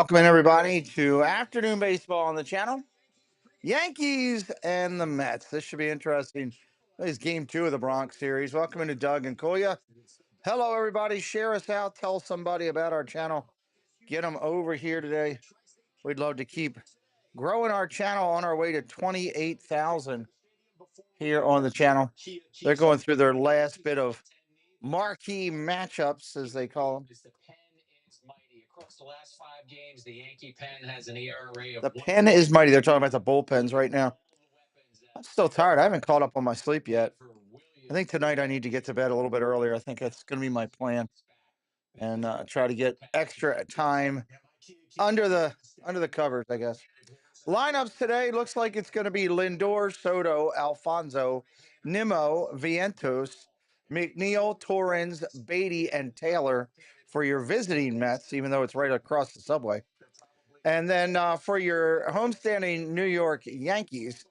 Welcome in everybody to afternoon baseball on the channel. Yankees and the Mets. This should be interesting. This is game 2 of the Bronx series. Welcome into Doug and Koya. Hello everybody. Share us out. Tell somebody about our channel. Get them over here today. We'd love to keep growing our channel on our way to 28,000 here on the channel. They're going through their last bit of marquee matchups, as they call them. Across the last 5 games, the Yankee pen has an ERA of the pen is mighty. They're talking about the bullpens right now. I'm still tired. I haven't caught up on my sleep yet. I think tonight I need to get to bed a little bit earlier. I think that's going to be my plan, and try to get extra time under the covers, I guess. Lineups today looks like it's going to be Lindor, Soto, Alfonso, Nimmo, Vientos, McNeil, Torrens, Beatty, and Taylor for your visiting Mets, even though it's right across the subway. And then for your homestanding New York Yankees,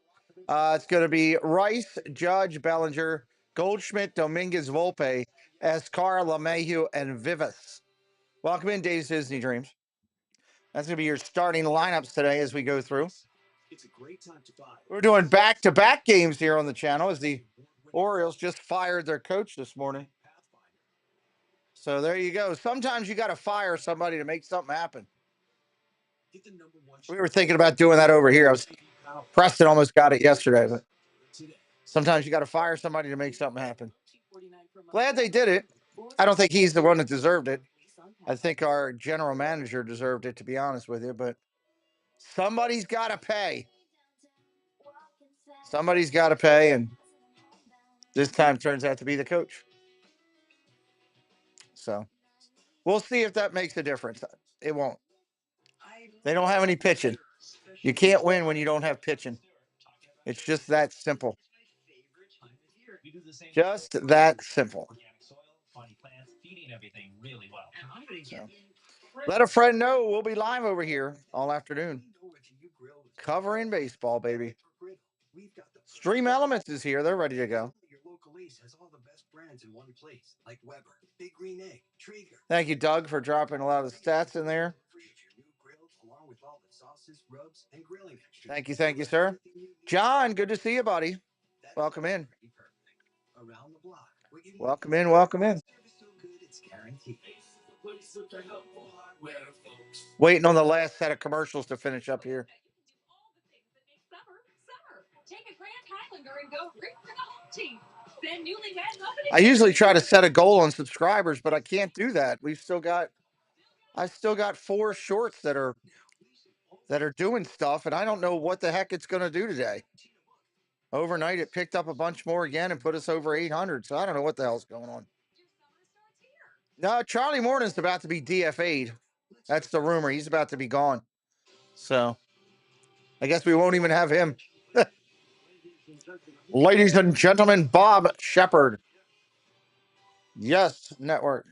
it's going to be Rice, Judge, Bellinger, Goldschmidt, Dominguez, Volpe, Escar, LeMahieu, and Vivas. Welcome in, Dave's Disney Dreams. That's going to be your starting lineups today as we go through. We're doing back-to-back games here on the channel as the Orioles just fired their coach this morning. So there you go. Sometimes you got to fire somebody to make something happen. We were thinking about doing that over here. Preston almost got it yesterday, but sometimes you got to fire somebody to make something happen. Glad they did it. I don't think he's the one that deserved it. I think our general manager deserved it, to be honest with you, but somebody's got to pay. Somebody's got to pay, and this time turns out to be the coach. So we'll see if that makes a difference. It won't. They don't have any pitching. You can't win when you don't have pitching. It's just that simple. Just that simple. So, let a friend know we'll be live over here all afternoon. Covering baseball, baby. Stream Elements is here. They're ready to go. Thank you, Doug, for dropping a lot of the stats in there. Thank you, sir. John, good to see you, buddy. Welcome in. Welcome in, welcome in. Waiting on the last set of commercials to finish up here. I usually try to set a goal on subscribers, but I can't do that. I still got 4 shorts that are doing stuff, and I don't know what the heck it's going to do today. Overnight, it picked up a bunch more again and put us over 800. So I don't know what the hell's going on. No, Charlie Morton's about to be DFA'd. That's the rumor. He's about to be gone. So I guess we won't even have him. Ladies and gentlemen, Bob Shepard. Yes, Network.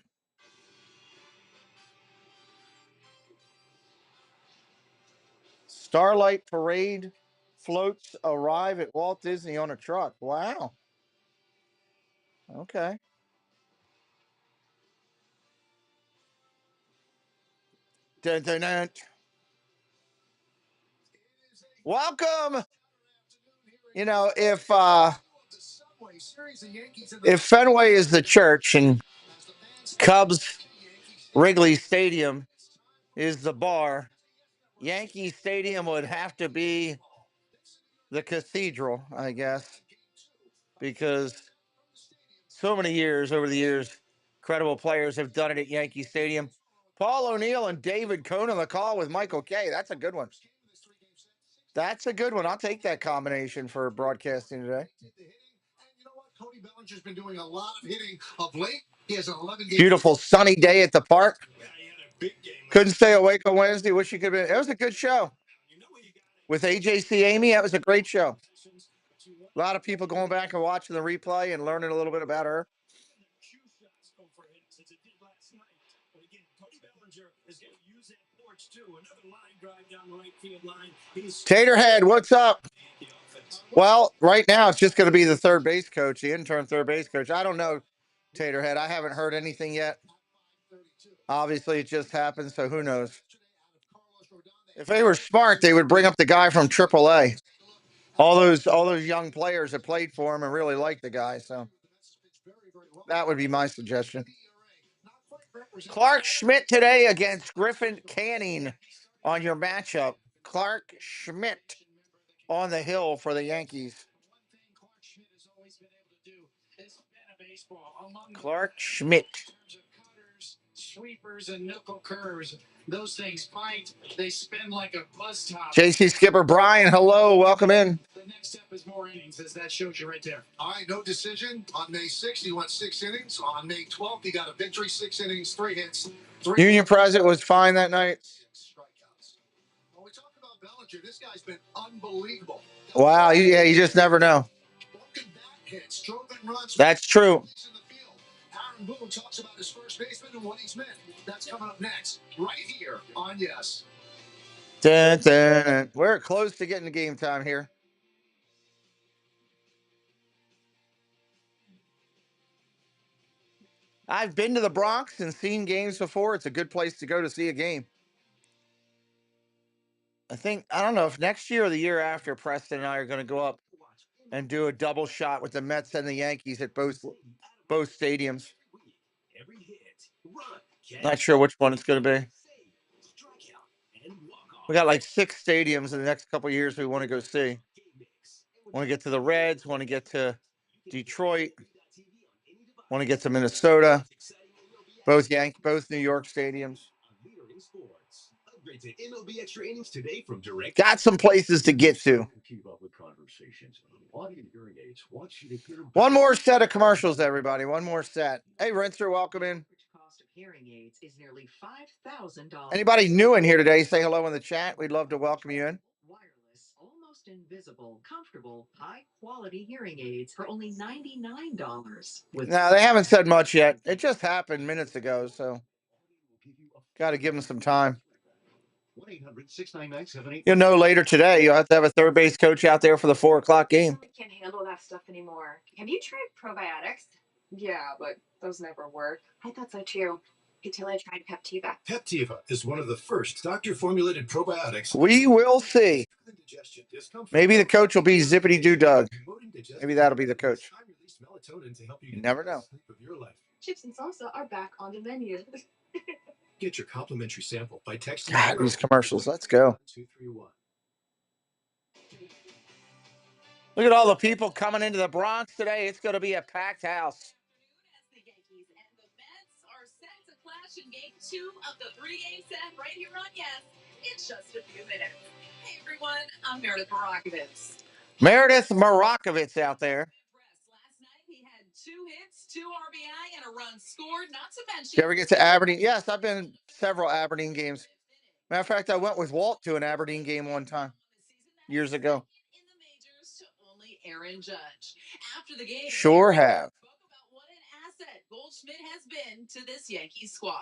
Starlight Parade floats arrive at Walt Disney on a truck. Wow. Okay. Dun, dun, dun. Welcome. You know, if Fenway is the church and Cubs Wrigley Stadium is the bar, Yankee Stadium would have to be the cathedral, I guess, because so many years, over the years, credible players have done it at Yankee Stadium. Paul O'Neill and David Cohn on the call with Michael Kay. That's a good one. That's a good one. I'll take that combination for broadcasting today. Cody Bellinger's been doing a lot of hitting of late. He has an 11-game. Beautiful sunny day at the park. Couldn't stay awake on Wednesday. Wish you could have been. It was a good show. With AJC Amy, that was a great show. A lot of people going back and watching the replay and learning a little bit about her. Taterhead, what's up? Well, right now it's just going to be the third base coach, the interim third base coach. I don't know, Taterhead. I haven't heard anything yet. Obviously, it just happened, so who knows? If they were smart, they would bring up the guy from AAA. All those young players that played for him and really liked the guy. So that would be my suggestion. Clark Schmidt today against Griffin Canning on your matchup. Clark Schmidt on the hill for the Yankees. Clark Schmidt. Sweepers and knuckle curves. Those things bite. They spin like a bus top. JC Skipper Brian, hello, welcome in. The next step is more innings, as that shows you right there. All right, no decision. On May 6th, he went 6 innings. On May 12th, he got a victory, 6 innings, 3 hits. Union President was fine that night. When we talk about Bellinger, this guy's been unbelievable. Wow, yeah, you just never know. That's true. Aaron Boone talks about his first baseman and what he's meant. That's coming up next, right here on Yes. Dun, dun. We're close to getting to game time here. I've been to the Bronx and seen games before. It's a good place to go to see a game. I don't know if next year or the year after, Preston and I are going to go up and do a double shot with the Mets and the Yankees at both stadiums. Not sure which one it's going to be. We got like 6 stadiums in the next couple of years we want to go see. Want to get to the Reds, want to get to Detroit, want to get to Minnesota. Both New York stadiums. Got some places to get to. One more set of commercials, everybody. One more set. Hey, Rinser, welcome in. Anybody new in here today, say hello in the chat. We'd love to welcome you in. Wireless, almost invisible, comfortable, high-quality hearing aids for only $99. No, they haven't said much yet. It just happened minutes ago, so got to give them some time. You'll know later today. You'll have to have a third base coach out there for the 4 o'clock game. I can't handle that stuff anymore. Have you tried probiotics? Yeah, but those never work. I thought so too. Until I tried Peptiva. Peptiva is one of the first doctor-formulated probiotics. We will see. Maybe the coach will be Zippity Doo Doug. Maybe that'll be the coach. You never know. Chips and salsa are back on the menu. Get your complimentary sample by texting. God, these commercials. Let's go. Look at all the people coming into the Bronx today. It's going to be a packed house. The Yankees and the Mets are set to clash in game 2 of the 3-game set right here on Yes in just a few minutes. Hey everyone, I'm Meredith Marakovitz. Meredith Marakovitz out there. Last night he had 2 hits, 2 RBI, and a run scored. Not to mention. Did you ever get to Aberdeen? Yes, I've been in several Aberdeen games. Matter of fact, I went with Walt to an Aberdeen game one time years ago. In the majors to only Aaron Judge. After the game, sure have. Spoke about what an asset Goldschmidt has been to this Yankees squad.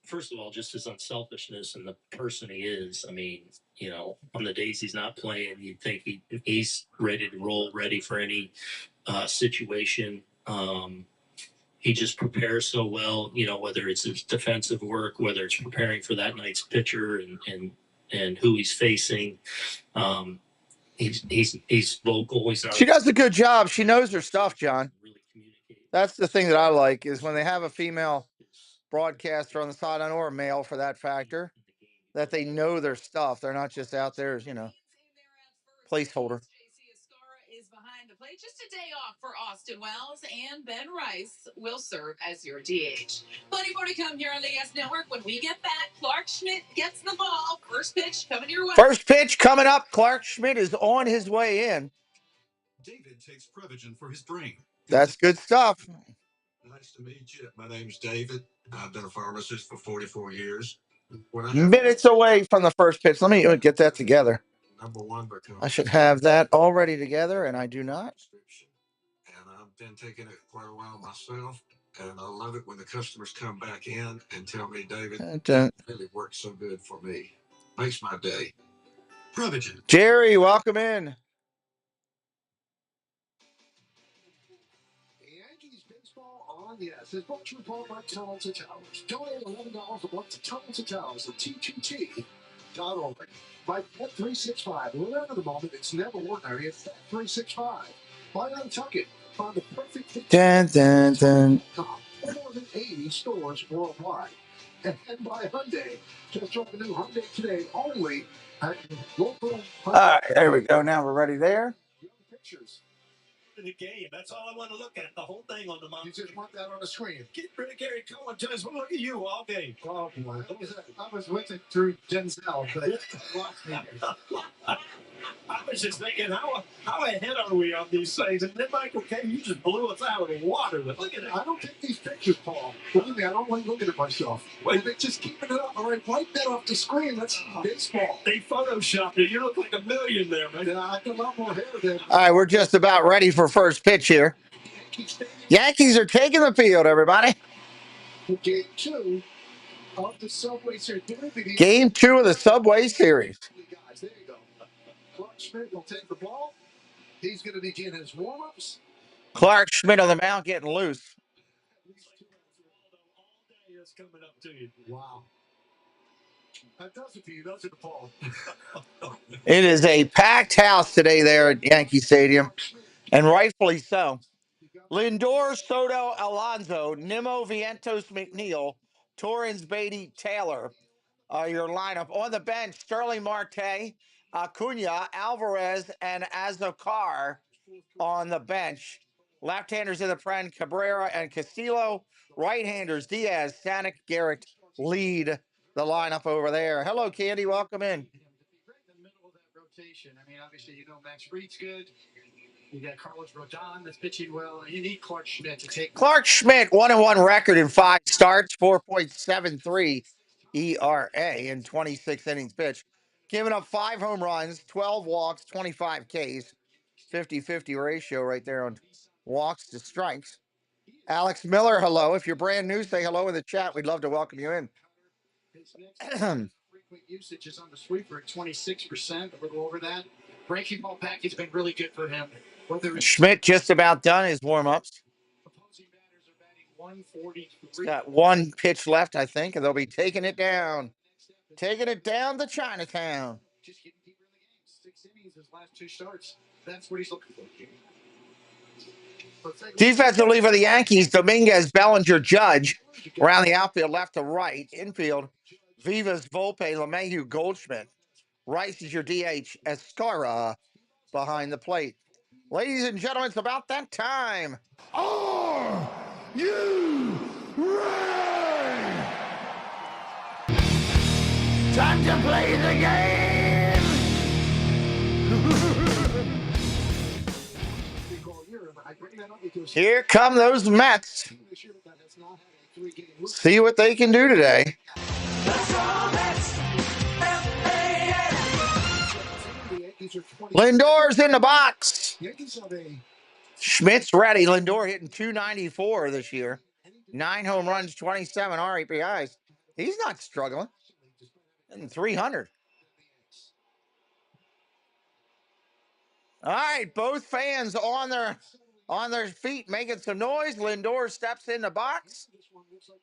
First of all, just his unselfishness and the person he is. I mean, you know, on the days he's not playing, you'd think he's ready to roll, ready for any situation. He just prepares so well, you know, whether it's his defensive work, whether it's preparing for that night's pitcher and who he's facing. He's vocal. She does a good job. She knows her stuff, John. That's the thing that I like is when they have a female broadcaster on the sideline or a male for that factor, that they know their stuff. They're not just out there as, you know, placeholder. Is behind the plate. Just a day off for Austin Wells, and Ben Rice will serve as your DH. Plenty more to come here on the Yes Network. When we get back, Clark Schmidt gets the ball. First pitch coming your way. First pitch coming up. Clark Schmidt is on his way in. David takes Prevagen for his brain. That's good stuff. Nice to meet you. My name's David. I've been a pharmacist for 44 years. Minutes away from the first pitch. Let me get that together. Number 1 I should have that already together, and I do not. And I've been taking it quite a while myself, and I love it when the customers come back in and tell me, David, it really works so good for me. Makes my day. Prevagen. Jerry, welcome in. Yankees baseball on Yes is brought to you by Tunnels and Towers. Donate $11 a month to Tunnels and Towers at TTT. By Bet365, remember the moment. It's never ordinary. It's Bet365. Buy Untuck Find the perfect fit. Dun, dun, dun. More than 80 stores worldwide. And by Hyundai. Just open new Hyundai today only at local Hyundai. All right, there we go. Now we're ready there. Pictures. The game. That's all I want to look at. The whole thing on the monitor. You just want that on the screen. Get rid of Gary Cohen. Just look at you all day. Oh, boy. I was with it through Denzel, but watch me. I was just thinking, how ahead are we on these things? And then Michael K, you just blew us out of the water. Look at it. I don't take these pictures, Paul. Believe me, I don't like looking at myself. Wait. They just keeping it up. All right, wipe that off the screen. That's baseball. They photoshopped it. You look like a million there, man. Yeah, I got a lot more hair than. All right, we're just about ready for first pitch here. Yankees are taking the field, everybody. Game 2 of the Subway Series. Game 2 of the Subway Series. There you go. Clark Schmidt will take the ball. He's going to begin his warm-ups. Clark Schmidt on the mound getting loose. Coming up to you. Wow. That does it for you, doesn't it, Paul? It is a packed house today there at Yankee Stadium, and rightfully so. Lindor, Soto, Alonso, Nimmo, Vientos, McNeil, Torrens, Beatty, Taylor are your lineup. On the bench, Sterling Marte, Acuna, Alvarez, and Azocar on the bench. Left-handers in the front, Cabrera and Castillo. Right-handers, Diaz, Stanek, Garrett lead the lineup over there. Hello, Candy. Welcome in. Right in the middle of that rotation. I mean, obviously, Max Fried's good. You got Carlos Rodon that's pitching well. You need Clark Schmidt to take. Clark Schmidt, 1-1 record in 5 starts, 4.73 ERA in 26 innings pitched. Giving up 5 home runs, 12 walks, 25 Ks, 50-50 ratio right there on walks to strikes. Alex Miller, hello. If you're brand new, say hello in the chat. We'd love to welcome you in. Frequent usage is on the sweeper at 26%, a little over that. Breaking ball package has been really good for him. Schmidt just about done his warm-ups. Opposing batters are batting 143. He's got 1 pitch left, I think, and they'll be taking it down. Taking it down to Chinatown. Just getting deeper in the game. 6 innings, his last 2 starts. That's what he's looking for. Defensively for the Yankees, Dominguez, Bellinger, Judge. Around the outfield, left to right. Infield, Vivas, Volpe, LeMahieu, Goldschmidt. Rice is your DH, Escara behind the plate. Ladies and gentlemen, it's about that time. Are you ready? Time to play the game. Here come those Mets. See what they can do today. Lindor's in the box. Schmidt's ready. Lindor hitting .294 this year. 9 home runs, 27 RBIs. He's not struggling. And 300. All right, both fans on their feet making some noise. Lindor steps in the box.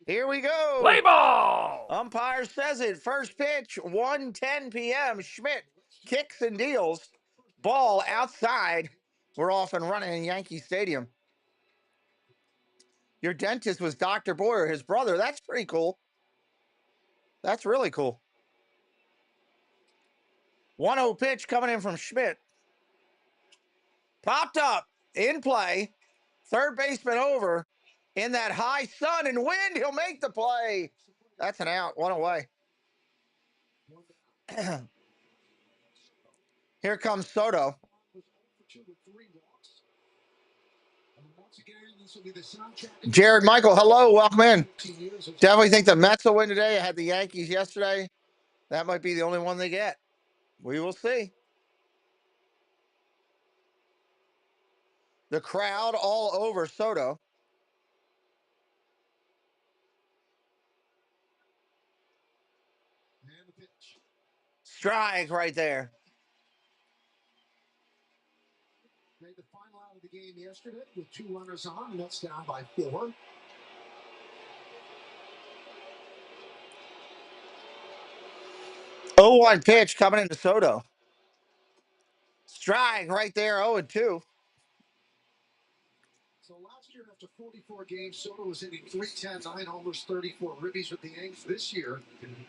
Here we go. Play ball! Umpire says it. First pitch, 1:10 p.m. Schmidt kicks and deals. Ball outside. We're off and running in Yankee Stadium. Your dentist was Dr. Boyer, his brother. That's pretty cool. That's really cool. 1-0 pitch coming in from Schmidt. Popped up, in play. Third baseman over. In that high sun and wind, he'll make the play. That's an out, 1 away. Here comes Soto. Jared Michael, hello, welcome in. Definitely think the Mets will win today. I had the Yankees yesterday. That might be the only one they get. We will see. The crowd all over Soto. Strike right there. Made the final out of the game yesterday with 2 runners on, and that's down by 4. 0-1 pitch coming into Soto. Strike right there, 0-2. So last year, after 44 games, Soto was hitting .310, 9 homers, 34 ribbies with the Yankees. This year,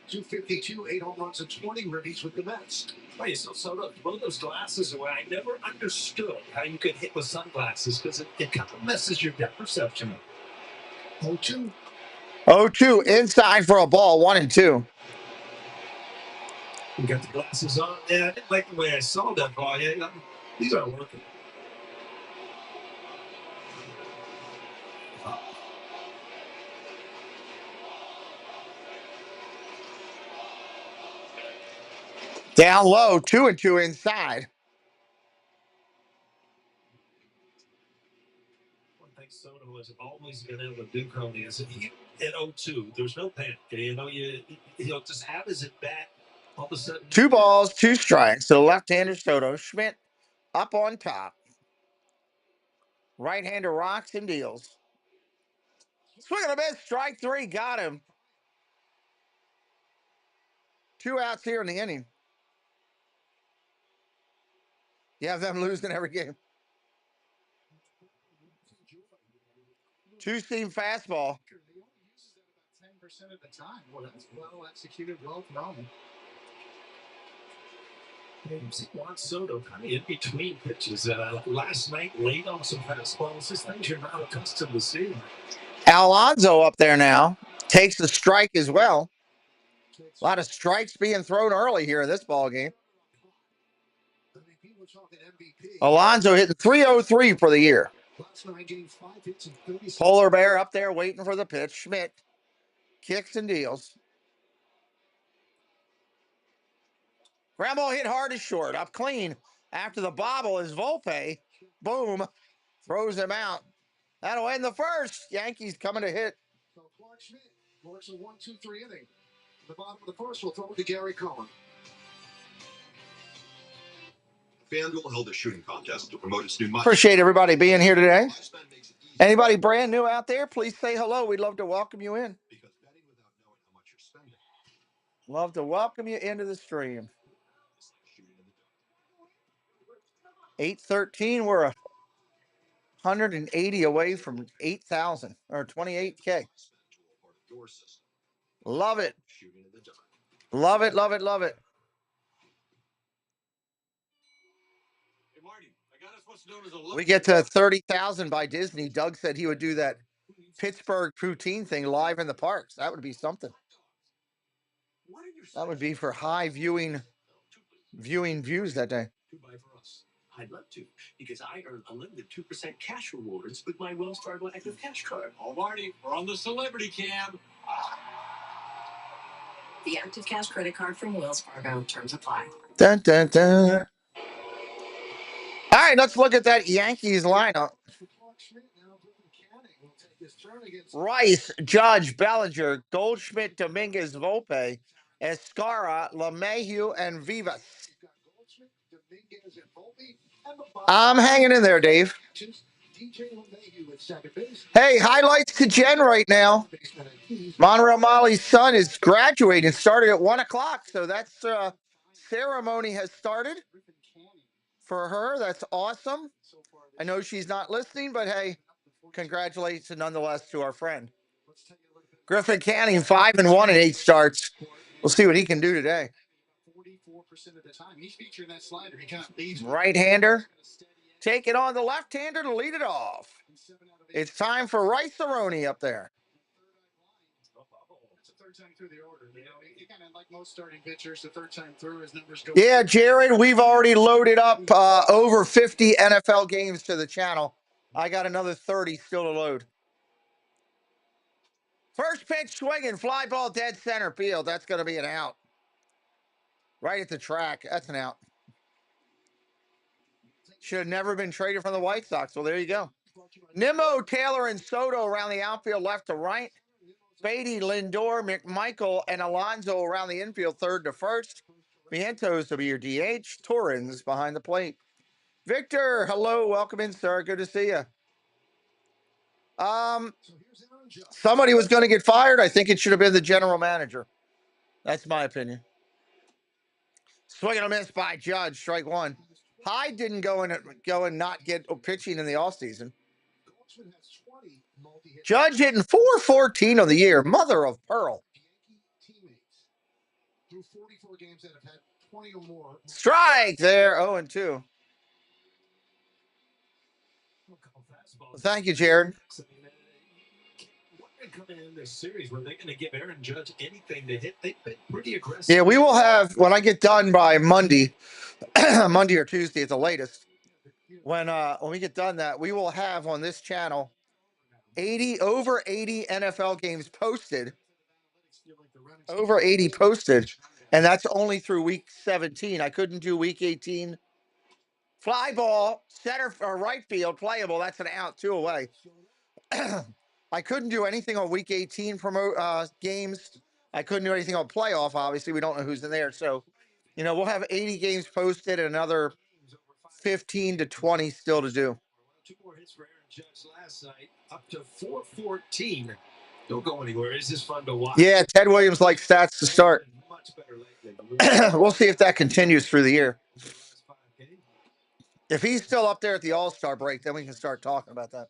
.252, 8 home runs, and 20 ribbies with the Mets. Wait, so Soto, one of those glasses away. I never understood how you could hit with sunglasses because it kind of messes your depth perception up. 0-2. 0-2 inside for a ball, 1-2. You got the glasses on. Yeah, I didn't like the way I saw that ball. Yeah, these aren't working. Down low, 2-2 inside. One thing Soto has always been able to do, Coney, is at 0-2, there's no panic. You know, he'll just have his at bat. All of a sudden, 2 balls, 2 strikes. So left-hander Soto. Schmidt up on top. Right-hander rocks and deals. Swing and a miss. Strike 3. Got him. 2 outs here in the inning. You have them losing every game. 2-seam fastball. He only uses that about 10% of the time. Well, that's well executed, well thrown. Juan Soto kind of in between pitches. Last night, late on some fastballs. This things you're not accustomed to seeing. Alonso up there now. Takes the strike as well. A lot of strikes being thrown early here in this ball game. Alonso hitting .303 for the year. Polar Bear up there waiting for the pitch. Schmidt kicks and deals. Ground ball hit hard as short. Up clean. After the bobble is Volpe. Boom. Throws him out. That'll end the first. Yankees coming to hit. So Clark Schmidt works a 1-2-3 inning. The bottom of the first will throw to Gary Cohen. FanDuel held a shooting contest to promote its new. Appreciate everybody being here today. Anybody brand new out there, please say hello. We'd love to welcome you in. Because betting without knowing how much you're spending. Love to welcome you into the stream. 813, we're 180 away from 8,000 or 28K. Love it. Love it, love it, love it. We get to 30,000 by Disney. Doug said he would do that Pittsburgh poutine thing live in the parks. That would be something. That would be for high viewing views that day. I'd love to, because I earn unlimited 2% cash rewards with my Wells Fargo Active Cash Card. Oh, Marty, we're on the celebrity cam. The Active Cash credit card from Wells Fargo. Terms apply. Dun, dun, dun. All right, let's look at that Yankees lineup. Rice, Judge, Bellinger, Goldschmidt, Dominguez, Volpe, Escara, LeMahieu, and Vivas. I'm hanging in there, Dave. Hey, highlights to Jen right now. Monreal Molly's son is graduating. Started at 1 o'clock, so that's ceremony has started for her. That's awesome. I know she's not listening, but hey, congratulations nonetheless to our friend. Griffin Canning, 5-1 in 8 starts. We'll see what he can do today. 44% of the time, he's featuring that slider. He kind of leaves right-hander. Take it on the left-hander to lead it off. It's time for Rice-A-Roni up there. That's the third time through the order. You know, he kind of like most starting pitchers, the third time through, his numbers go. Yeah, Jared, we've already loaded up over 50 NFL games to the channel. I got another 30 still to load. First pitch swinging, fly ball dead center field. That's going to be an out. Right at the track. That's an out. Should have never been traded from the White Sox. Well, there you go. Nimmo, Taylor, and Soto around the outfield left to right. Beatty, Lindor, McMichael, and Alonso around the infield third to first. Vientos to be your DH. Torrens behind the plate. Victor, hello. Welcome in, sir. Good to see you. Somebody was going to get fired. I think it should have been the general manager. That's my opinion. Swing and a miss by Judge. Strike one. Hyde didn't go and not get pitching in the offseason. Judge hitting .414 on the year. Mother of pearl. Strike there. 0-2. Thank you, Jared. Yeah, we will have, when I get done by Monday, Monday or Tuesday at the latest, when we get done that, we will have on this channel over 80 NFL games posted. Over 80 posted. And that's only through week 17. I couldn't do week 18. Fly ball, center or right field, playable. That's an out, 2 away. I couldn't do anything on week 18 games. I couldn't do anything on playoff. Obviously, we don't know who's in there. So, we'll have 80 games posted and another 15 to 20 still to do. 2 more hits for Aaron Judge last night, up to 414. Don't go anywhere. This is fun to watch. Yeah, Ted Williams likes stats to start. We'll see if that continues through the year. If he's still up there at the All-Star break, then we can start talking about that.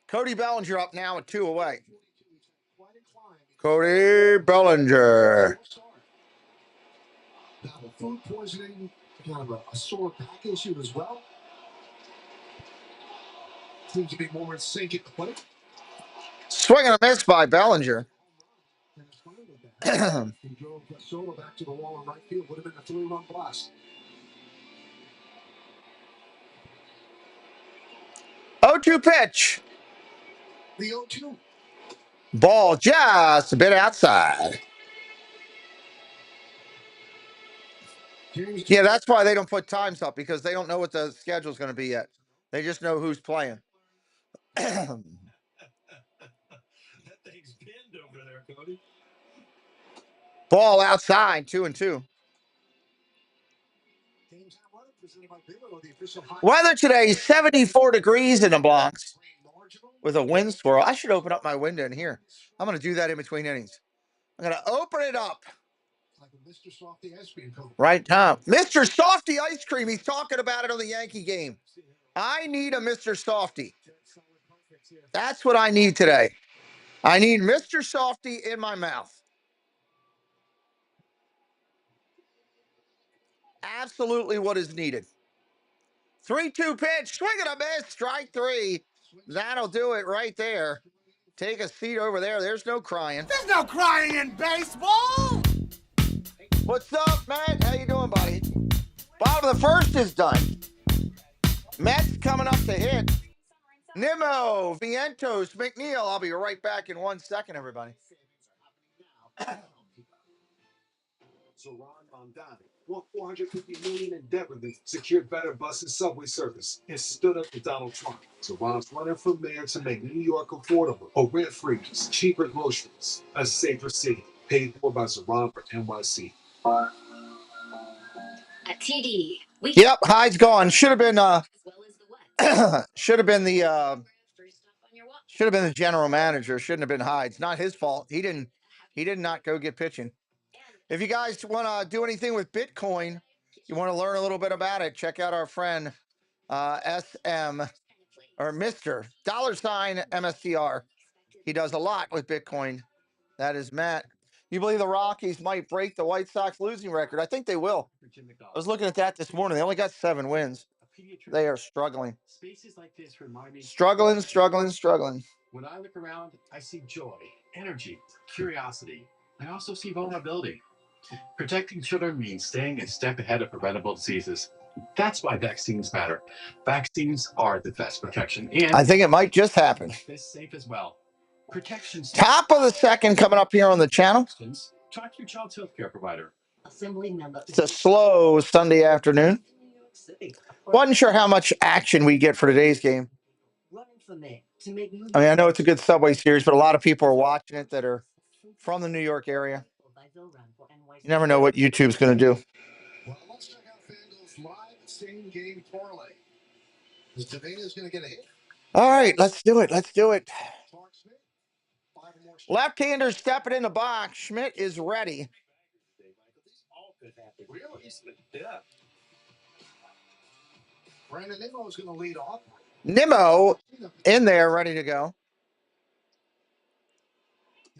Cody Bellinger up now at 2 away. Cody Bellinger. Food poisoning, kind of a sore back issue as well. Seems to be more in sync at the plate. Swing and a miss by Bellinger. He drove Soto back to the wall in right field. Would have been a 3-run blast. 0-2 pitch. The 0-2. Ball just a bit outside. Yeah, that's why they don't put times up, because they don't know what the schedule's going to be yet. They just know who's playing. That thing's pinned over there, Cody. Ball outside, 2-2. Weather today, 74 degrees in the Bronx with a wind swirl. I should open up my window in here. I'm going to do that in between innings. I'm going to open it up. Right, Tom. Mr. Softy ice cream. He's talking about it on the Yankee game. I need a Mr. Softy. That's what I need today. I need Mr. Softy in my mouth. Absolutely what is needed. 3-2 pitch. Swing and a miss. Strike 3. That'll do it right there. Take a seat over there. There's no crying. There's no crying in baseball. What's up, Matt? How you doing, buddy? Bottom of the first is done. Mets coming up to hit. Nimmo, Vientos, McNeil. I'll be right back in 1 second, everybody. So Ron Mondani, won $450 million in debt relief, secured better bus and subway service, and stood up to Donald Trump. So Ron's running for mayor to make New York affordable, or rent-free, cheaper groceries, a safer city. Paid for by Saran for NYC. At TD. Yep, Hyde's gone. Should have been should have been the general manager. Shouldn't have been Hyde. It's not his fault. He did not go get pitching. If you guys want to do anything with Bitcoin, you want to learn a little bit about it, check out our friend SM or Mr. $MSTR. He does a lot with Bitcoin. That is Matt. You believe the Rockies might break the White Sox losing record? I think they will. I was looking at that this morning. They only got 7 wins. They are struggling. Struggling. When I look around, I see joy, energy, curiosity. I also see vulnerability. Protecting children means staying a step ahead of preventable diseases. That's why vaccines matter. Vaccines are the best protection. And I think it might just happen. this safe as well. Protection. Top of the second coming up here on the channel. Talk to your child's healthcare provider. It's a slow Sunday afternoon. Wasn't sure how much action we get for today's game. I mean, I know it's a good Subway series, but a lot of people are watching it that are from the New York area. You never know what YouTube's going to do. Well, let's check out FanDuel's live same-game parlay. Is Tavana's going to get a hit? All right, let's do it. Left-hander stepping in the box. Schmidt is ready. Really? Yeah. Brandon Nimmo is going to lead off. Nimmo in there, ready to go.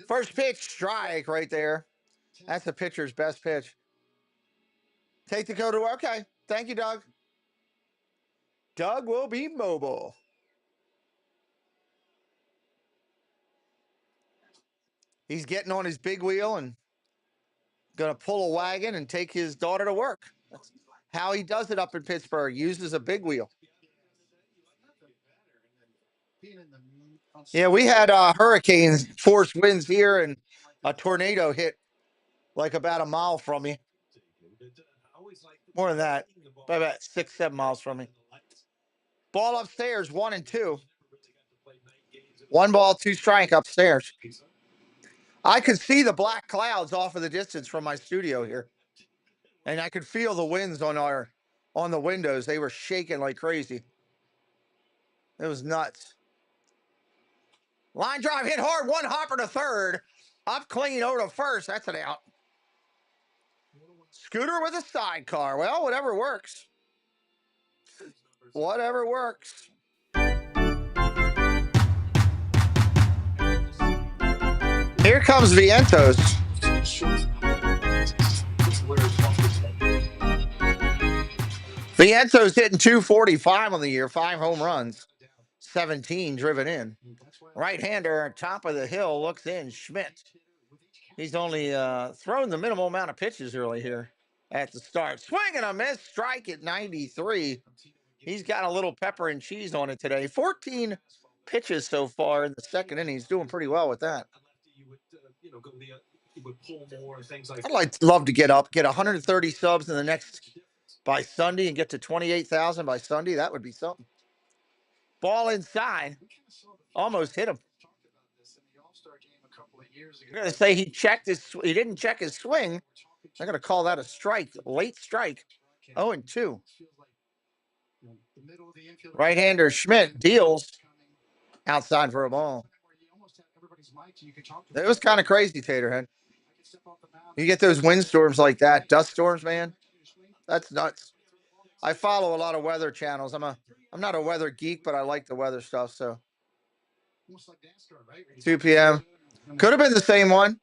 First pitch, strike right there. That's the pitcher's best pitch. Take the go to work. Okay. Thank you, Doug. Doug will be mobile. He's getting on his big wheel and going to pull a wagon and take his daughter to work. That's how he does it up in Pittsburgh. Uses a big wheel. Yeah, we had hurricanes, force winds here, and a tornado hit like about a mile from me. More than that, by about 6-7 miles from me. Ball upstairs, 1-2. 1 ball, 2 strike upstairs. I could see the black clouds off of the distance from my studio here, and I could feel the winds on the windows. They were shaking like crazy. It was nuts. Line drive hit hard, 1 hopper to third. Up clean over to first. That's an out. Scooter with a sidecar. Well, whatever works. Whatever works. Here comes Vientos. Vientos hitting 245 on the year, 5 home runs, 17 driven in. Right-hander, top of the hill, looks in. Schmidt. He's only thrown the minimal amount of pitches early here at the start. Swing and a miss, strike at 93. He's got a little pepper and cheese on it today. 14 pitches so far in the second inning. He's doing pretty well with that. Love to get 130 subs in the next by Sunday and get to 28,000 by Sunday. That would be something. Ball inside. Almost hit him. I'm going to say he didn't check his swing. I'm going to call that a strike, late strike. 0-2. Right-hander Schmidt deals outside for a ball. It was kind of crazy, Taterhead. You get those windstorms like that, dust storms, man. That's nuts. I follow a lot of weather channels. I'm not a weather geek, but I like the weather stuff. So 2 p.m. Could have been the same one.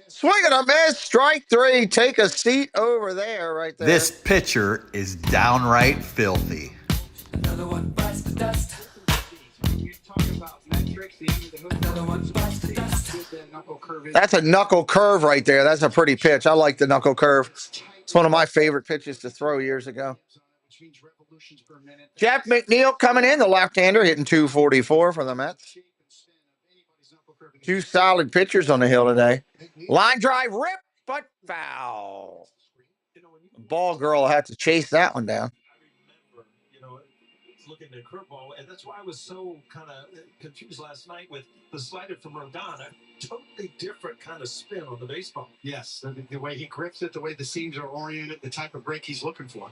Swing and a miss, strike 3. Take a seat over there, right there. This pitcher is downright filthy. Another one bites the dust. That's a knuckle curve right there. That's a pretty pitch. I like the knuckle curve. It's one of my favorite pitches to throw years ago. Jeff McNeil coming in, the left-hander, hitting 244 for the Mets. 2 solid pitchers on the hill today. Line drive, rip, but foul. Ball girl had to chase that one down. Looking at curveball, and that's why I was so kind of confused last night with the slider from Rodon. Totally different kind of spin on the baseball. Yes, the way he grips it, the way the seams are oriented, the type of break he's looking for.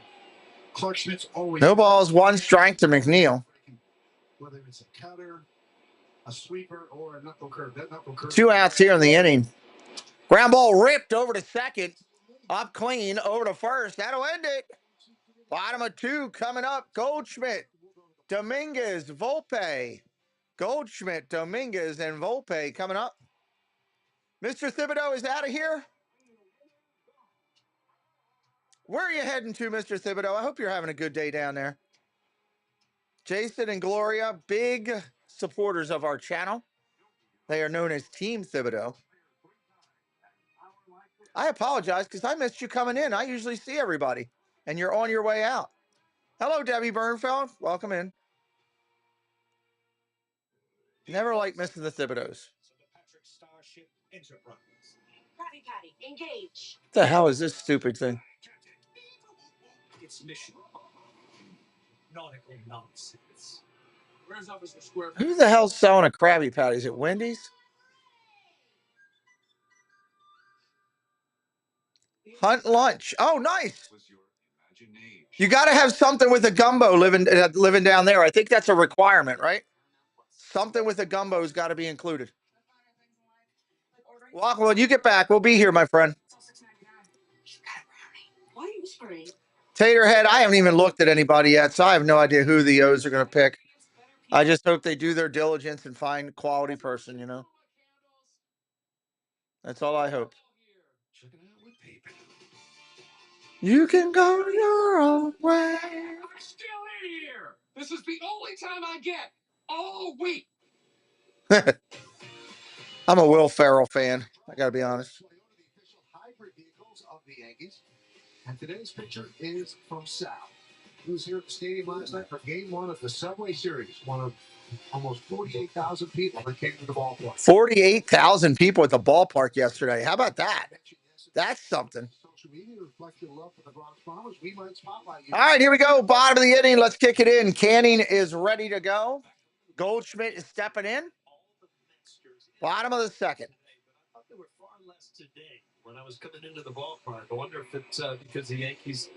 Clark Schmidt's always no balls, 1 strike to McNeil. Whether it's a cutter, a sweeper, or a knuckle curve. That knuckle curve. 2 outs here in the inning. Ground ball ripped over to second. Up clean over to first. That'll end it. Bottom of 2 coming up. Goldschmidt, Dominguez, Volpe. Goldschmidt, Dominguez, and Volpe coming up. Mr. Thibodeau is out of here. Where are you heading to, Mr. Thibodeau? I hope you're having a good day down there. Jason and Gloria, big supporters of our channel. They are known as Team Thibodeau. I apologize because I missed you coming in. I usually see everybody, and you're on your way out. Hello, Debbie Bernfeld. Welcome in. Never like missing the Thibodeaus. What the hell is this stupid thing? It's mission. Nautical nonsense. Who the hell's selling a Krabby Patty? Is it Wendy's? Hunt lunch. Oh, nice. You got to have something with a gumbo living down there. I think that's a requirement, right? Something with a gumbo has got to be included. Well, you get back. We'll be here, my friend. Taterhead, I haven't even looked at anybody yet, so I have no idea who the O's are going to pick. I just hope they do their diligence and find a quality person, you know. That's all I hope. You can go your own way. I'm still in here. This is the only time I get all week. I'm a Will Ferrell fan. I got to be honest. The official hybrid vehicles of the Yankees. And today's picture is from Sal, who was here at the stadium last night for Game 1 of the Subway Series. One of almost 48,000 people that came to the ballpark. 48,000 people at the ballpark yesterday. How about that? That's something. All right, here we go. Bottom of the inning. Let's kick it in. Canning is ready to go. Goldschmidt is stepping in. Bottom of the second. There were far less today when I was coming into the ballpark. I wonder if it's because the Yankees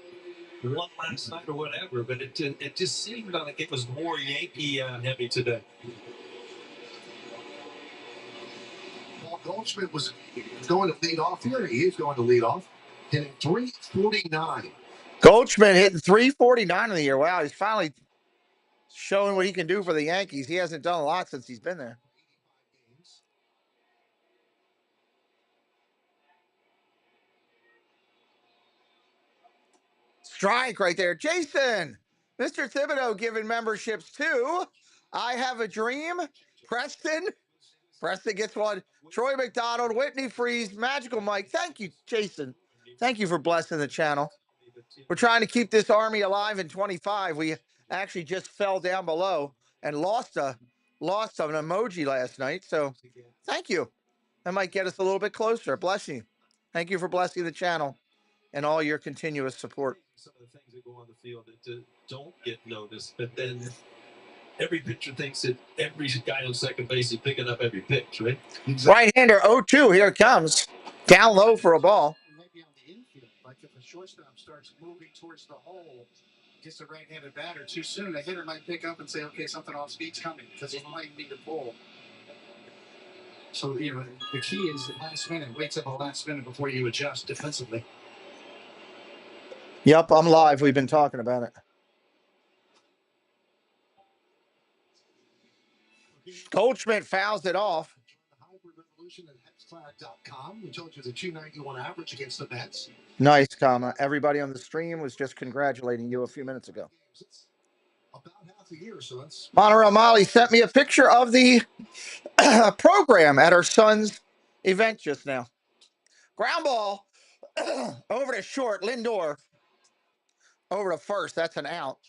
won last night or whatever, but it just seemed like it was more Yankee heavy today. Paul Goldschmidt was going to lead off here. He is going to lead off. Hitting 349. Goldschmidt hitting 349 in the year. Wow, he's finally showing what he can do for the Yankees. He hasn't done a lot since he's been there. Strike right there. Jason, Mr. Thibodeau giving memberships to I Have a Dream, Preston. Preston gets one. Troy McDonald, Whitney Freeze, Magical Mike. Thank you, Jason. Thank you for blessing the channel. We're trying to keep this army alive in 25. We actually just fell down below and lost an emoji last night. So thank you. That might get us a little bit closer. Bless you. Thank you for blessing the channel and all your continuous support. Some of the things that go on the field that don't get noticed, but then every pitcher thinks that every guy on second base is picking up every pitch, right? Right-hander 0-2. Here it comes. Down low for a ball. Maybe on the infield, like if a shortstop starts moving towards the hole, gets a right-handed batter too soon, the hitter might pick up and say, okay, something off speed's coming because he might need to pull. So, you know, the key is the last minute. Wait till the last minute before you adjust defensively. Yep, I'm live. We've been talking about it. Goldschmidt fouls it off. The hybrid revolution at hexclad.com. We told you the 291 average against the Mets. Nice, comma. Everybody on the stream was just congratulating you a few minutes ago. About half a year, so that's... Monterey Molly sent me a picture of the program at her son's event just now. Ground ball over to short. Lindor over to first. That's an out.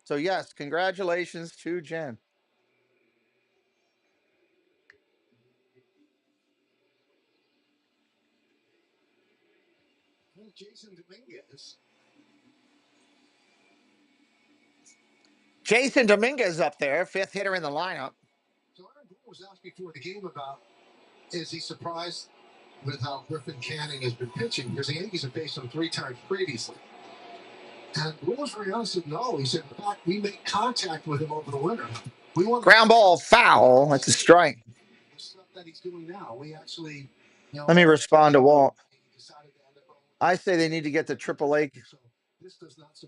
So, yes, congratulations to Jen. Jason Dominguez. Jason Dominguez up there, fifth hitter in the lineup. So Aaron Boone was asked before the game about, is he surprised with how Griffin Canning has been pitching? Because the Yankees have faced him 3 times previously. And Boone was very honest and no. He said, in fact, we made contact with him over the winter. We want ground ball foul. That's a strike. the stuff that he's doing now. We actually, you know, Let me respond to Walt. I say they need to get the AAA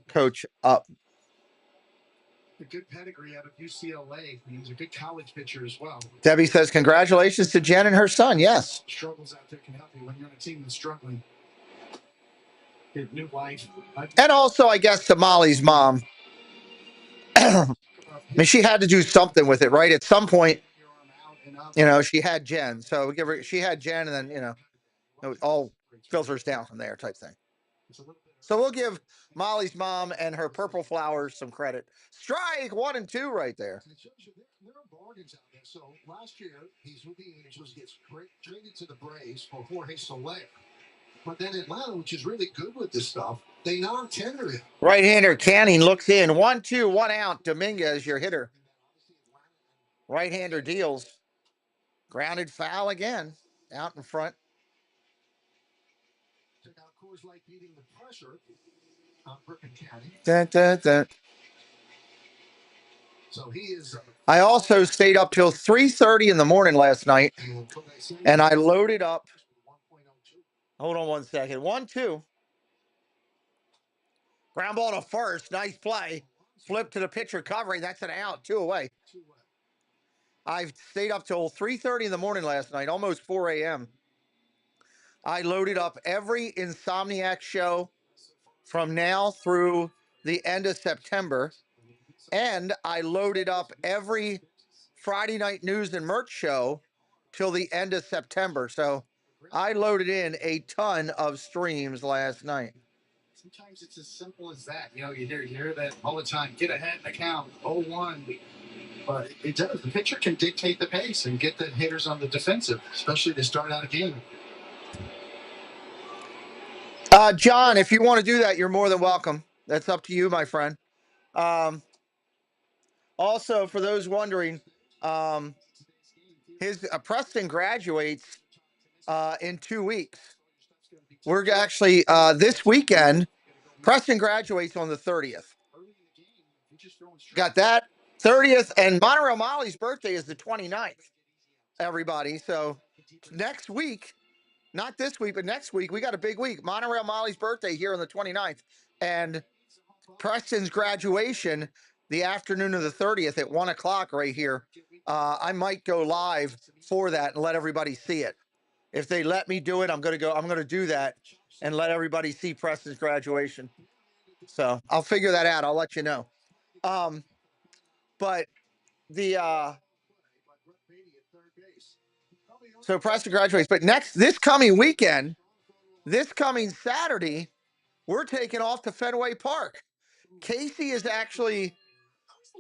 coach up. A good pedigree out of UCLA. He's a good college pitcher as well. Debbie says, congratulations to Jen and her son. Yes. Struggles out there can help you when you're on a team that's struggling. His new wife. And also, I guess, to Molly's mom. I mean, she had to do something with it, right? At some point, you know, she had Jen. So give her, she had Jen, and then, you know, it all filters down from there type thing. So we'll give Molly's mom and her purple flowers some credit. Strike 1 and 2 right there. There are bargains out there. So last year, he's with the Angels, gets traded to the Braves for Jorge Soler. But then Atlanta, which is really good with this stuff, they non-tender him. Right-hander Canning looks in. 1-2, 1 out. Dominguez, your hitter. Right-hander deals. Grounded foul again. Out in front. Check out Coors Light beating the pressure on Griffin Canning. Dun, dun, dun. So he is. I also stayed up till 3:30 in the morning last night, and I loaded up. Hold on 1 second. 1-2. Ground ball to first. Nice play. Flip to the pitcher covering. That's an out. 2 away. I stayed up till 3:30 in the morning last night, almost 4 a.m. I loaded up every Insomniac show from now through the end of September. And I loaded up every Friday night news and merch show till the end of September. So I loaded in a ton of streams last night. Sometimes it's as simple as that. You know, you hear that all the time. Get ahead in the count, 0-1. But it does. The pitcher can dictate the pace and get the hitters on the defensive, especially to start out a game. John, if you want to do that, you're more than welcome. That's up to you, my friend. Also, for those wondering, Preston graduates in 2 weeks. We're actually this weekend. Preston graduates on the 30th. Got that? 30th, and Monterey Molly's birthday is the 29th. Everybody, so next week, not this week, but next week, we got a big week. Monterey Molly's birthday here on the 29th, and Preston's graduation the afternoon of the 30th at 1 o'clock right here. I might go live for that and let everybody see it. If they let me do it, I'm going to do that and let everybody see Preston's graduation. So I'll figure that out. I'll let you know. But so Preston graduates, but this coming weekend, this coming Saturday, we're taking off to Fenway Park. Casey actually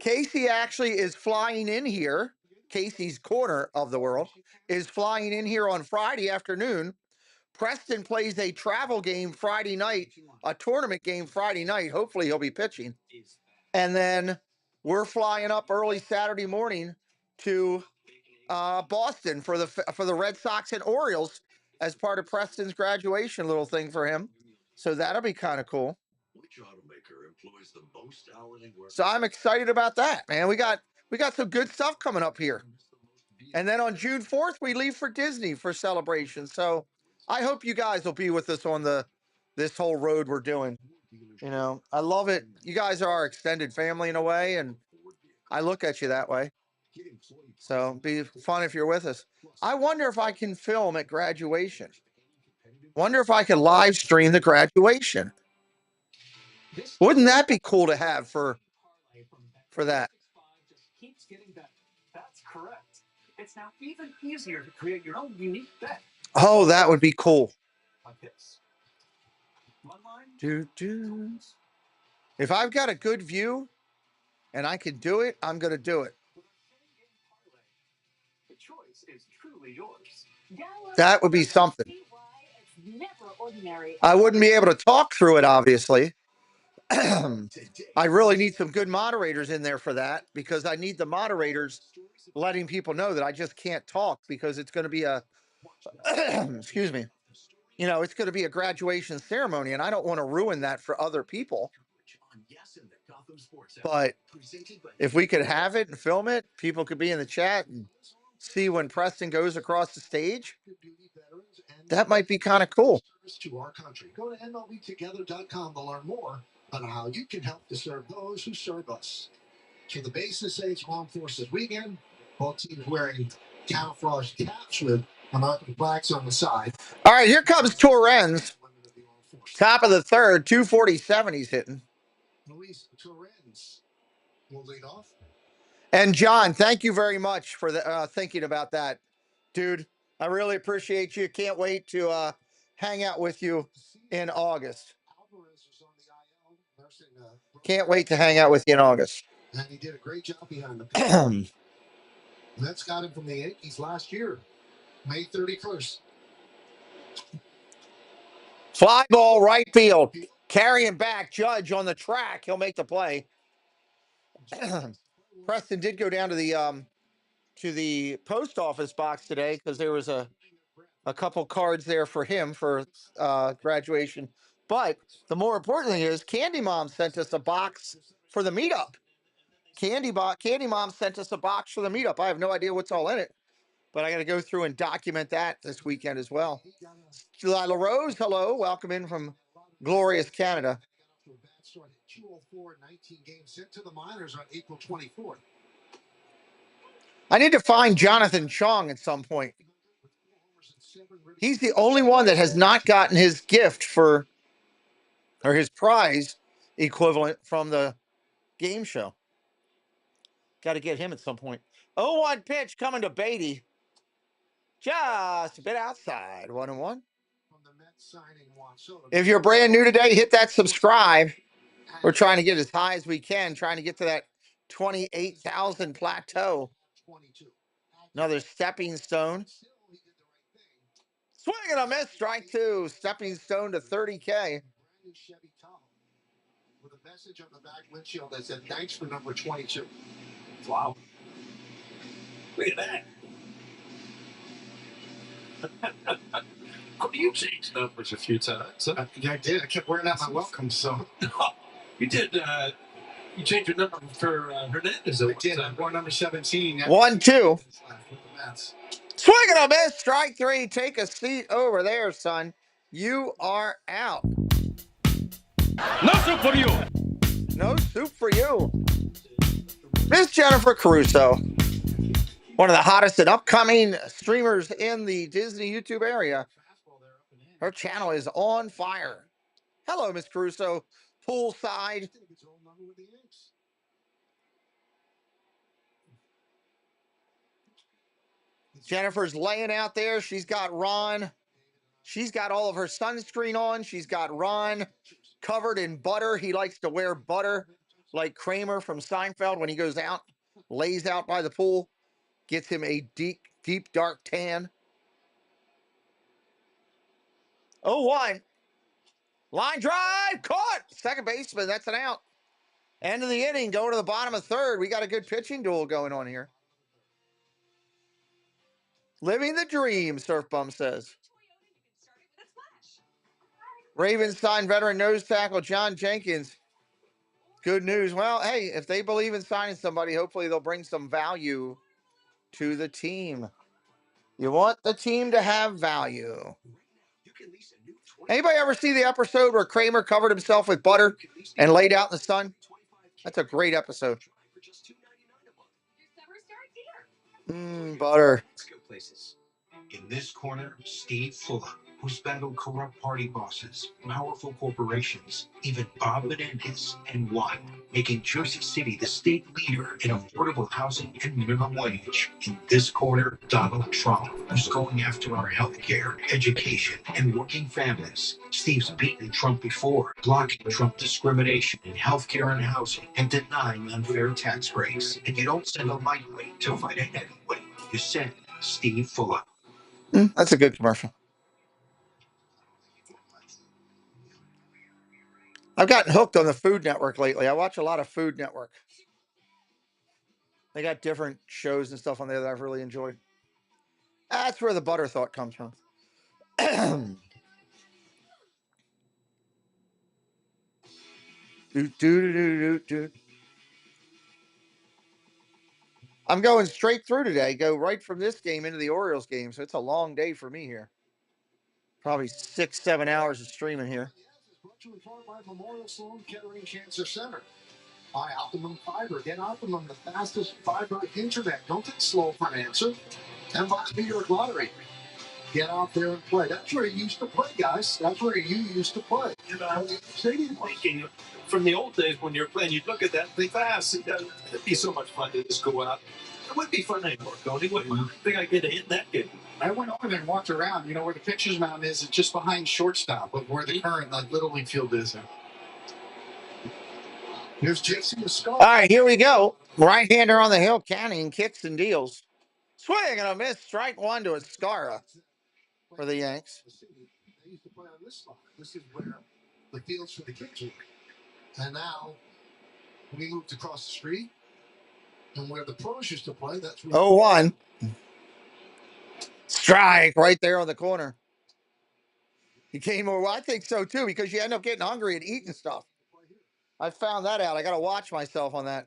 is flying in here. Casey's corner of the world is flying in here on Friday afternoon. Preston plays a travel game Friday night, a tournament game Friday night. Hopefully he'll be pitching. And then we're flying up early Saturday morning to Boston for the Red Sox and Orioles as part of Preston's graduation little thing for him. So that'll be kind of cool. So I'm excited about that, man. We got some good stuff coming up here. And then on June 4th, we leave for Disney for celebration. So I hope you guys will be with us on this whole road we're doing. You know, I love it. You guys are our extended family in a way, and I look at you that way. So it'd be fun if you're with us. I wonder if I can film at graduation. Wonder if I can live stream the graduation. Wouldn't that be cool to have for that? That's correct. It's now even easier to create your own unique bet. Oh, that would be cool. Like this. If I've got a good view and I can do it, I'm going to do it. The choice is truly yours. That would be something. I wouldn't be able to talk through it, obviously. I really need some good moderators in there for that, because I need the moderators letting people know that I just can't talk, because it's going to be a excuse me. You know, it's going to be a graduation ceremony, and I don't want to ruin that for other people. But if we could have it and film it, people could be in the chat and see when Preston goes across the stage. That might be kind of cool. To our country. Go to MLBtogether.com to learn more on how you can help to serve those who serve us. So the basis says Armed Forces Weekend. Both teams wearing camouflage caps with American flags on the side. All right, here comes Torrens. Top of the third, 247 he's hitting. Luis Torrens will lead off. And John, thank you very much for thinking about that, dude. I really appreciate you. Can't wait to hang out with you in August. Can't wait to hang out with you in August. And he did a great job behind the plate. That's got him from the Yankees last year, May 31st. Fly ball right field. Carrying back. Judge on the track. He'll make the play. Preston did go down to the post office box today because there was a couple cards there for him for graduation. But the more important thing is Candy Mom sent us a box for the meetup. Candy Mom sent us a box for the meetup. I have no idea what's all in it, but I got to go through and document that this weekend as well. Delilah Rose, hello. Welcome in from glorious Canada. 19 games sent to the minors on April 24th. I need to find Jonathan Chong at some point. He's the only one that has not gotten his gift or his prize equivalent from the game show. Got to get him at some point. 0-1 pitch coming to Beatty. Just a bit outside. 1-1. If you're brand new today, hit that subscribe. We're trying to get as high as we can, trying to get to that 28,000 plateau. Another stepping stone. Swing and a miss, strike two. Stepping stone to 30K. With a message on the back windshield that said, "Thanks for number 22. Wow. Look at that. You changed numbers a few times. Yeah, I did. I kept wearing out my welcome, so. You did. You changed your number for Hernandez. I did. I wore number 17. 1-2. Swing and a miss, strike three. Take a seat over there, son. You are out. No soup for you. No soup for you. Miss Jennifer Caruso, one of the hottest and upcoming streamers in the Disney YouTube area. Her channel is on fire. Hello, Miss Caruso. Poolside. Jennifer's laying out there. She's got Ron. She's got all of her sunscreen on. She's got Ron covered in butter. He likes to wear butter like Kramer from Seinfeld when he goes out, lays out by the pool, gets him a deep, deep, dark tan. 0-1. Line drive, caught. Second baseman, that's an out. End of the inning, going to the bottom of third. We got a good pitching duel going on here. Living the dream, Surf Bum says. Ravenstein veteran nose tackle John Jenkins. Good news. Well, hey, if they believe in signing somebody, hopefully they'll bring some value to the team. You want the team to have value. Anybody ever see the episode where Kramer covered himself with butter and laid out in the sun? That's a great episode. Butter. In this corner, Steve Fuller, who's battled corrupt party bosses, powerful corporations, even Bob Menendez, and won, making Jersey City the state leader in affordable housing and minimum wage. In this corner, Donald Trump, who's going after our health care, education, and working families. Steve's beaten Trump before, blocking Trump discrimination in health care and housing, and denying unfair tax breaks. And you don't send a lightweight to fight a heavyweight. You send Steve Fuller. That's a good commercial. I've gotten hooked on the Food Network lately. I watch a lot of Food Network. They got different shows and stuff on there that I've really enjoyed. That's where the butter thought comes from. I'm going straight through today. Go right from this game into the Orioles game. So it's a long day for me here. Probably 6-7 hours of streaming here. Memorial Sloan Kettering Cancer Center. Buy Optimum Fiber. Get Optimum, the fastest fiber internet. Don't get slow for an answer. $10 York Lottery. Get out there and play. That's where you used to play, guys. That's where you used to play. You know, thinking from the old days when you're playing, you'd look at that and think, it'd be so much fun to just go out. It wouldn't be fun anymore, Tony. Wouldn't you think I get a hit in that game? I went over there and walked around. You know where the pitcher's mound is? It's just behind shortstop, but where the current Little League field is. Here's JC the Skull. All right, here we go. Right-hander on the hill, counting kicks and deals. Swing and a miss. Strike one to Escara for the Yanks. They used to play on this spot. This is where the fields for the kids were. And now we moved across the street. And where the pros used to play, that's where 0-1. Strike right there on the corner. He came over. Well, I think so too, because you end up getting hungry and eating stuff. I found that out. I got to watch myself on that.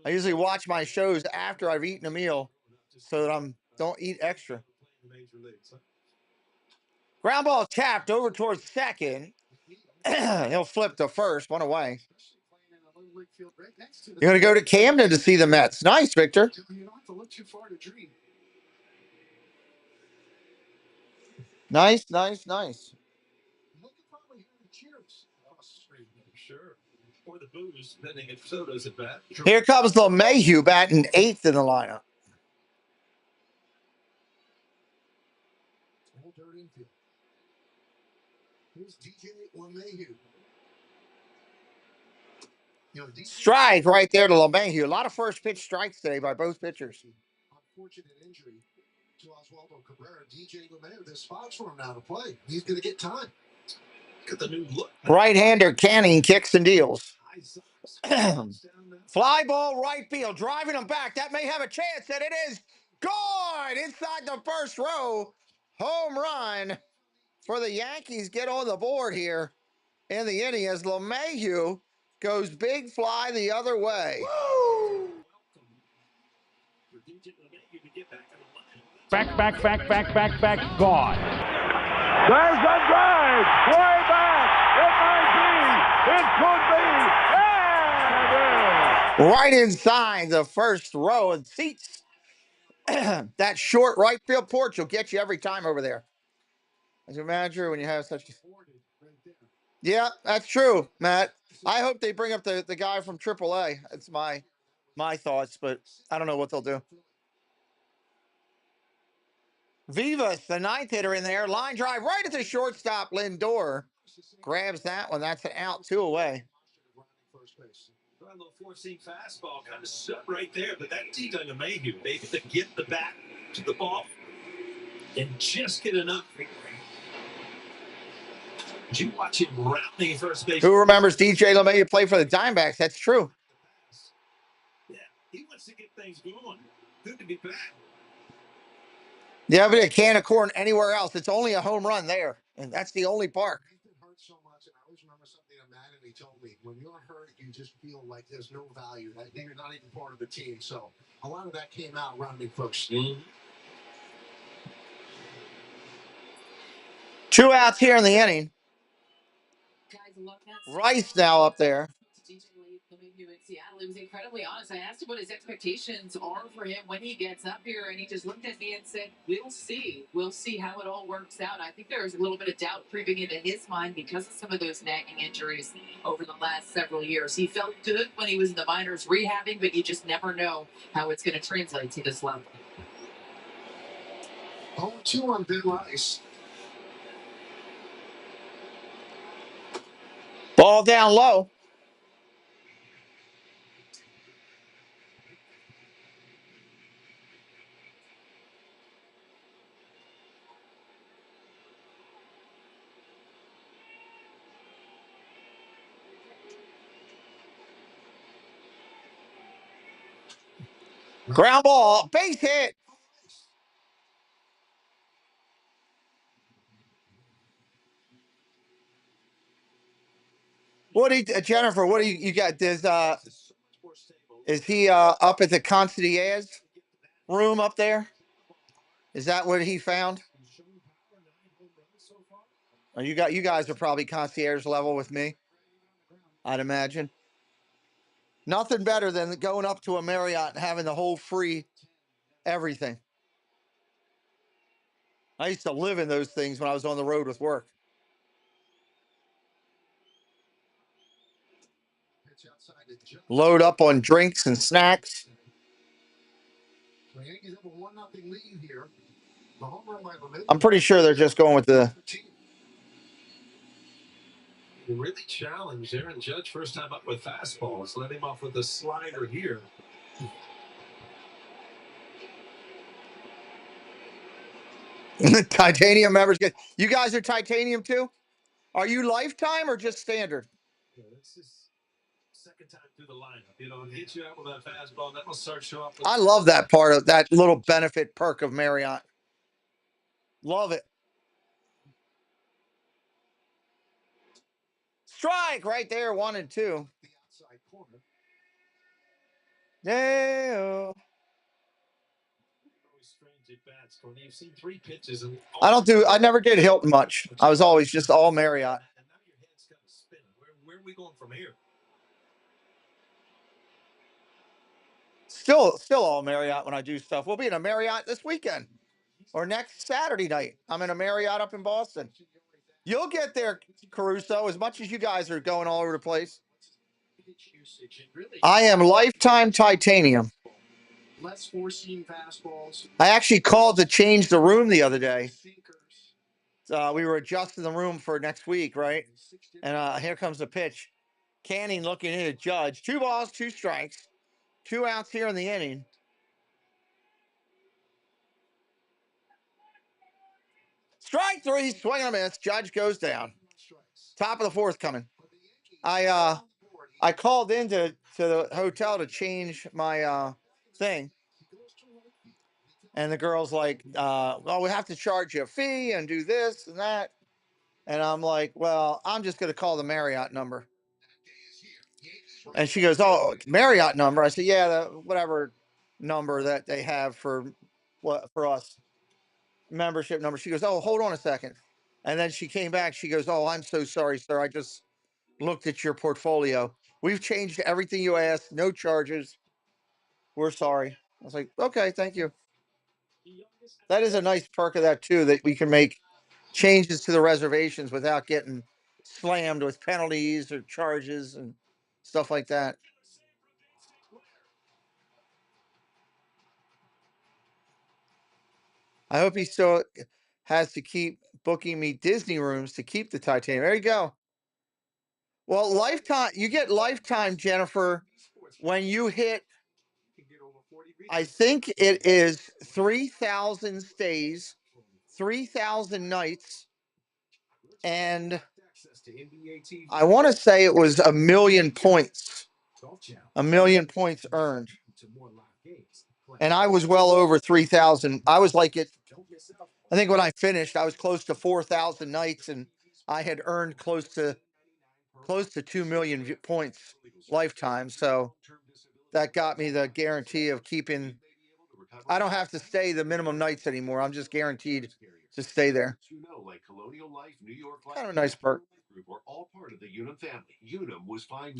I usually watch my shows after I've eaten a meal so that I don't eat extra. Ground ball tapped over towards second. He'll flip to first, one away. You're going to go to Camden to see the Mets. Nice, Victor. Nice, nice, nice. Here comes LeMahieu batting 8th in the lineup. Strike right there to LeMahieu. A lot of first pitch strikes today by both pitchers. Unfortunate injury to Oswaldo Cabrera. DJ LeMahieu, there's spots for him now to play. He's going to get time. Get the new look. Right-hander Canning kicks and deals. Fly ball right field, driving him back. That may have a chance, and it is gone inside the first row. Home run for the Yankees. Get on the board here in the inning as LeMahieu goes big fly the other way. Woo! Back, gone. There's a drive, way back. It might be, it could be, and it is. Right inside the first row and seats. That short right field porch will get you every time over there. As a manager, when you have such. Yeah, that's true, Matt. I hope they bring up the guy from AAA. It's my thoughts, but I don't know what they'll do. Vivas, the 9th hitter in there. Line drive right at the shortstop. Lindor grabs that one. That's an out, 2 away. A little four-seam fastball kind of set right there, but that DJ LeMahieu able to get the bat to the ball and just get enough. Did you watch him rounding first base? Who remembers DJ LeMahieu play for the Diamondbacks? That's true. Yeah, he wants to get things going. Good to be back. Yeah, but a can of corn anywhere else. It's only a home run there, and that's the only park. It hurts so much, and I always remember something that Matt and he told me. When you're hurt, you just feel like there's no value. That you're not even part of the team. So a lot of that came out rounding first. 2 outs here in the inning. Rice now up there. In Seattle, he was incredibly honest. I asked him what his expectations are for him when he gets up here, and he just looked at me and said, "We'll see. We'll see how it all works out." I think there was a little bit of doubt creeping into his mind because of some of those nagging injuries over the last several years. He felt good when he was in the minors rehabbing, but you just never know how it's going to translate to this level. 0-2 on Ben Rice. Ball down low. Ground ball, base hit. What do you, Jennifer? What do you got? Is he up at the concierge room up there? Is that what he found? Oh, you guys are probably concierge level with me, I'd imagine. Nothing better than going up to a Marriott and having the whole free everything. I used to live in those things when I was on the road with work. Load up on drinks and snacks. I'm pretty sure they're just going with the. You really challenged Aaron Judge first time up with fastballs. Let him off with a slider here. Titanium members get. You guys are titanium too? Are you lifetime or just standard? Yeah, this is second time through the lineup. You know, hit you out with that fastball. That will start showing up. I love that part of that little benefit perk of Marriott. Love it. Strike right there, 1-2. Yeah. You've seen 3 pitches. I never did Hilton much. I was always just all Marriott. And now your head's kind of spinning. Where are we going from here? Still all Marriott when I do stuff. We'll be in a Marriott this weekend or next Saturday night. I'm in a Marriott up in Boston. You'll get there, Caruso, as much as you guys are going all over the place. I am lifetime titanium. I actually called to change the room the other day. We were adjusting the room for next week, right? And here comes the pitch. Canning looking in at Judge. 2 balls, 2 strikes, 2 outs here in the inning. Strike 3, swing and a miss. Judge goes down. Top of the 4th coming. I called into the hotel to change my thing. And the girl's like, well, we have to charge you a fee and do this and that. And I'm like, well, I'm just going to call the Marriott number. And she goes, oh, Marriott number. I said, yeah, the whatever number that they have for us, membership number. She goes, oh, hold on a second. And then she came back. She goes, oh, I'm so sorry, sir. I just looked at your portfolio. We've changed everything you asked. No charges. We're sorry. I was like, okay, thank you. That is a nice perk of that too, that we can make changes to the reservations without getting slammed with penalties or charges and stuff like that. I hope he still has to keep booking me Disney rooms to keep the Titanium. There you go. Well, lifetime, you get lifetime, Jennifer, when you hit, I think it is 3,000 stays, 3,000 nights, and I want to say it was 1,000,000 points. 1,000,000 points earned. And I was well over 3,000. I was like it. I think when I finished, I was close to 4,000 nights, and I had earned close to 2,000,000 points lifetime. So that got me the guarantee of keeping. I don't have to stay the minimum nights anymore. I'm just guaranteed to stay there. Kind of a nice perk.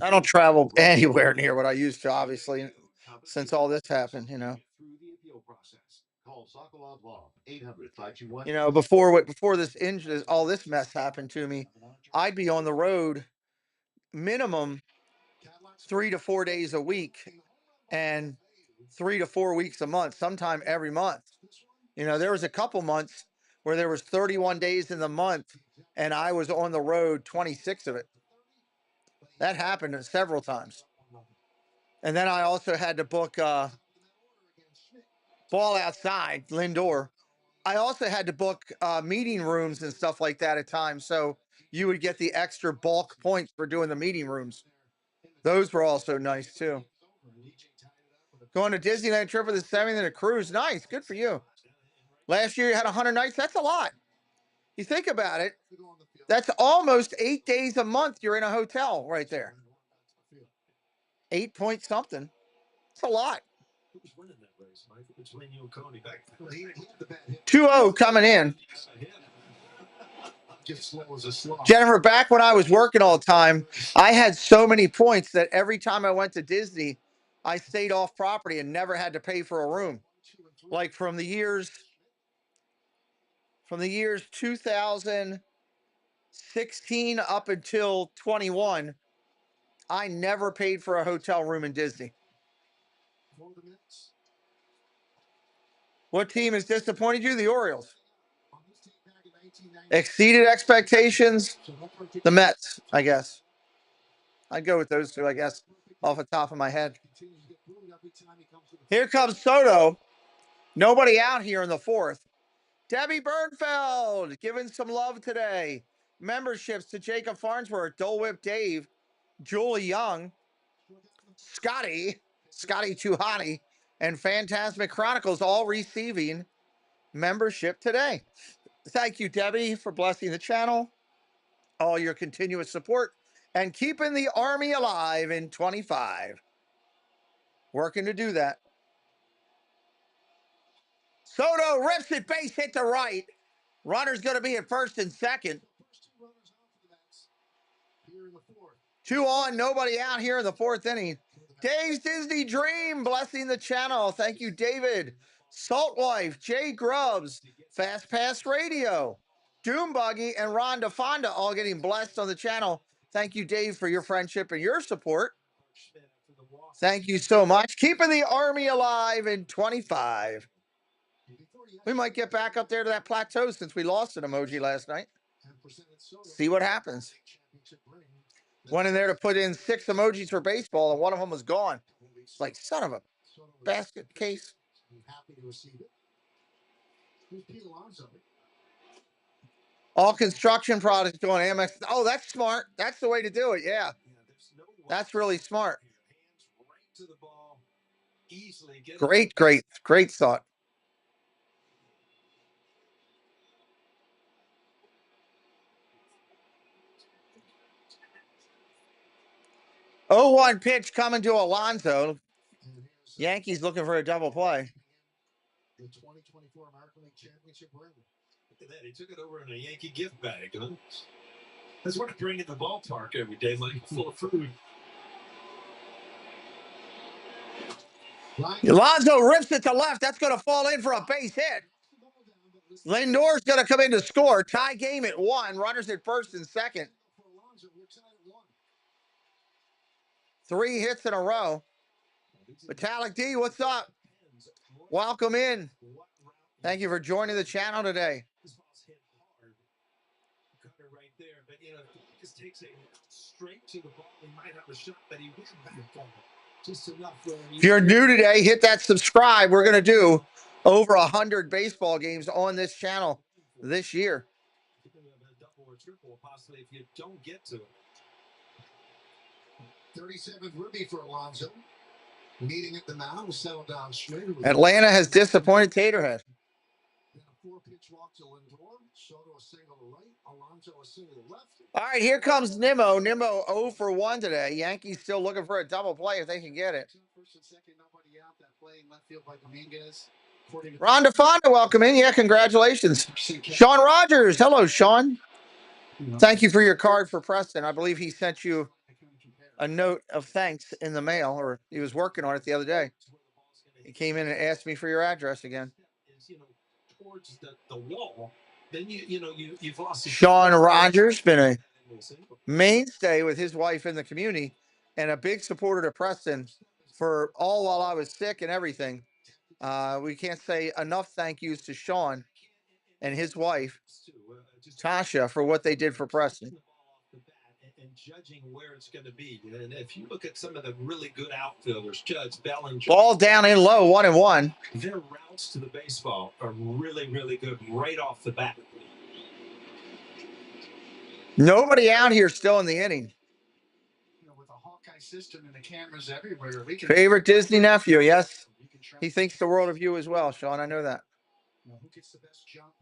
I don't travel anywhere near what I used to, obviously, since all this happened, before this injury, all this mess happened to me, I'd be on the road minimum 3 to 4 days a week and 3 to 4 weeks a month, sometime every month. There was a couple months where there was 31 days in the month and I was on the road 26 of it. That happened several times. And then I also had to book ball outside, Lindor. I also had to book meeting rooms and stuff like that at times. So you would get the extra bulk points for doing the meeting rooms. Those were also nice too. Going to Disneyland trip for the 7th and a cruise. Nice. Good for you. Last year you had 100 nights. That's a lot. You think about it. That's almost 8 days a month you're in a hotel right there. 8 point something. It's a lot. 2-0 coming in. Jennifer, back when I was working all the time, I had so many points that every time I went to Disney, I stayed off property and never had to pay for a room. Like from the years 2016 up until 21, I never paid for a hotel room in Disney. What team has disappointed you? The Orioles. Exceeded expectations? The Mets, I guess. I'd go with those two, I guess, off the top of my head. Here comes Soto. Nobody out here in the 4th. Debbie Bernfeld giving some love today. Memberships to Jacob Farnsworth, Dole Whip Dave, Julie Young, Scotty Tuhati, and Phantasmic Chronicles all receiving membership today. Thank you, Debbie, for blessing the channel, all your continuous support, and keeping the Army alive in 25. Working to do that. Soto rips it, base hit to right. Runner's going to be at first and second. 2 on, nobody out here in the 4th inning. Dave's Disney Dream blessing the channel. Thank you, David. Salt Wife, Jay Grubbs, Fast Pass Radio, Doom Buggy, and Rhonda Fonda all getting blessed on the channel. Thank you, Dave, for your friendship and your support. Thank you so much. Keeping the Army alive in 25. We might get back up there to that plateau since we lost an emoji last night. See what happens. Went in there to put in 6 emojis for baseball, and one of them was gone. It's like, son of a basket case. All construction products going Amex. Oh, that's smart. That's the way to do it. Yeah. That's really smart. Great thought. Oh, 1 pitch coming to Alonso. Yankees looking for a double play. The 2024 American League Championship ring. Look at that. He took it over in a Yankee gift bag, huh? That's what I bring in the ballpark every day, like full of food. Alonso rips it to left. That's going to fall in for a base hit. Lindor's going to come in to score. Tie game at 1. Runners at first and second. 3 hits in a row. Metallic D, what's up? Welcome in. Thank you for joining the channel today. If you're new today, hit that subscribe. We're going to do over 100 baseball games on this channel this year. Possibly if you don't get to it. 37th Ruby for Alonso. Meeting at the mound will settle down Schmidt. Atlanta has disappointed Taterhead. Then a 4-pitch walk to Lindor. Soto a single to right. Alonso a single to left. All right, here comes Nimmo. Nimmo 0 for 1 today. Yankees still looking for a double play if they can get it. First and second, nobody out. That play in left field by Dominguez. Rhonda Fonda, welcome in. Yeah, congratulations. Sean Rogers. Hello, Sean. Thank you for your card for Preston. I believe he sent you a note of thanks in the mail, or he was working on it the other day. He came in and asked me for your address again. Towards the wall, then you've lost. Sean Rogers been a mainstay with his wife in the community and a big supporter to Preston for all while I was sick and everything. We can't say enough thank yous to Sean and his wife, Tasha, for what they did for Preston. And judging where it's going to be. And if you look at some of the really good outfielders, Judge, Bellinger. Ball down in low, 1-1. Their routes to the baseball are really, really good right off the bat. Nobody out here still in the inning. With a Hawkeye system and the cameras everywhere. Favorite Disney nephew, yes. He thinks the world of you as well, Sean. I know that. Who gets the best jump?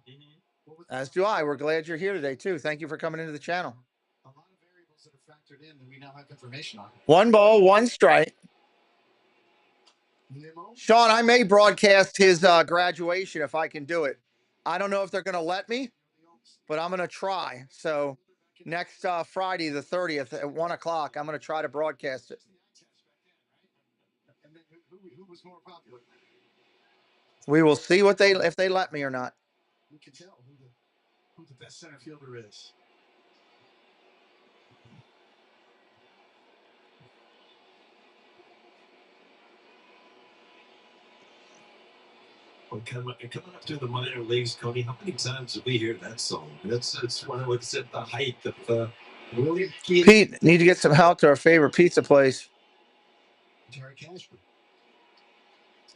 As do I. We're glad you're here today, too. Thank you for coming into the channel. A lot of variables that are factored in that we now have information on. 1 ball, 1 strike. Sean, I may broadcast his graduation if I can do it. I don't know if they're going to let me, but I'm going to try. So next Friday, the 30th at 1 o'clock, I'm going to try to broadcast it. Who was more popular? We will see what if they let me or not. We can tell who the best center fielder is. Well, coming up through the minor leagues, Cody, how many times did we hear that song? It's when it was at the height of Willie. Pete, need to get some help to our favorite pizza place. Jerry Cashman.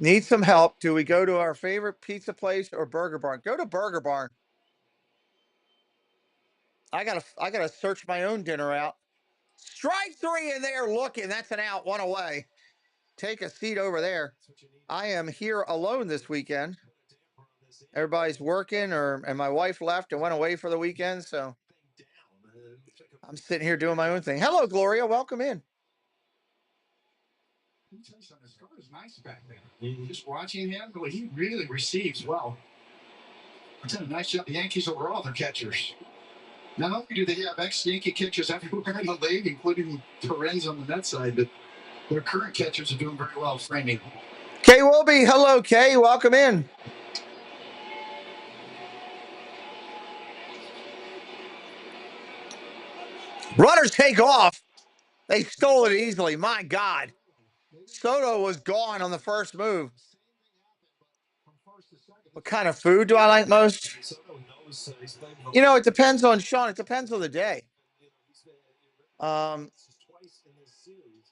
Need some help. Do we go to our favorite pizza place or Burger Barn? Go to Burger Barn. I gotta search my own dinner out. Strike 3 in there looking. That's an out, 1 away. Take a seat over there. I am here alone this weekend. Everybody's working, and my wife left and went away for the weekend, so I'm sitting here doing my own thing. Hello, Gloria. Welcome in. The score is nice back there. Just watching him, he really receives well. It's a nice job. The Yankees overall, their catchers. Not only do they have ex-Yankee catchers everywhere in the league, including Perez on the net side, but Their current catchers are doing very well framing. Kay Wilby, hello, Kay. Welcome in. Runners take off. They stole it easily. My God. Soto was gone on the first move. What kind of food do I like most? You know, it depends on Sean. It depends on the day.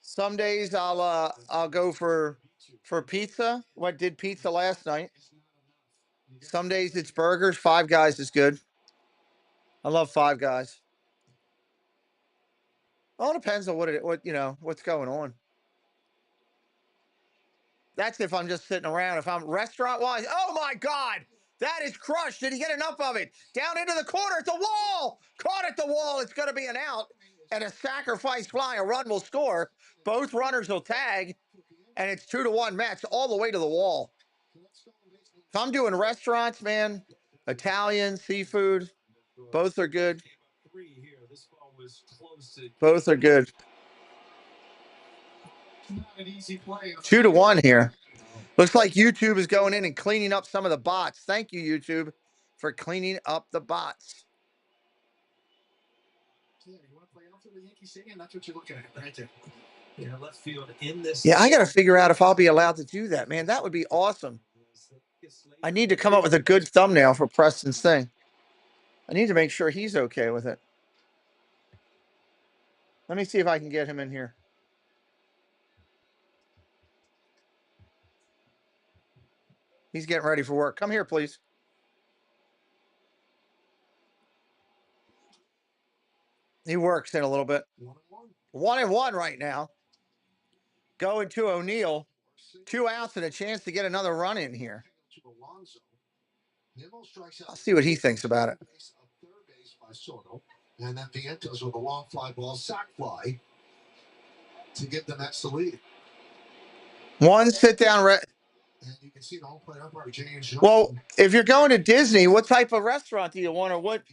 Some days I'll go for pizza. Did pizza last night. Some days it's burgers. Five Guys is good. I love Five Guys. All depends on what's going on. That's if I'm just sitting around. If I'm restaurant wise, oh my God, that is crushed. Did he get enough of it? Down into the corner at the wall. Caught at the wall. It's going to be an out and a sacrifice fly. A run will score. Both runners will tag, and it's 2-1 Mets all the way to the wall. If I'm doing restaurants, man, Italian, seafood, both are good. Both are good. 2-1 here. Looks like YouTube is going in and cleaning up some of the bots. Thank you, YouTube, for cleaning up the bots. Yeah, I got to figure out if I'll be allowed to do that, man. That would be awesome. I need to come up with a good thumbnail for Preston's thing. I need to make sure he's okay with it. Let me see if I can get him in here. He's getting ready for work. Come here, please. He works in a little bit. 1-1 right now. Going to O'Neill. 2 outs and a chance to get another run in here. I'll see what he thinks about it. And then Vientos with a long fly ball, sac fly to give the Mets the lead. One sit down. And you can see the home plate umpire, James. Well, if you're going to Disney, what type of restaurant do you want, or what?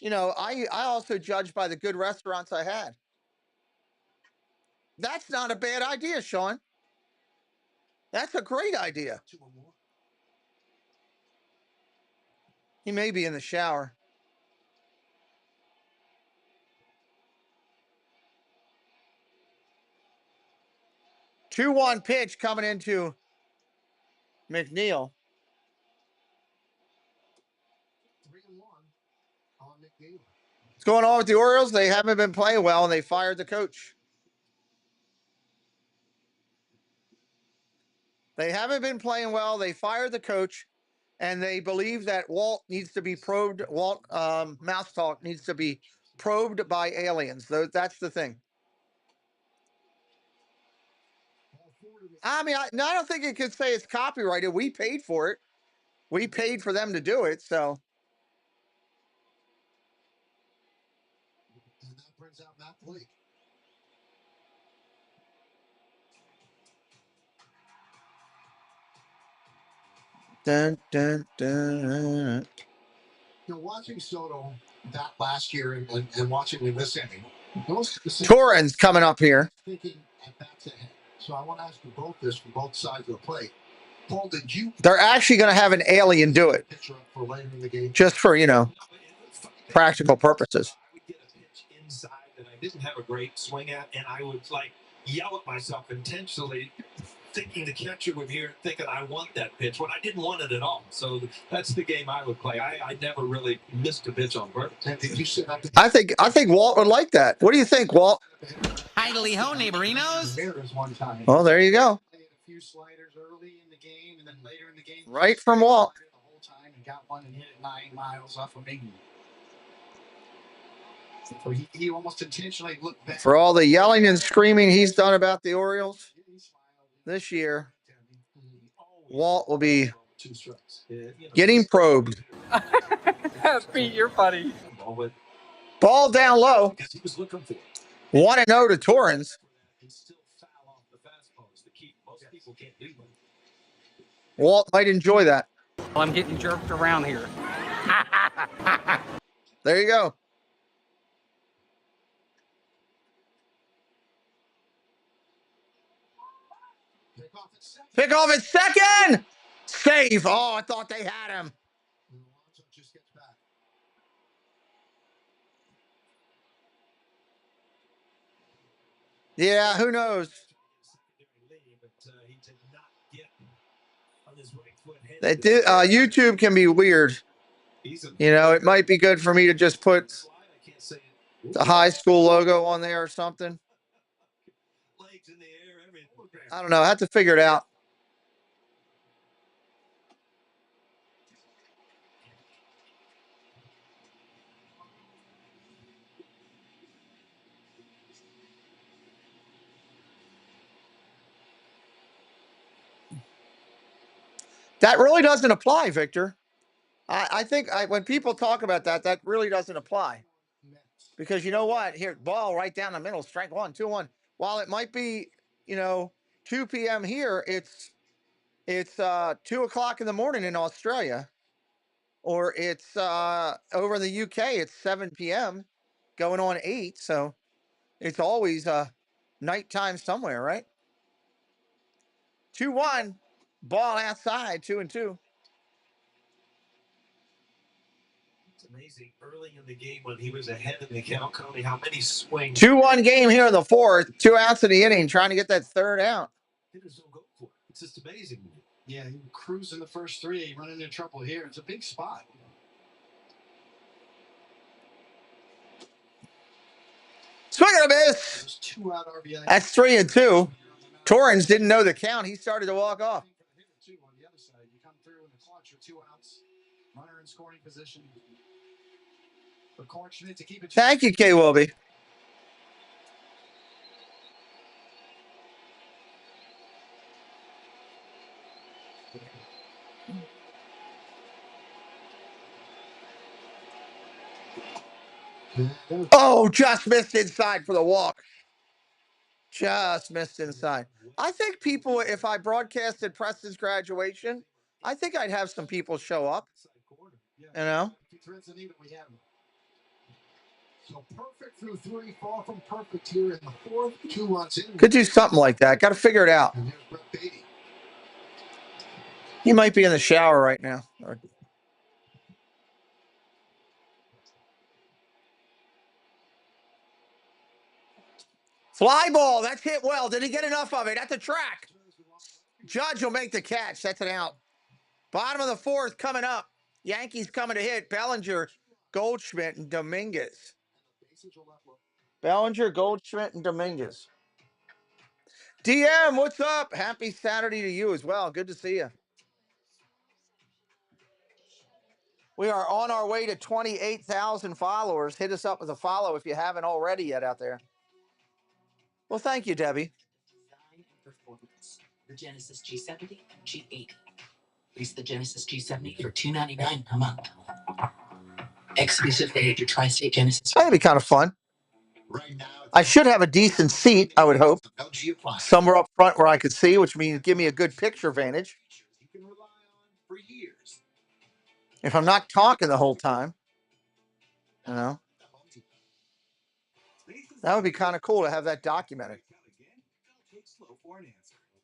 You know, I also judge by the good restaurants I had. That's not a bad idea, Sean. That's a great idea. He may be in the shower. Two 2-1 pitch coming into McNeil. 3-1 on McNeil. What's going on with the Orioles? They haven't been playing well, and they fired the coach. They haven't been playing well. They fired the coach, and they believe that Walt needs to be probed. Walt Mouse Talk needs to be probed by aliens. That's the thing. I mean, I don't think it could say it's copyrighted. We paid for it. We paid for them to do it, so. And that brings out Matt Blake. Dun, dun, dun. You know, watching Soto that last year and watching him this inning, Torrens coming up here. thinking at bats ahead. So I want to ask you both this from both sides of the plate. Paul, did you? They're actually going to have an alien do it, For later in the game? just for, practical purposes. I would get a pitch inside that I didn't have a great swing at, and I would yell at myself intentionally, thinking the catcher would hear, thinking I want that pitch when I didn't want it at all. So that's the game I would play. I never really missed a pitch on purpose. And did you sit up? I think Walt would like that. What do you think, Walt? Idly ho, neighborinos. One time. Well, there you go. Played a few sliders early in the game, and then later in the game, Right from Walt. The whole time, and got one and hit it 9 miles off of me. So he almost intentionally looked back. For all the yelling and screaming he's done about the Orioles this year, Walt will be getting probed. Pete, you're funny. Ball down low. 1-0 to Torrens. Walt might enjoy that. I'm getting jerked around here. There you go. Pick off at second. Safe. Oh, I thought they had him. Yeah, who knows? They did. YouTube can be weird. You know, it might be good for me to just put the high school logo on there or something. I don't know. I have to figure it out. That really doesn't apply, Victor. I think when people talk about that, that really doesn't apply. Because you know what? Here, ball right down the middle, strike one, 2-1. While it might be, 2 p.m. here, it's 2 o'clock in the morning in Australia, or it's over in the UK, it's 7 p.m. going on 8. So it's always nighttime somewhere, right? 2-1, ball outside, 2-2. It's amazing. Early in the game when he was ahead in the count, Coney, how many swings. 2-1 game here in the fourth, 2 outs in the inning, trying to get that third out. Hitters don't go for it. It's just amazing. Yeah, he cruised in the first 3, running into trouble here. It's a big spot. Swing and a miss. 2 out RBI. That's 3-2. Torrens didn't know the count. He started to walk off. On the other side, you come through in the clutch with 2 outs, runner in scoring position. The Clark Schmidt to keep it. Thank you, K. Wilby. Oh, just missed inside for the walk. Just missed inside. I think people, if I broadcasted Preston's graduation, I think I'd have some people show up. You know? So perfect through 3, far from perfect here in the fourth. 2 runs in. Could do something like that. Got to figure it out. He might be in the shower right now. Fly ball. That's hit well. Did he get enough of it? At the track. Judge will make the catch. That's an out. Bottom of the fourth coming up. Yankees coming to hit. Bellinger, Goldschmidt, and Dominguez. Bellinger, Goldschmidt, and Dominguez. DM, what's up? Happy Saturday to you as well. Good to see you. We are on our way to 28,000 followers. Hit us up with a follow if you haven't already yet out there. Well, thank you, Debbie. The Genesis G70 and G80. Lease the Genesis G70 for $299 a month. Exclusive to your Tri-State Genesis. That'd be kind of fun. I should have a decent seat, I would hope. Somewhere up front where I could see, which means give me a good picture vantage. If I'm not talking the whole time, you know, that would be kind of cool to have that documented.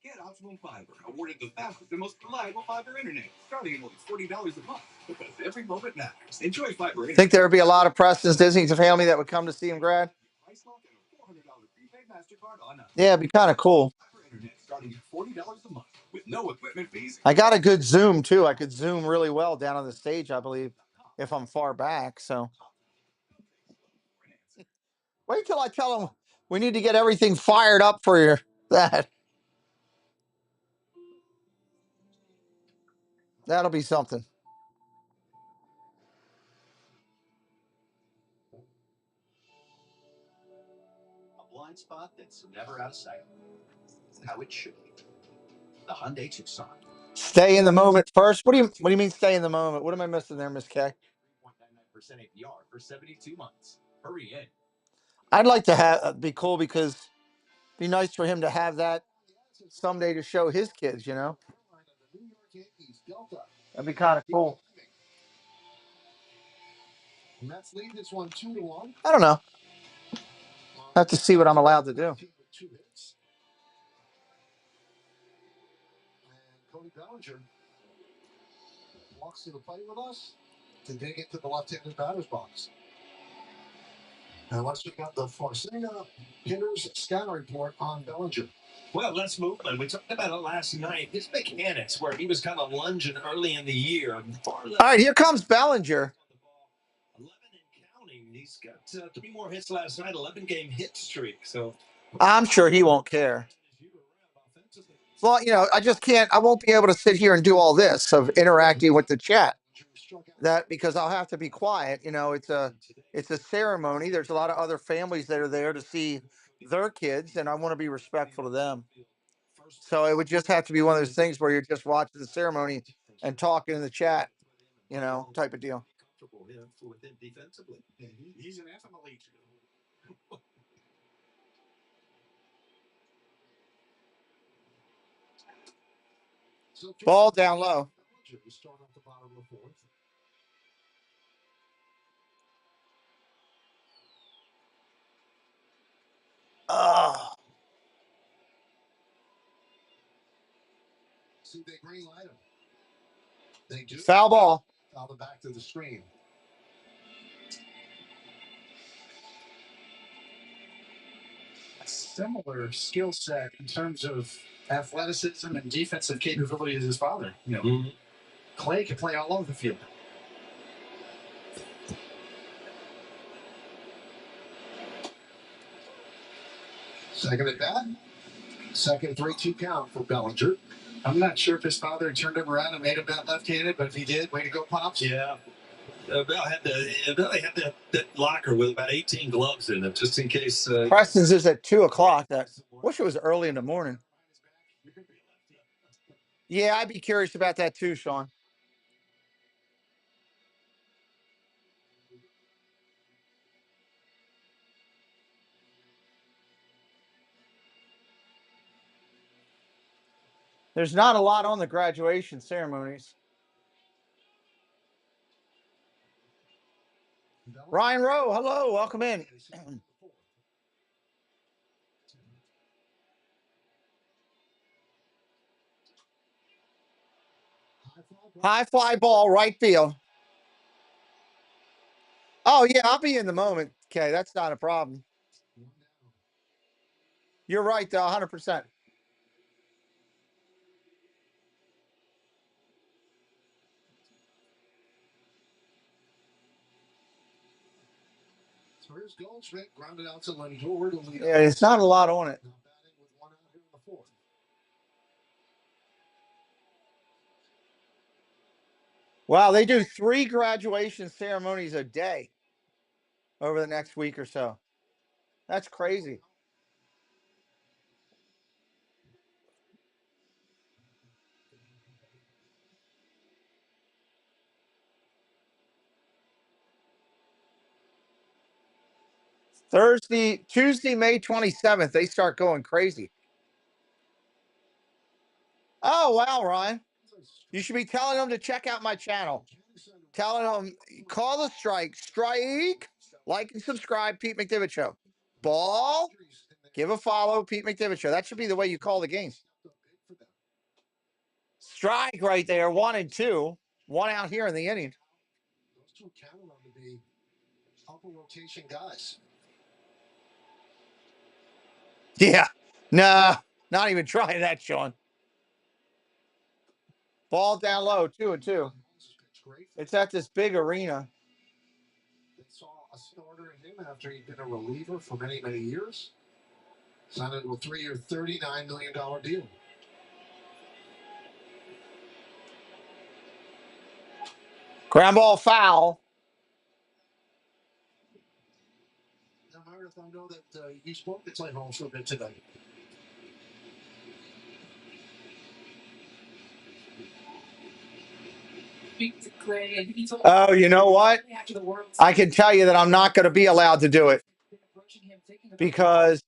Get Optimum Fiber, awarded the fastest and most reliable fiber internet, starting at only $40 a month, because every moment matters. Enjoy fiber internet. Think there would be a lot of Preston's Disney's family that would come to see him grad? Yeah, it'd be kind of cool. Starting at $40 a month with no equipment fees. I got a good zoom too. I could zoom really well down on the stage, I believe, if I'm far back. So wait till I tell them we need to get everything fired up for that. That'll be something. A blind spot that's never out of sight. How it should be. The Hyundai Tucson. Stay in the moment first. What do you mean stay in the moment? What am I missing there, Miss K? 3.99% APR for 72 months. Hurry in. I'd like to have be cool because it'd be nice for him to have that someday to show his kids, you know? That'd be kind of cool. I don't know. I have to see what I'm allowed to do. Bellinger walks to the plate with us to dig into the left-handed batter's box. And let's pick up the Forcina hitters scout report on Bellinger. Well, let's move on. We talked about it last night. His mechanics, where he was kind of lunging early in the year. All right, here comes Bellinger. 11 and counting. He's got 3 more hits last night, 11-game hit streak. So I'm sure he won't care. Well, you know, I just can't. I won't be able to sit here and do all this of interacting with the chat. That because I'll have to be quiet. You know, it's a ceremony. There's a lot of other families that are there to see their kids, and I want to be respectful to them. So it would just have to be one of those things where you're just watching the ceremony and talking in the chat, you know, type of deal. He's an athlete. Ball down low. Oh. See, they green light him. They do. Foul ball. Foul the back to the screen. A similar skill set in terms of athleticism and defensive capability as his father. You know, Clay can play all over the field. Second at bat. Second 3-2 count for Bellinger. I'm not sure if his father turned him around and made him bat left-handed, but if he did, way to go, Pops. Yeah. Bell had that locker with about 18 gloves in it, just in case. Preston's is at 2:00. I wish it was early in the morning. Yeah, I'd be curious about that too, Sean. There's not a lot on the graduation ceremonies. Ryan Rowe, hello, welcome in. High fly ball, right field. Oh, yeah, I'll be in the moment. Okay, that's not a problem. You're right, though, 100%. So here's Goldschmidt, grounded out to Lindor to lead. Yeah, it's not a lot on it. Wow, they do 3 graduation ceremonies a day over the next week or so. That's crazy. Tuesday, May 27th, they start going crazy. Oh, wow, Ryan. You should be telling them to check out my channel. Telling them, call the strike, like and subscribe, Pete McDevitt Show. Ball, give a follow, Pete McDevitt Show. That should be the way you call the game. Strike right there, 1 and 2. 1 out here in the inning. Those two counted on to be upper rotation guys. Yeah. Nah, not even trying that, Sean. Ball down low, 2 and 2. It's at this big arena. They saw a starter in him after he'd been a reliever for many, many years. Signed into a 3-year, $39 million deal. Ground ball foul. Now, Meredith, I know that you spoke to Clay Holmes for a bit today. Oh, you know what? I can tell you that I'm not going to be allowed to do it because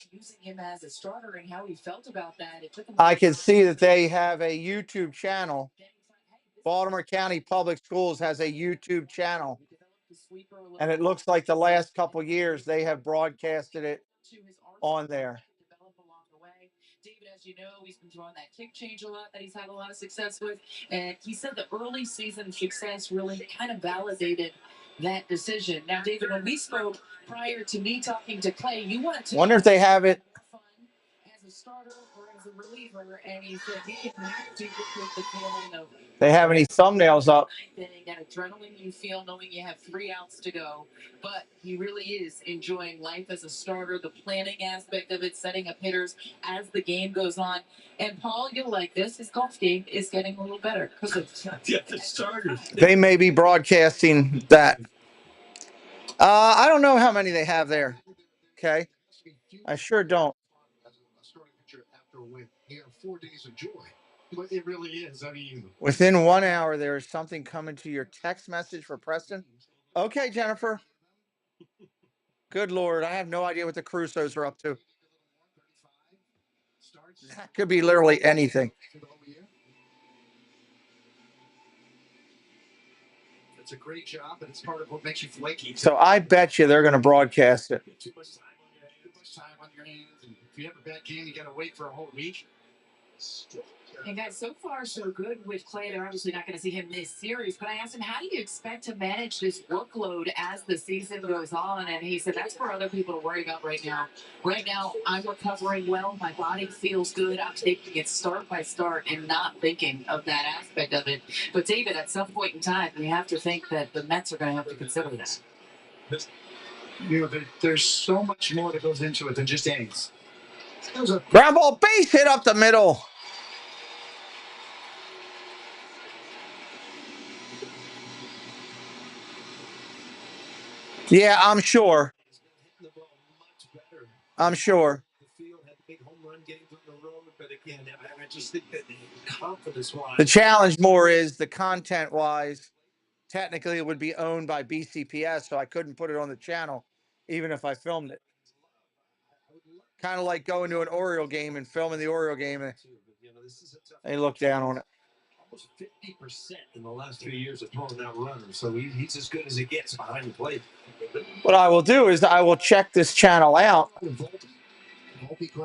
I can see that they have a YouTube channel. Baltimore County Public Schools has a YouTube channel, and it looks like the last couple of years they have broadcasted it on there. As you know, he's been throwing that kick change a lot that he's had a lot of success with. And he said the early season success really kind of validated that decision. Now, David, when we spoke prior to me talking to Clay, you wanted to Wonder if they have it. As a starter or as a reliever, and he said he can do with the feeling of They have any thumbnails up? That adrenaline you feel knowing you have 3 outs to go, but he really is enjoying life as a starter, the planning aspect of it, setting up hitters as the game goes on. And Paul, you'll like this. His golf game is getting a little better because of The starters. They may be broadcasting that. I don't know how many they have there. Okay, I sure don't. After 4 days of joy. But it really is. I mean, Within 1 hour, there is something coming to your text message for Preston. Okay, Jennifer. Good Lord, I have no idea what the Crusoes are up to. That could be literally anything. it's a great job, and it's part of what makes you flaky. So I bet you they're going to broadcast it. Too much time on your hands. And if you have a bad game, you got to wait for a whole week. And guys, so far so good with Clay. They're obviously not going to see him this series, but I asked him, how do you expect to manage this workload as the season goes on? And he said, that's for other people to worry about right now. Right now, I'm recovering well. My body feels good. I'm taking it start by start and not thinking of that aspect of it. But David, at some point in time, we have to think that the Mets are going to have to consider that. There's so much more that goes into it than just innings. Ground ball, base hit up the middle. Yeah, I'm sure. I'm sure. The challenge more is the content-wise. Technically, it would be owned by BCPS, so I couldn't put it on the channel, even if I filmed it. Kind of like going to an Oriole game and filming the Oriole game, and they look down on it. Almost 50% in the last 3 years of throwing that runner, so he's as good as it gets behind the plate. What I will do is I will check this channel out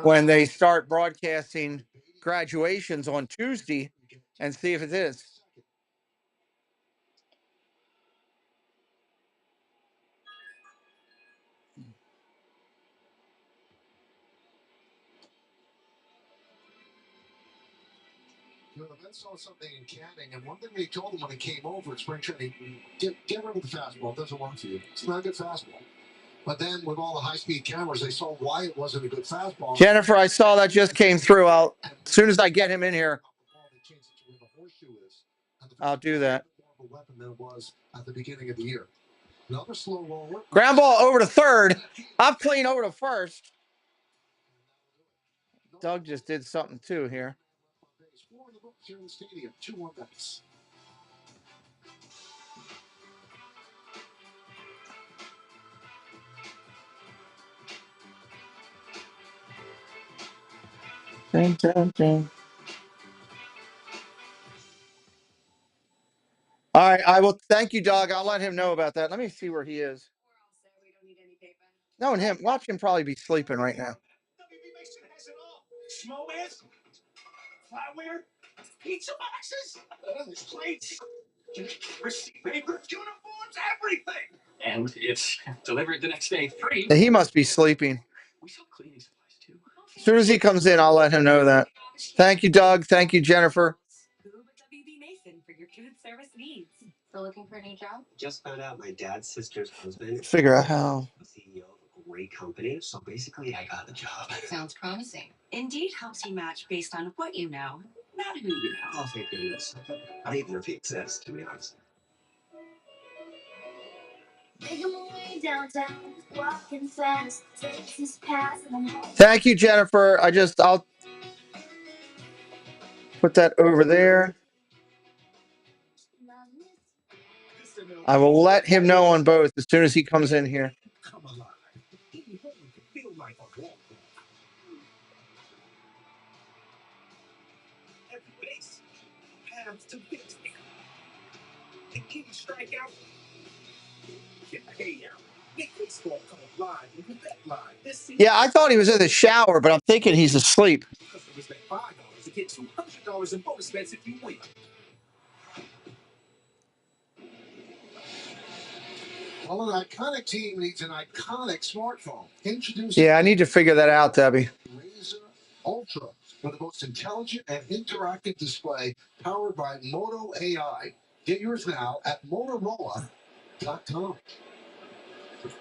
when they start broadcasting graduations on Tuesday and see if it is. The Mets saw something in Canning, and one thing they told him when he came over at spring training, get rid of the fastball. It doesn't work for you. It's not a good fastball. But then with all the high-speed cameras, they saw why it wasn't a good fastball. Jennifer, I saw that just came through. As soon as I get him in here, I'll do that. At the beginning of the year. Another slow roller. Ground ball over to third. Up clean over to first. Doug just did something too here. Dun, dun, dun. All right, I will. Thank you, Doug. I'll let him know about that. Let me see where he is. No, and him. Watch him probably be sleeping right now. Snowman, flatware, pizza boxes, plates, receipt paper, uniforms, everything. And it's delivered the next day free. He must be sleeping. We sell cleaning supplies too. As soon as he comes in, I'll let him know that. Thank you, Doug. Thank you, Jennifer. WB Mason for your food service needs. Still looking for a new job? Just found out my dad's sister's husband. Figure out how. CEO of a great company. So basically, I got the job. Sounds promising. Indeed helps you match based on what you know, not who you know. Oh, thank goodness. I don't even know if he exists, to be honest. Thank you, Jennifer. I'll put that over there. I will let him know on both as soon as he comes in here. Come alive. Feel like a walk. Every base has to fix it. The key strikeout. Get paid out. Yeah, I thought he was in the shower, but I'm thinking he's asleep. Well, an iconic team needs an iconic smartphone. Yeah, I need to figure that out, Debbie. Razr Ultra with the most intelligent and interactive display powered by Moto AI. Get yours now at Motorola.com.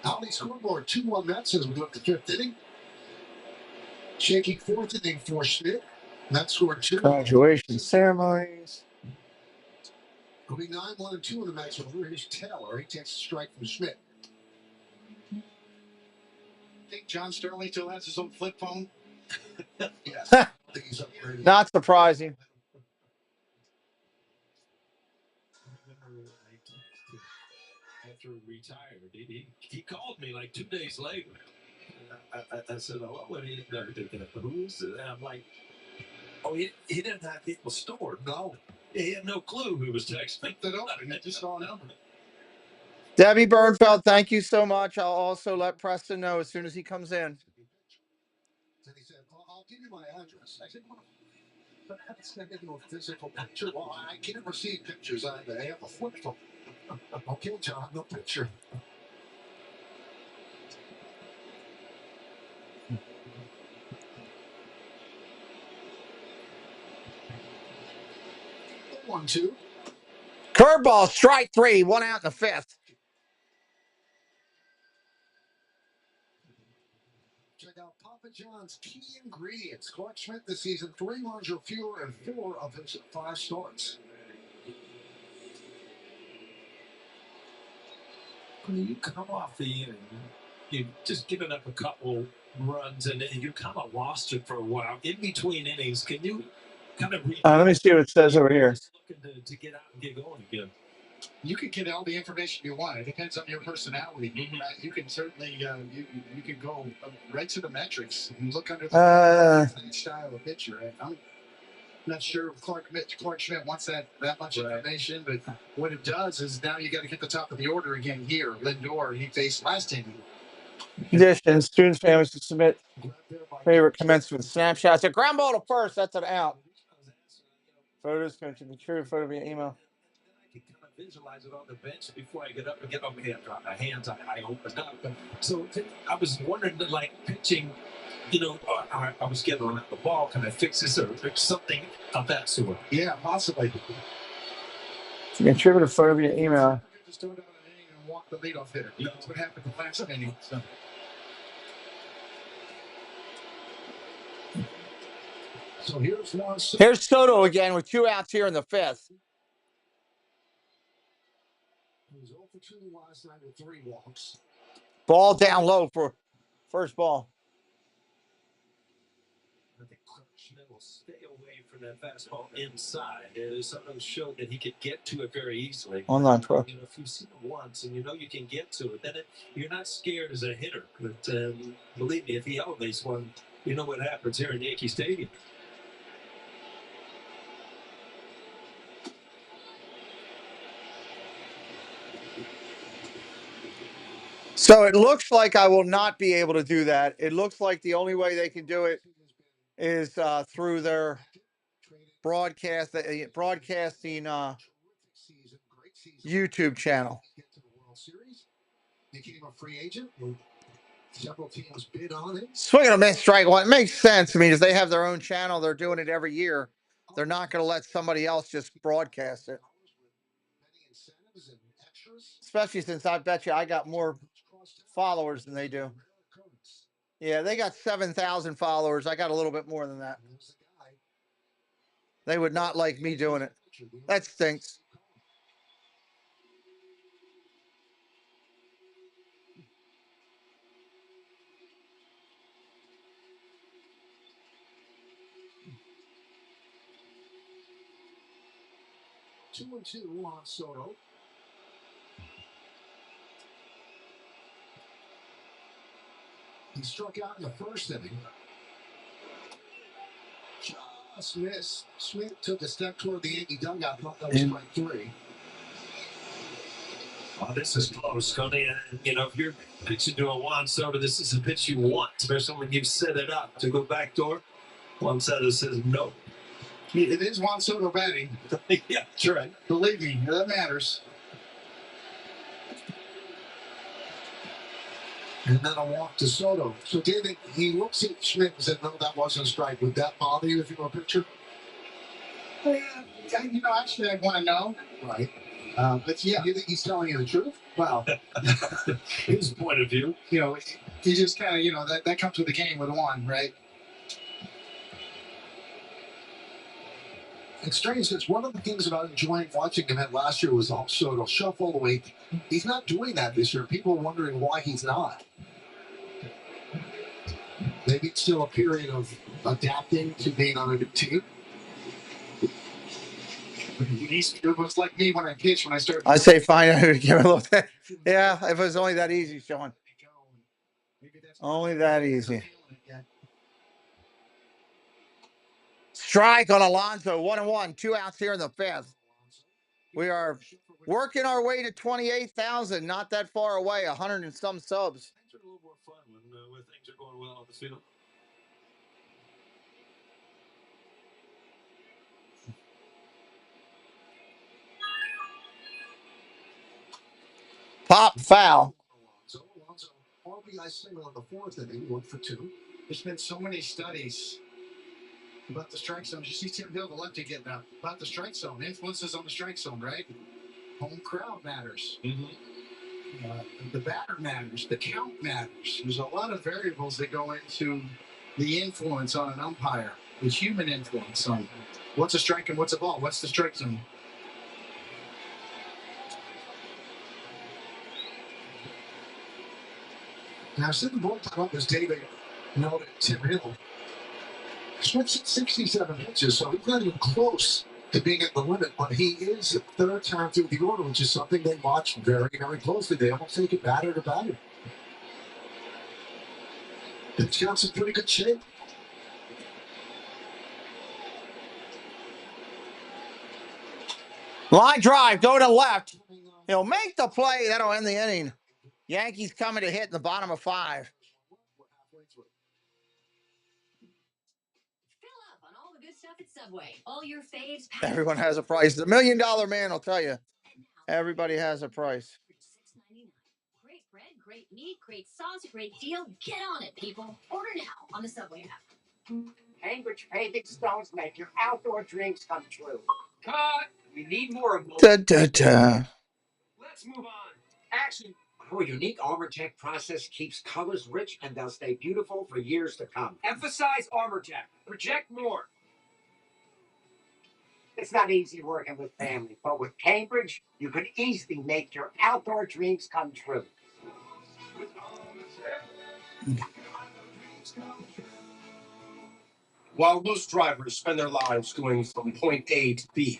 Alley scoreboard 2-1 Mets as we look to fifth inning. Shaky fourth inning for Schmidt. Mets scored 2. Graduation ceremonies. It'll be 9-1-2 in the Mets over. Here's Taylor. He takes a strike from Schmidt. Think John Sterling still has his own flip phone? Yes. I think he's upgraded. Not surprising. After he retired, he called me like 2 days later. I said, "Oh, what are you going to do? Who's it?" And I'm like, "Oh, he didn't have people stored. No, he had no clue who was texting. He just saw a number." Debbie Bernfeld, thank you so much. I'll also let Preston know as soon as he comes in. And he said, I'll give you my address. I said, well, but that's not into a physical picture. Well, I can't receive pictures. I have a flip phone. Okay, John, no picture. One, two. Curveball, strike 3, 1 out in the 5th. Check out Papa John's key ingredients. Clark Schmidt this season, 3 runs or fewer in 4 of his 5 starts. When you come off the inning, you've just given up a couple runs and you kind of lost it for a while. In between innings, can you kind of Let me see what it says over here. looking to get out and get going again? You can get all the information you want. It depends on your personality. You can certainly you can go right to the metrics and look under the style of pitcher. I'm not sure if Clark Schmidt wants that much information, but what it does is now you got to get the top of the order again here. Lindor, he faced last inning. Conditions, students, families to submit favorite comments with snapshots. A ground ball to first, that's an out. Photos going to be true. Photo via email. I can kind of visualize it on the bench before I get up and get up and drop my hands. I opened up. So I was wondering, like pitching, I was getting around the ball. Can I fix this or something of that sort? Yeah, possibly. Contribute a photo via email. Just throw it out an inning and walk the leadoff hitter. That's what happened the last inning. So here's Soto again with 2 outs here in the 5th. He was 0 for 2 last night with 3 walks. Ball down low for first ball. I think Schmidt will stay away from that fastball inside. Something showed that he could get to it very easily. Online pro. If you've seen it once and you can get to it, then you're not scared as a hitter. But believe me, if he elevates one, you know what happens here in Yankee Stadium. So it looks like I will not be able to do that. It looks like the only way they can do it is through their broadcasting YouTube channel. Became a free agent. Several teams bid on it. Swing and a miss, strike 1. It makes sense. I mean, if they have their own channel, they're doing it every year. They're not going to let somebody else just broadcast it. Especially since I bet you I got more followers than they do. Yeah, they got 7,000 followers. I got a little bit more than that. They would not like me doing it. That stinks. Two and two on Soto. He struck out in the first inning. Just missed. Smith took a step toward the Yankee dugout. Thought that was strike 3. Oh, this is close, Scotty. And, if you're pitching to a Juan Soto, this is a pitch you want, especially when you've set it up to go backdoor. Juan Soto says no. It is Juan Soto batting. Yeah, that's right. Believe me, that matters. And then a walk to Soto. So, David, he looks at Schmidt and said, no, that wasn't a strike. Would that bother you if you were a pitcher? Actually, I want to know. Right. But yeah, You think he's telling you the truth? well, His point of view. you just kind of, that comes with the game with one, right? It's strange because one of the things about enjoying watching him at last year was also to shuffle the weight. He's not doing that this year. People are wondering why he's not. Maybe it's still a period of adapting to being on a new team. It was like me when I pitched, when I started. I say find out who to give a little. Yeah, if it was only that easy, Sean. Only that easy. Strike on Alonso, 1-1, 2 outs here in the fifth. We are working our way to 28,000, not that far away, 100 and some subs. Things are a little more fun when things are going well on the field. Pop foul. Alonso, RBI single on the fourth inning, 1 for 2. There's been so many studies about the strike zone. You see Tim Hill, the lefty, getting up about the strike zone. Influences on the strike zone, right? Home crowd matters. Mm-hmm. The batter matters. The count matters. There's a lot of variables that go into the influence on an umpire. The human influence on what's a strike and what's a ball. What's the strike zone? Now, sitting the bullpen up as David noted, Tim Hill switched 67 pitches, so he's not even close to being at the limit, but he is third time through the order, which is something they watch very, very closely. They almost take it batter to batter. Pitch counts in pretty good shape. Line drive, go to left. He'll make the play. That'll end the inning. Yankees coming to hit in the bottom of 5. Fill up on all the good stuff at Subway. All your faves. Everyone has a price. The $1 Million Man will tell you. Everybody has a price. $6.99. Great bread, great meat, great sauce, great deal. Get on it, people. Order now on the Subway app. Cambridge paving stones make your outdoor dreams come true. Cut. We need more of those. Da-da-da. Let's move on. Action. Our unique ArmorTech process keeps colors rich and they'll stay beautiful for years to come. Emphasize ArmorTech. Project more. It's not easy working with family, but with Cambridge, you can easily make your outdoor dreams come true. While most drivers spend their lives going from point A to B,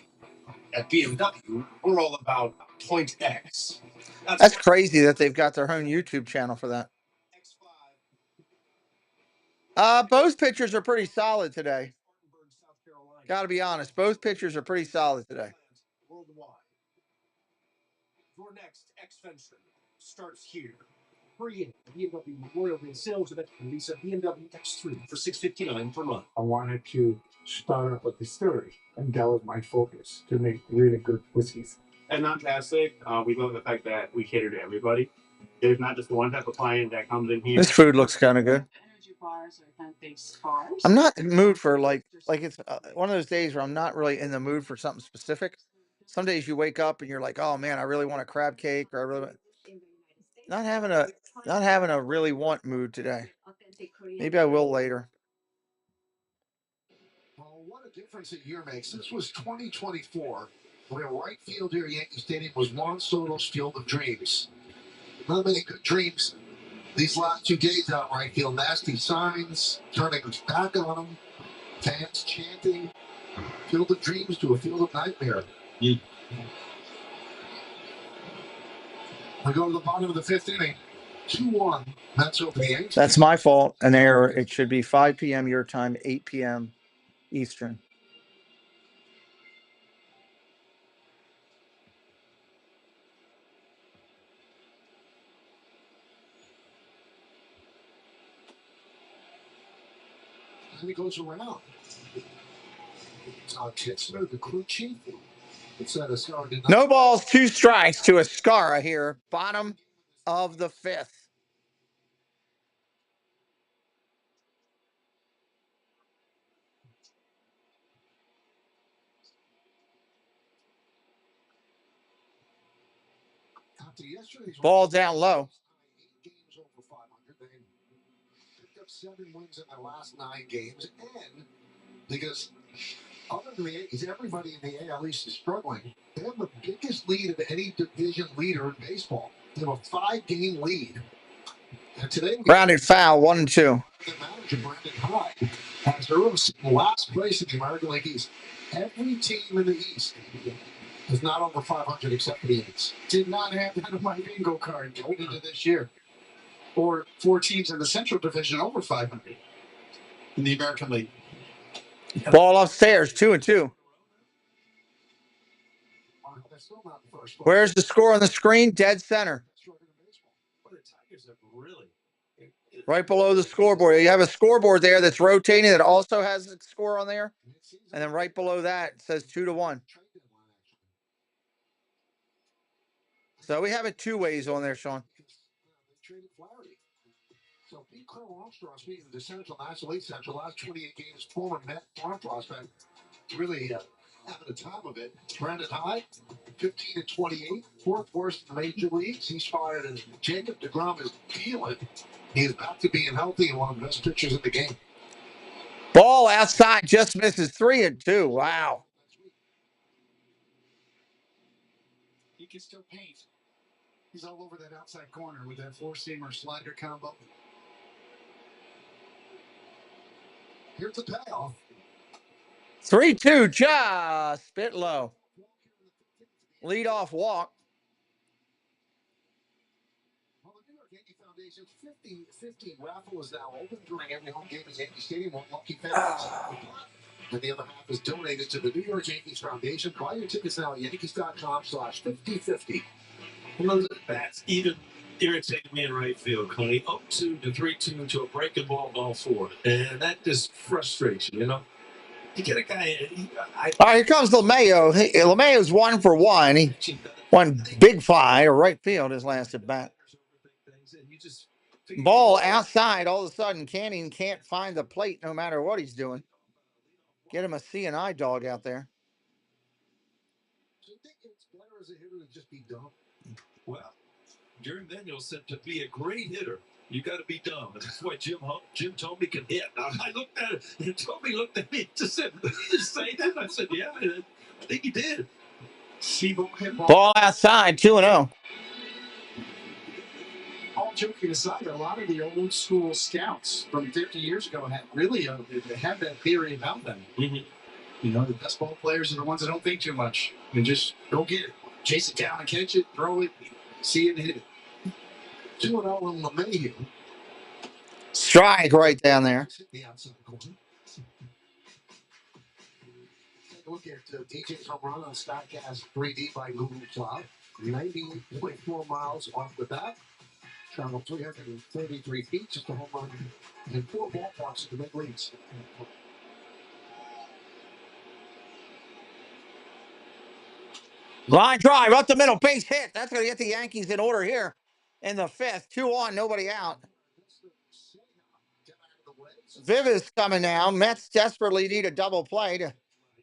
at BMW, we're all about point X. That's crazy that they've got their own YouTube channel for that. Both pitchers are pretty solid today. Got to be honest. Both pitchers are pretty solid today. Worldwide. Your next X-Venture starts here. Free BMW Memorial Day sales event and lease a BMW X3 for $659 per month. I wanted to start up a distillery, and that was my focus, to make really good whiskeys. And fantastic. We love the fact that we cater to everybody. There's not just one type of client that comes in here. This food looks kind of good. I'm not in the mood for like it's one of those days where I'm not really in the mood for something specific. Some days you wake up and you're like, oh man, I really want a crab cake, or I really not having a really want mood today. Maybe I will later. Well, what a difference a year makes. This was 2024, where right field here at Yankee Stadium was Juan Soto's Field of Dreams. Not many good dreams these last 2 days out right field. Nasty signs, turning his back on him, fans chanting, Field of Dreams to a Field of Nightmare. I go to the bottom of the 5th inning, 2-1. That's over the Yankees. That's my fault, an error. It should be 5 p.m. your time, 8 p.m. Eastern. time it goes around. Kitzner, the crew chief. No balls, 2 strikes to Ascara here, bottom of the 5th. Ball down low. 8 games over 500. They picked up 7 wins in their last 9 games, and because other than the Yankees, everybody in the AL East is struggling. They have the biggest lead of any division leader in baseball. They have a 5-game lead. And today, Grounded foul, 1-2. The manager, Brandon Hyde, has Heroes in last place in the American League East. Every team in the East is not over 500 except for the Yankees. Did not have that on my bingo card going into this year. Or 4 teams in the Central Division over 500 in the American League. Ball upstairs, 2-2. Where's the score on the screen? Dead center. Right below the scoreboard. You have a scoreboard there that's rotating that also has a score on there. And then right below that it says 2-1. So we have it 2 ways on there, Sean. So Pete Armstrong, speaking of the Central National League Central, last 28 games, former Met farm prospect, really having a time of it. Brandon Hyde, 15-28, 4th worst in the major leagues. He's fired, and Jacob deGrom is feeling. He is back to being healthy and one of the best pitchers in the game. Ball outside, just misses 3-2. Wow. He can still paint. He's all over that outside corner with that 4-seamer slider combo. Here's the payoff. 3-2, just bit low. Leadoff walk. Well, the New York Yankee Foundation's 50-50 raffle is now open during every home game at Yankee Stadium. One lucky fan and the other half is donated to the New York Yankees Foundation. Buy your tickets now at yankees.com/5050. That's even irritated me in right field, Coney. 0-2 to 3-2 to a breaking ball 4. And that just frustrates you, you know? You get a guy. All right, here comes LeMayo. LeMayo's 1 for 1. He won big fly to right field his last at bat. Ball outside. All of a sudden, Canning can't find the plate no matter what he's doing. Get him a C&I dog out there. Do you think it's better as a hitter to just be dumb? Well, Jerry Manuel said to be a great hitter, you got to be dumb. And that's why Jim told me can hit. Now, I looked at it, and Toby looked at me and just said, did he just say that? I said, yeah, I think he did. Ball outside, 2-0. All joking aside, a lot of the old school scouts from 50 years ago had really had that theory about them. Mm-hmm. You know, the best ball players are the ones that don't think too much and just go get it, chase it down and catch it, throw it, see it and hit it. 2-0 on LeMahieu. Strike right down there. The outside corner. Take a look at DJ's home run on Statcast 3D by Google Cloud. 90.4 miles off the bat. Traveled 333 feet, just a home run in 4 ballparks in the big leagues. Line drive up the middle, base hit. That's going to get the Yankees in order here in the 5th. 2-1, nobody out. Vivas coming now. Mets desperately need a double play to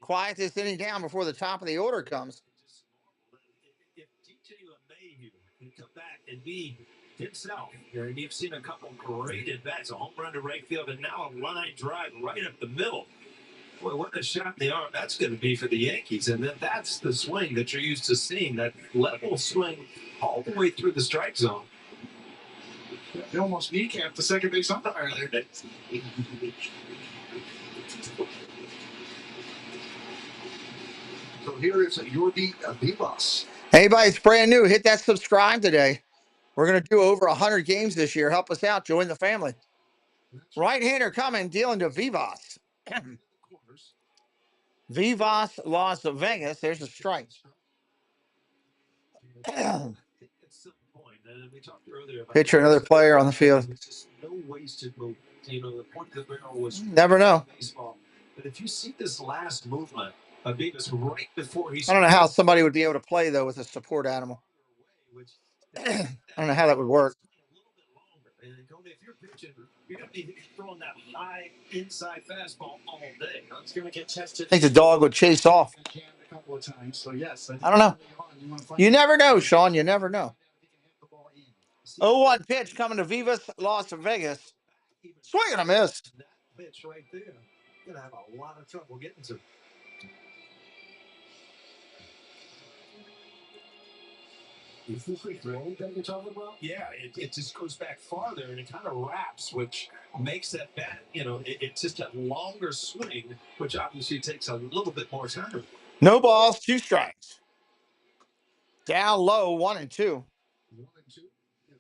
quiet this inning down before the top of the order comes. If DJ LeMahieu can come back and be himself, and you've seen a couple great at-bats, a home run to right field, and now a line drive right up the middle. Boy, what a shot in the arm that's going to be for the Yankees. And then that's the swing that you're used to seeing, that level swing all the way through the strike zone. They almost kneecapped the second base umpire there. So here is York Vivas. Anybody that's brand new, hit that subscribe today. We're going to do over 100 games this year. Help us out. Join the family. Right-hander coming, dealing to Vivas. Vivas, Las Vegas. There's a strike. Pitcher, another player on the field. No wasted move. you know, the point of the barrel was Never know. baseball. But if you see this last movement of Beavis right before he, I don't know how somebody would be able to play though with a support animal. which I don't know how that would work. a little bit longer. And Cody, if you're pitching, you're going to be throwing that high inside fastball all day. It's going to get tested. I think the dog would chase off. A couple of times. So yes, I don't know. You never know, Sean. You never know. 0-1 pitch coming to Vivas, Las Vegas. Swing and a miss. That pitch right there, going to have a lot of trouble getting to. You think we throw that you're talking about? Yeah, it just goes back farther and it kind of wraps, which makes that bat, you know, it's just a longer swing, which obviously takes a little bit more time. No balls, 2 strikes. Down low, 1-2. 1 and 2. Yeah,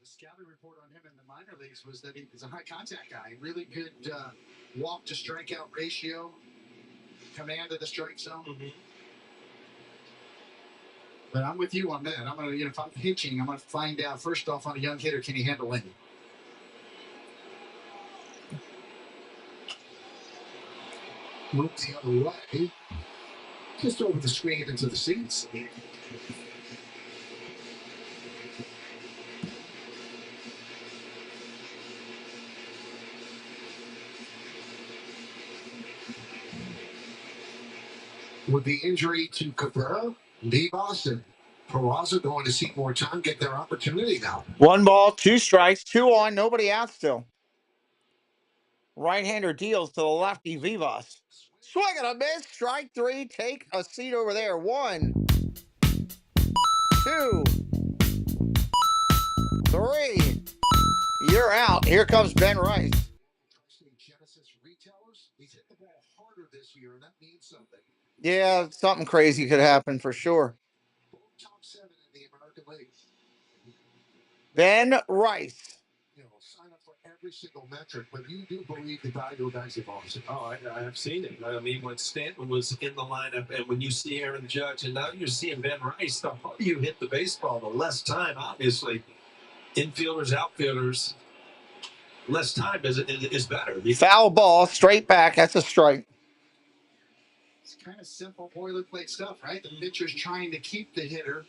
the scouting report on him in the minor leagues was that he's a high contact guy. Really good walk to strikeout ratio, command of the strike zone. Mm-hmm. But I'm with you on that. I'm gonna, if I'm pitching, I'm gonna find out first off on a young hitter, can he handle it? Move the other way, just over the screen into the seats. With the injury to Cabrera, Vivas and Peraza going to see more time, get their opportunity now. 1 ball, 2 strikes, 2 on, nobody out still. Right-hander deals to the lefty Vivas. Swing and a miss, strike 3. Take a seat over there. 1, 2, 3. You're out. Here comes Ben Rice. Genesis retailers, he's hit the ball harder this year, and that means something. Yeah, something crazy could happen for sure. Top 7 in the American League. Ben Rice. Sign up for every single metric, but you do believe the value of baseball. Oh, I have seen it. I mean, when Stanton was in the lineup and when you see Aaron Judge and now you're seeing Ben Rice, the harder you hit the baseball, the less time, obviously, infielders, outfielders, less time is better. Foul ball, straight back. That's a strike. It's kind of simple boilerplate stuff, right? The pitcher's trying to keep the hitter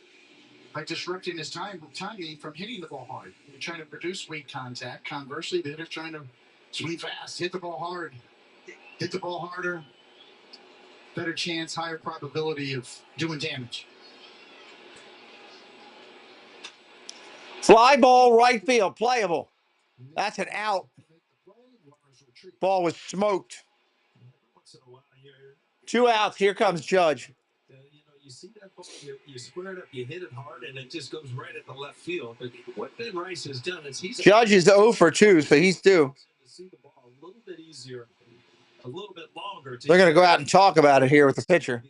by disrupting his timing from hitting the ball hard. You're trying to produce weak contact. Conversely, the hitter's trying to swing fast, hit the ball hard, hit the ball harder. Better chance, higher probability of doing damage. Fly ball, right field, playable. That's an out. Ball was smoked. 2 outs. Here comes Judge. You see that ball, you square it up, you hit it hard, and it just goes right at the left field. But what Ben Rice has done is Judge is 0 for 2, so he's due. To see the ball a little bit easier, a little bit longer. They're going to go out and talk about it here with the pitcher.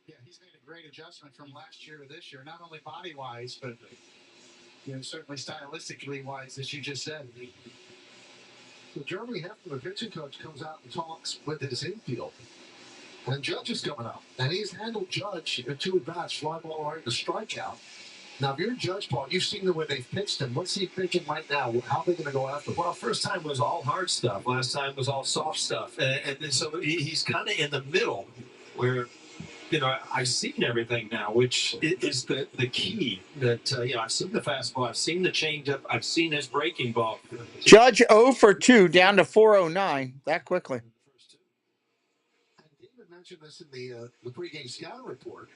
Yeah, he's made a great adjustment from last year to this year, not only body-wise, but certainly stylistically wise, as you just said. So Jeremy Hefner, the pitching coach, comes out and talks with his infield. And Judge is coming up. And he's handled Judge in 2 at-bats, fly ball right to strikeout. Now, if you're Judge, Paul, you've seen the way they've pitched him. What's he thinking right now? How are they going to go after him? Well, first time was all hard stuff. Last time was all soft stuff. And so he's kind of in the middle where, I've seen everything now, which is the key that, I've seen the fastball, I've seen the changeup, I've seen his breaking ball. Judge 0 for 2, down to 409 that quickly. And David mentioned this in the pregame scouting report.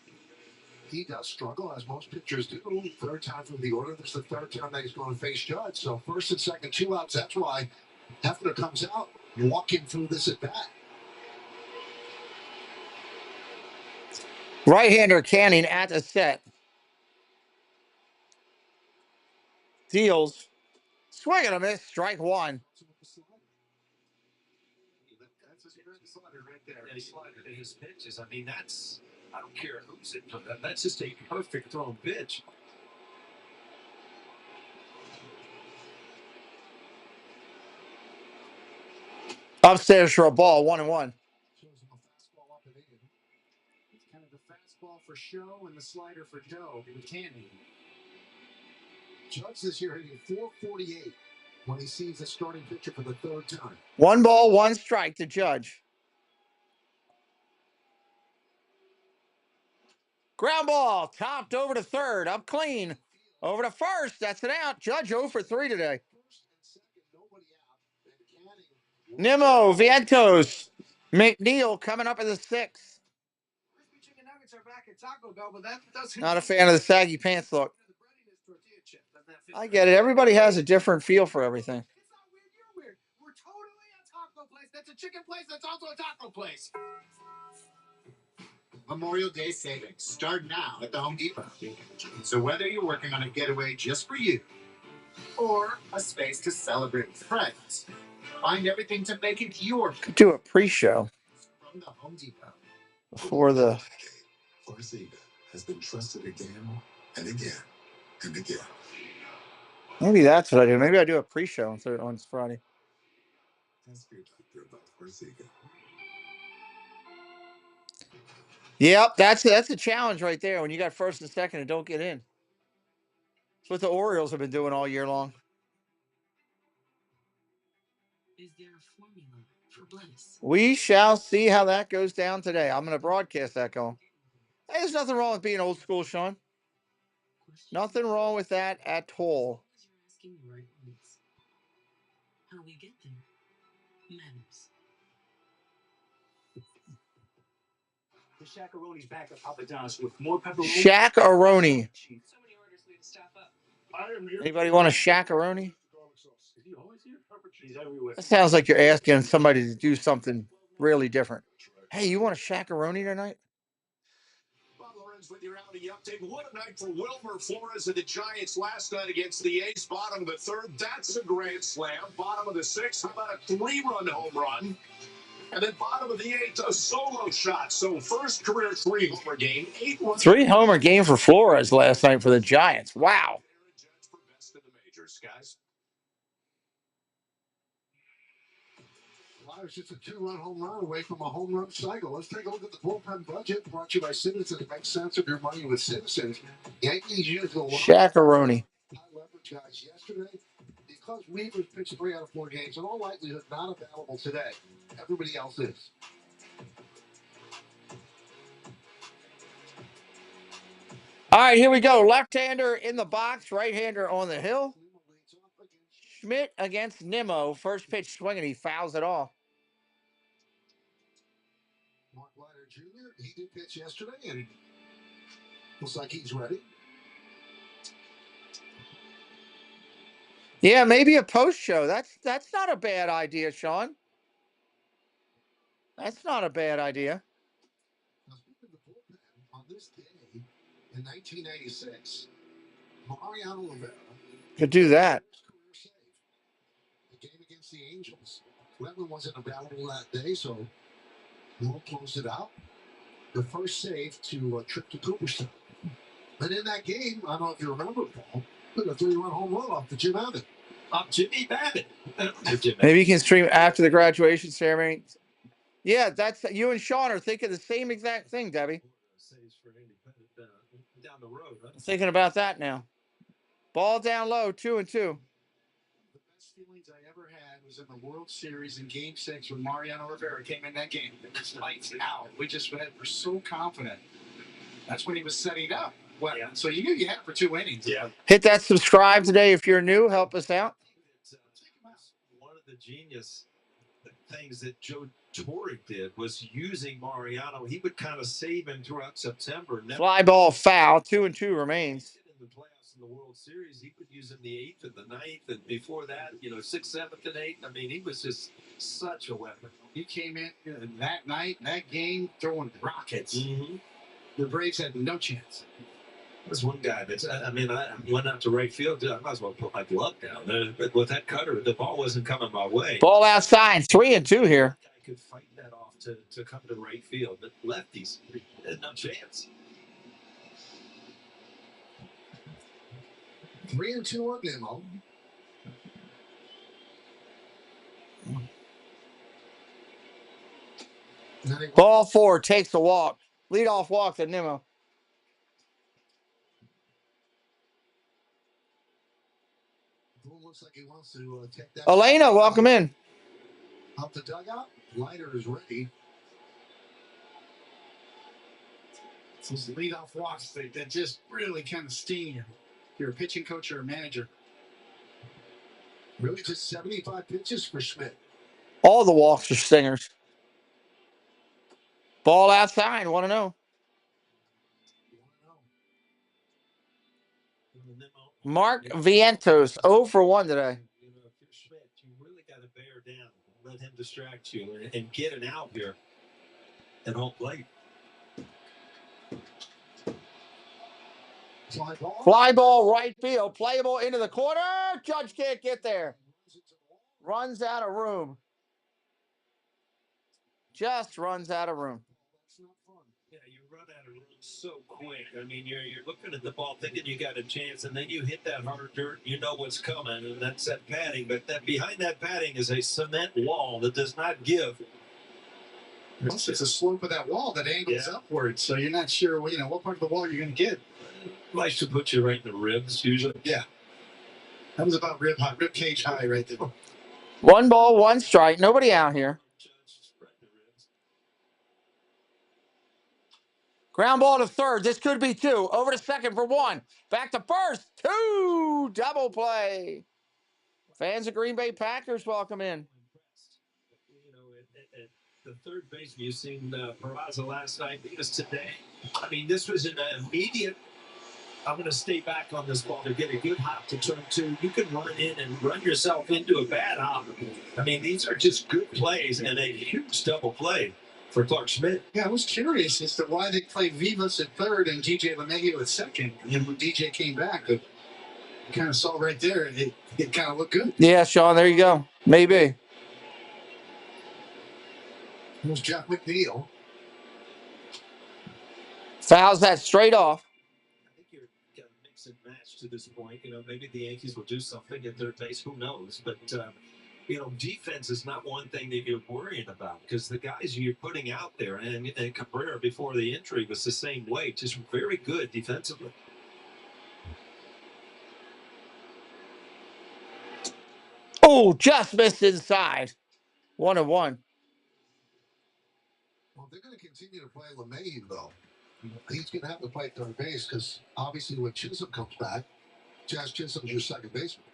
He does struggle, as most pitchers do. 3rd time from the order. This is the 3rd time that he's going to face Judge. So 1st and 2nd, 2 outs. That's why Hefner comes out, walking through this at bat. Right-hander Canning at the set. Deals. Swing and a miss. Strike 1. That's a good slider right there. And his pitches, I don't care who's it, that's just a perfect thrown pitch. Upstairs for a ball, 1-1. It's kind of the fastball for show and the slider for Joe with Canning. Judge this year hitting 448. when he sees the starting pitcher for the third time. 1 ball, 1 strike to Judge. Ground ball, topped over to third, up clean. Over to first, that's an out. Judge 0 for 3 today. Nimmo, Vientos, McNeil coming up in the 6th. Not a fan of the saggy pants look. I get it. Everybody has a different feel for everything. We're totally a taco place. That's a chicken place. That's also a taco place. Memorial Day savings start now at the Home Depot. So whether you're working on a getaway just for you or a space to celebrate with friends, find everything to make it your. Could do a pre-show From the Home Depot. before the. Farsiga has been trusted again and again and again. Maybe that's what I do. Maybe I do a pre-show on Friday. Ask your doctor about Farsiga. Yep, that's a challenge right there. When you got first and second and don't get in. That's what the Orioles have been doing all year long. Is there a formula for bliss? We shall see how that goes down today. I'm going to broadcast that going. Hey, there's nothing wrong with being old school, Sean. Nothing wrong with that at all. You're asking the right ones. How we get there matters. The Shaq-a-Roni's back at Papa John's with more pepperoni. Shaq-a-Roni. So many orders, we had to stop up. Anybody want a Shaq-a-Roni? Is he always here? He's everywhere. That sounds like you're asking somebody to do something really different. Hey, you want a Shaq-a-Roni tonight? Bob Lorenz with your Audi update. What a night for Wilmer Flores and the Giants last night against the A's. Bottom of the 3rd, that's a grand slam. Bottom of the 6th, how about a 3-run home run? And then bottom of the 8th, a solo shot. So first career 3-homer game, 8-1. 3-homer game for Flores last night for the Giants. Wow. For best in the majors, guys. Flowers just a 2-run home run away from a home run cycle. Let's take a look at the bullpen budget brought to you by Citizens. Make sense of your money with Citizens. Yankees used a lot Shaq-a-Roni. high leverage guys yesterday because Weaver's pitched 3 out of 4 games. In all likelihood, not available today. Everybody else is. All right, here we go. Left-hander in the box, right-hander on the hill. Schmidt against Nimmo. First pitch swinging, he fouls it off. Mark Leiter Jr., he did pitch yesterday, and looks like he's ready. Yeah, maybe a post-show. That's not a bad idea, Sean. That's not a bad idea. Now, speaking of the bullpen, on this day in 1996, Mariano Rivera Could do that. career save. The game against the Angels. Cleveland wasn't available that day, so Will closed it out. The first save to a trip to Cooperstown. And in that game, I don't know if you remember, Paul, put a 3-run home run off to Jim Abbott. Jimmy Babbitt. Maybe you can stream after the graduation ceremony. Yeah, that's you and Sean are thinking the same exact thing, Debbie. Down the road, right? Thinking about that now. Ball down low, 2-2. The best feelings I ever had was in the World Series in Game 6 when Mariano Rivera came in that game. It was lights out. We just were so confident. That's when he was setting up. Well, yeah. So you knew you had it for 2 innings. Yeah. Hit that subscribe today if you're new. Help us out. One of the genius things that Joe Torre did was using Mariano. He would kind of save him throughout September. Fly ball foul. 2-2 remains. In the playoffs in the World Series, he would use him the 8th and the 9th, and before that, 6th, 7th, and 8th. I mean, he was just such a weapon. He came in that night, that game, throwing rockets. Mm-hmm. The Braves had no chance. There's one guy that's, I went out to right field. I might as well put my glove down. But with that cutter, the ball wasn't coming my way. Ball outside. 3-2 here. I could fight that off to come to right field. But lefties had no chance. 3-2 on Nimmo. Ball 4 takes the walk. Leadoff walk to Nimmo. Looks like he wants to take that. Elena, welcome in. Up the dugout. Leiter is ready. Those leadoff walks that just really kind of sting you. You're a pitching coach or a manager. Really just 75 pitches for Schmidt. All the walks are stingers. Ball outside, 1-0. Mark Vientos, 0 for 1 today. You know, if you're Schmidt, you really got to bear down, let him distract you, and get an out here at home plate. Fly ball right field, playable into the corner. Judge can't get there. Runs out of room. Just runs out of room. Yeah, you run out of room so quick. I mean, you're looking at the ball thinking you got a chance, and then you hit that hard dirt. You know what's coming, and that's that padding. But that behind that padding is a cement wall that does not give. It's a slope of that wall that angles upward, so you're not sure, what part of the wall you're going to get. Likes to put you right in the ribs, usually. Yeah. That was about rib cage high right there. 1 ball, 1 strike. Nobody out here. Ground ball to third. This could be 2. Over to second for 1. Back to first. 2. Double play. Fans of Green Bay Packers, welcome in. You know, at the third base, you've seen Peraza last night beat us today. I mean, this was an immediate, I'm going to stay back on this ball to get a good hop to turn 2. You can run in and run yourself into a bad hop. I mean, these are just good plays and a huge double play for Clark Schmidt. Yeah, I was curious as to why they played Vivas at third and DJ LeMahieu at second. And when DJ came back, you kind of saw right there, it kind of looked good. Yeah, Sean, there you go. Maybe. Here's Jeff McNeil. Fouls that straight off. I think you're going to mix and match to this point. You know, maybe the Yankees will do something at third base. Who knows? But, defense is not one thing that you're worrying about because the guys you're putting out there, and Cabrera before the injury was the same way, just very good defensively. Oh, just missed inside. 1-1. Well, they're going to continue to play LeMahieu, though. He's going to have to play third base because obviously when Chisholm comes back, Jazz Chisholm's your second baseman.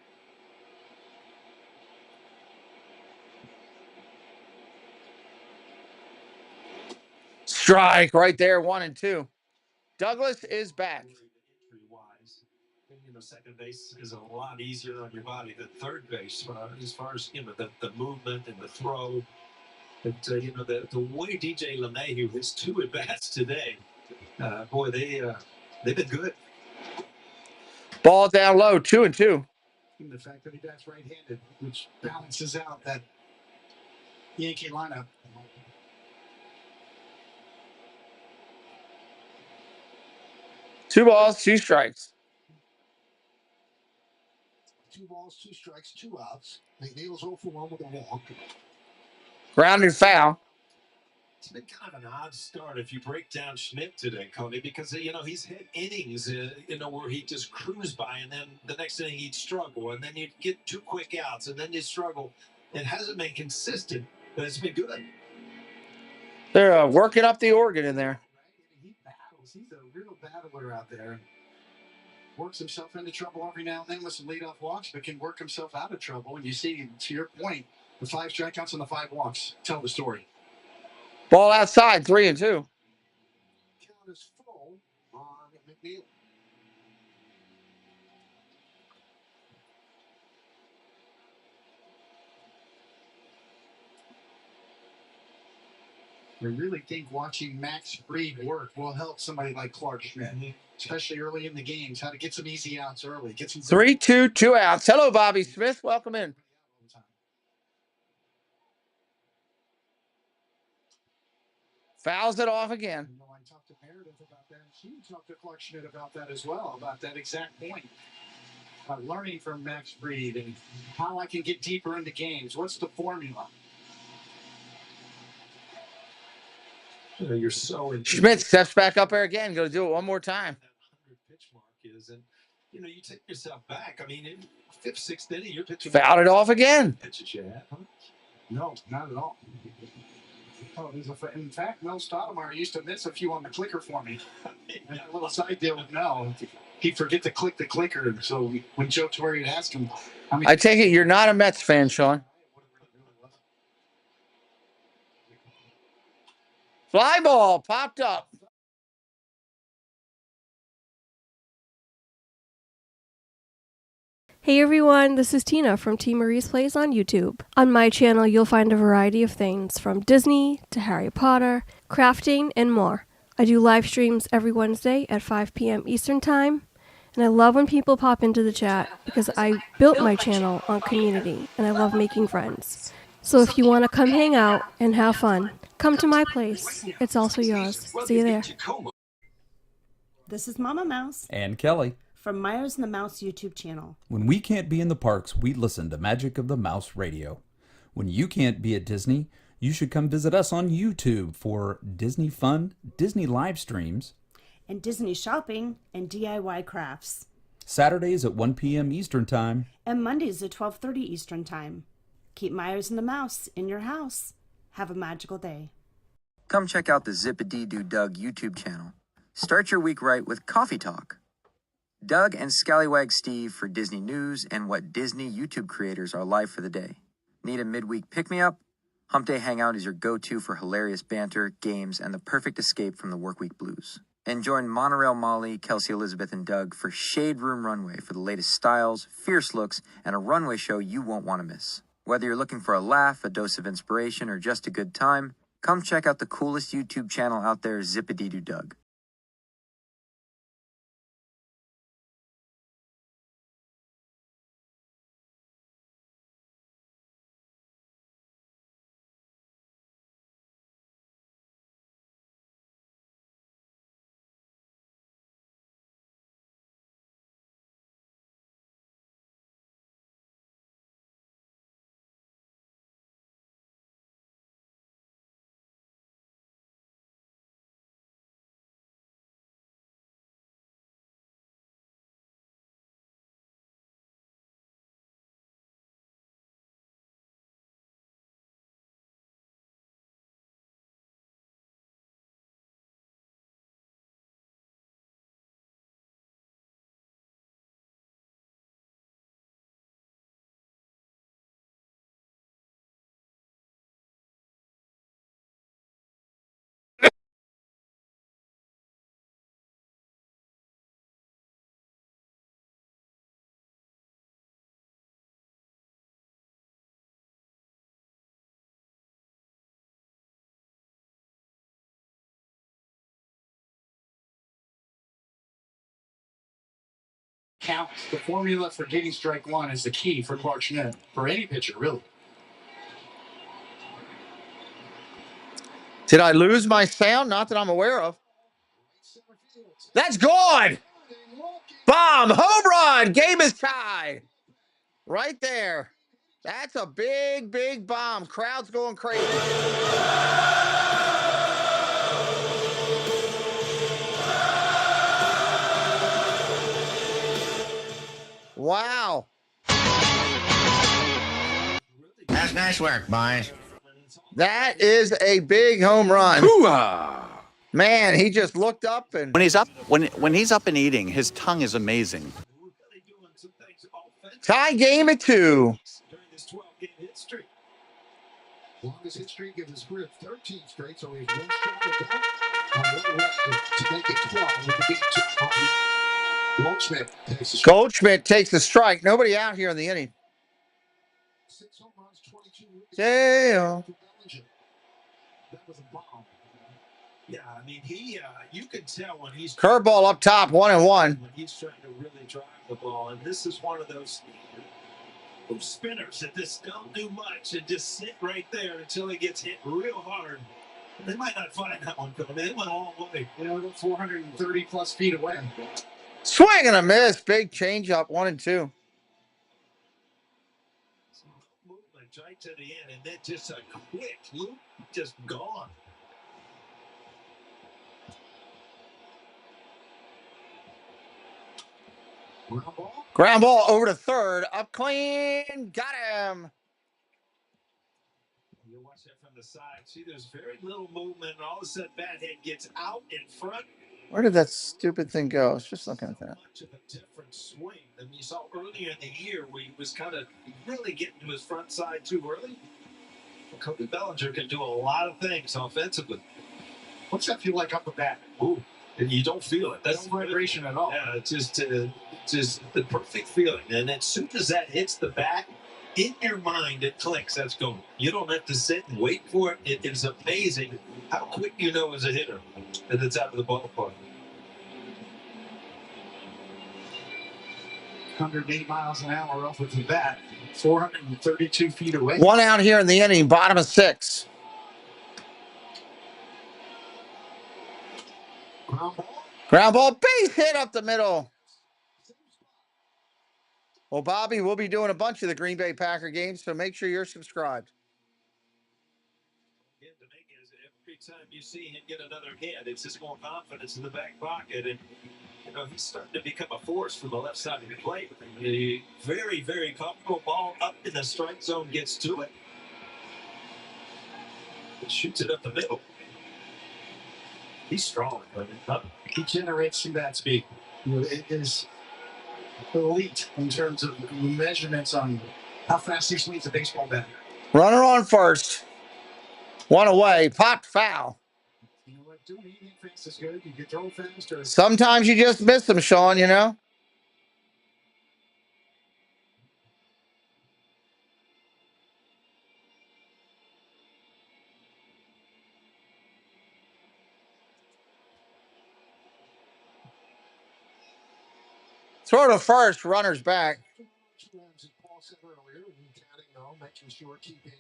Strike right there, 1-2. Douglas is back. Injury-wise, second base is a lot easier on your body than third base as far as, the movement and the throw. But, the way DJ LeMahieu his 2 at-bats today, boy, they've been good. Ball down low, 2-2. The fact that he bats right-handed, which balances out that Yankee lineup. Two balls, 2 strikes. 2 balls, 2 strikes, 2 outs. McNeil's 0 for 1 with a walk. Grounded foul. It's been kind of an odd start if you break down Schmidt today, Cody, because, he's hit innings, where he just cruised by, and then the next inning he'd struggle, and then you'd get 2 quick outs, and then you'd struggle. It hasn't been consistent, but it's been good. They're working up the organ in there. He battles. He's a real battler out there. Works himself into trouble every now and then with some leadoff walks, but can work himself out of trouble. And you see, to your point, the 5 strikeouts and the 5 walks tell the story. Ball outside, 3-2. Count is full on McNeil. I really think watching Max Fried work will help somebody like Clark Schmidt, especially early in the games, how to get some easy outs early. Get some 3-2, 2 outs. Hello, Bobby Smith. Welcome in. Fouls it off again. I talked to Meredith about that. She talked to Clark Schmidt about that as well, about that exact point. Learning from Max Fried and how I can get deeper into games. What's the formula? You're so Schmidt steps back up there again. Going to do it one more time. That 100 pitch mark is, and You know, you take yourself back. I mean, in fifth, sixth inning, you're pitching. Fouled it off again. Pitches you have, huh? No, not at all. Oh, in fact, Mel Stoudemire used to miss a few on the clicker for me. I had a little side deal with Mel. He'd forget to click the clicker. So when Joe Torre would ask him, I take it you're not a Mets fan, Sean. Fly ball popped up. Hey everyone, this is Tina from T. Marie's Plays on YouTube. On my channel, you'll find a variety of things from Disney to Harry Potter, crafting, and more. I do live streams every Wednesday at 5 p.m. Eastern Time, and I love when people pop into the chat because I built my channel on community, and I love making friends. So if you want to come hang out and have fun, come to my place. It's also yours. See you there. This is Mama Mouse and Kelly from Myers and the Mouse YouTube channel. When we can't be in the parks, we listen to Magic of the Mouse Radio. When you can't be at Disney, you should come visit us on YouTube for Disney fun, Disney live streams, and Disney shopping and DIY crafts. Saturdays at 1 p.m. Eastern Time. And Mondays at 12:30 Eastern Time. Keep Myers and the Mouse in your house. Have a magical day. Come check out the Zip-a-Dee-Doo Doug YouTube channel. Start your week right with Coffee Talk. Doug and Scallywag Steve for Disney news and what Disney YouTube creators are live for the day. Need a midweek pick-me-up? Hump Day Hangout is your go-to for hilarious banter, games, and the perfect escape from the workweek blues. And join Monorail Molly, Kelsey Elizabeth, and Doug for Shade Room Runway for the latest styles, fierce looks, and a runway show you won't want to miss. Whether you're looking for a laugh, a dose of inspiration, or just a good time, come check out the coolest YouTube channel out there, Zip-a-Dee-Doo Doug. count. The formula for getting strike one is the key for Clark Schmidt, for any pitcher, really. Did I lose my sound? Not that I'm aware of. That's gone. Bomb. Home run. Game is tied. Right there. That's a big, big bomb. Crowd's going crazy. Wow. That's nice work, boys. That is a big home run. Hoo-ah! Man, he just looked up and When he's up and eating, his tongue is amazing. tie game at 2. Longest hit streak of his career, 13 straight, so he's one strike to make it 12 with the game. Goldschmidt takes the strike. Nobody out here in the inning. Damn. Yeah, I mean, you can tell when he's Curveball up top, 1-1. When he's trying to really drive the ball, and this is one of those spinners that just don't do much and just sit right there until he gets hit real hard. They might not find that one coming. It went all the way. 430 plus feet away. Swing and a miss. Big changeup, 1-2. Movement right to the end, and then just a quick loop, just gone. Ground ball over to third. Up clean. Got him. You watch that from the side. See, there's very little movement, and all of a sudden, bat head gets out in front. Where did that stupid thing go? I was just looking at that. Much of a different swing than you saw earlier in the year, where he was kind of really getting to his front side too early. Cody Bellinger can do a lot of things offensively. What's that feel like up the bat? Ooh, and you don't feel it. That's no vibration at all. Yeah, it's just the perfect feeling. And as soon as that hits the bat, in your mind it clicks. That's going. You don't have to sit and wait for it. It is amazing how quick you know as a hitter that it's out of the ballpark. 108 miles an hour off of the bat, 432 feet away. One out here in the inning, bottom of 6. Ground ball, base hit up the middle. Well, Bobby, we'll be doing a bunch of the Green Bay Packer games, so make sure you're subscribed. Every time you see him get another hit, it's just more confidence in the back pocket. And, you know, he's starting to become a force from the left side of the plate. The very, very comfortable ball up in the strike zone gets to it. It shoots it up the middle. He's strong. He generates some bat speed. You know, it is elite in terms of measurements on how fast he swings a baseball bat. Runner on first. One away. Popped foul. You know what? Doing anything fast is good. You can throw fast or... Sometimes you just miss them, Sean, you know? Throw to first, runner's back. Paul said earlier, making sure keeping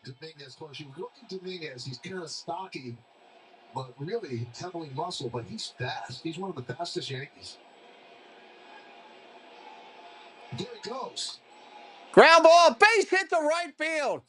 Dominguez close. You look at Dominguez, he's kind of stocky, but really heavily muscle, but he's fast. He's one of the fastest Yankees. There it goes. Ground ball, base hit to right field.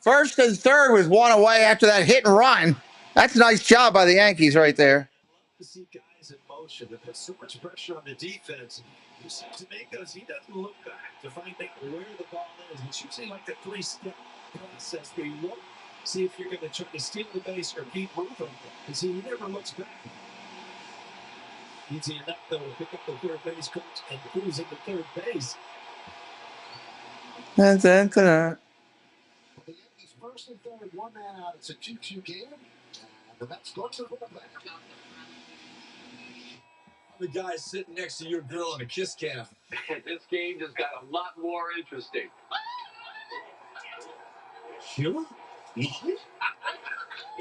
First and third with one away after that hit and run. That's a nice job by the Yankees right there. To see guys in motion that put so much pressure on the defense. You see Dominguez, he doesn't look back to find out where the ball is. It's usually like a 3-step process where you look, see if you're going to try to steal the base or keep moving. Because he never looks back. Easy enough, though, to pick up the third base coach and cruise into third base. The Yankees first and third, one man out. It's a 2-2 game. The Mets go to the quarterback. The guy sitting next to your girl on a kiss cam. This game just got a lot more interesting. Sheila?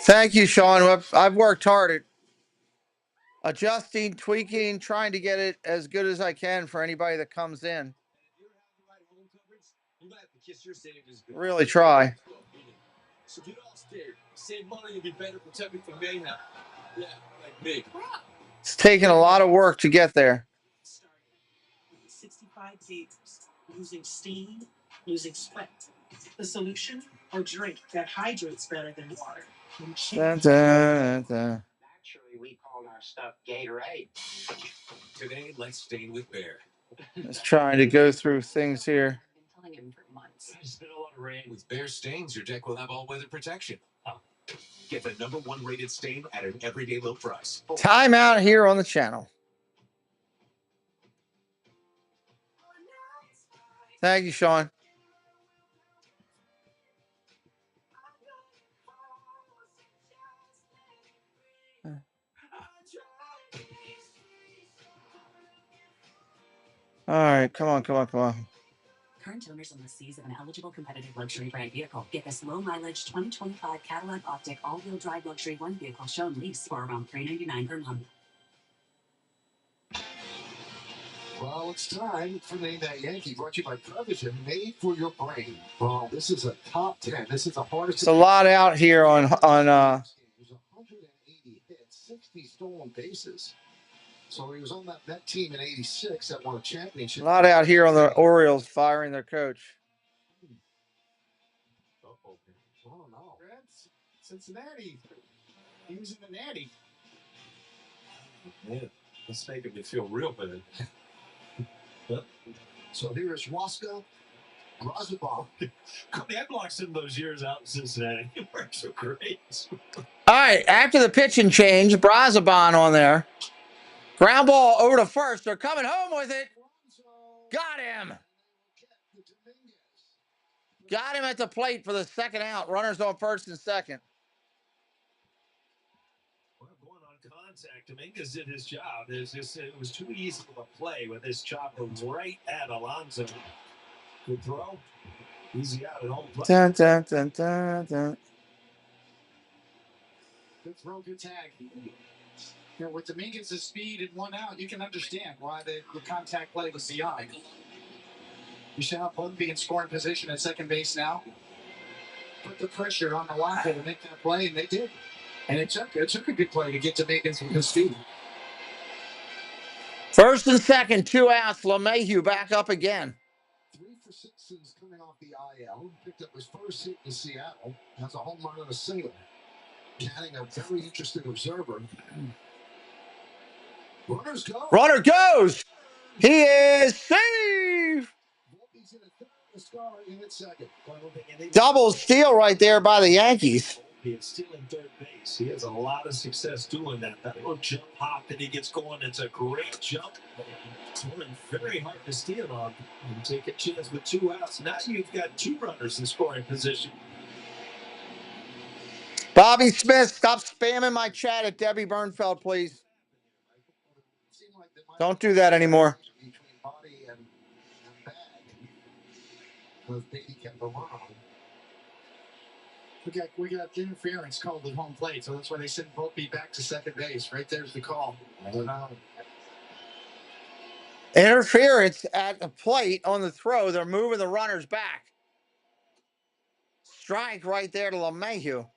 Thank you, Sean. I've worked hard at adjusting, tweaking, trying to get it as good as I can for anybody that comes in. Really try. So get off stage. Save money and be better protected from mayhem. Yeah, like me. It's taken a lot of work to get there. 65 days, losing steam, losing sweat. The solution? Or drink that hydrates better than water. Actually, we call our stuff Gatorade. Today, let's stain with Bear. just trying to go through things here. I've been telling him for months. It's been a lot of rain. With Bear stains, your deck will have all-weather protection. Get the #1 rated stain at an everyday low price. Timeout here on the channel. Thank you, Sean. All right, come on. Current owners must seize of an eligible competitive luxury brand vehicle. Get this low mileage 2025 Cadillac Optic all-wheel drive luxury one vehicle shown lease for around $399 per month. Well, it's time for Name That Yankee, brought to you by Prevision, made for your brain. Well, this is a top 10. This is the hardest. It's a lot out here on 180 hits, 60 stolen bases. So he was on that team in '86 that won a championship. A lot out here on the Orioles firing their coach. Oh no, Cincinnati. He was in the natty. Yeah, that's making me feel real bad. Yep. So here is Waska Brazabal. That blocks in those years out in Cincinnati. It works so great. All right, after the pitching change, Brazabon on there. Ground ball over to first. They're coming home with it. Got him. Got him at the plate for the second out. Runners on first and second. Well, going on contact, Dominguez did his job. It was too easy of a play with his chopper right at Alonso. Good throw. Easy out at home plate. Dun, dun, dun, dun, dun. Good throw, good tag. You know, with Dominguez's speed and 1 out, you can understand why the contact play was beyond. You see how both be in scoring position at second base now? Put the pressure on the line to make that play, and they did. And it took a good play to get Dominguez with his speed. First and second, 2 outs. LeMahieu back up again. 3 for 6 since coming off the IL. Picked up his first hit in Seattle. Has a home run and a single. Adding a very interesting observer. Runners go. Runner goes. He is safe. Double steal right there by the Yankees. He is stealing third base. He has a lot of success doing that. That little jump hop that he gets going, it's a great jump. It's very hard to steal on and take a chance with 2 outs. Now you've got 2 runners in scoring position. Bobby Smith, stop spamming my chat at Debbie Bernfeld, please. Don't do that anymore. We got interference called at home plate, so that's why they sent Volpe back to second base. Right there's the call. Interference at the plate on the throw. They're moving the runners back. Strike right there to LeMahieu.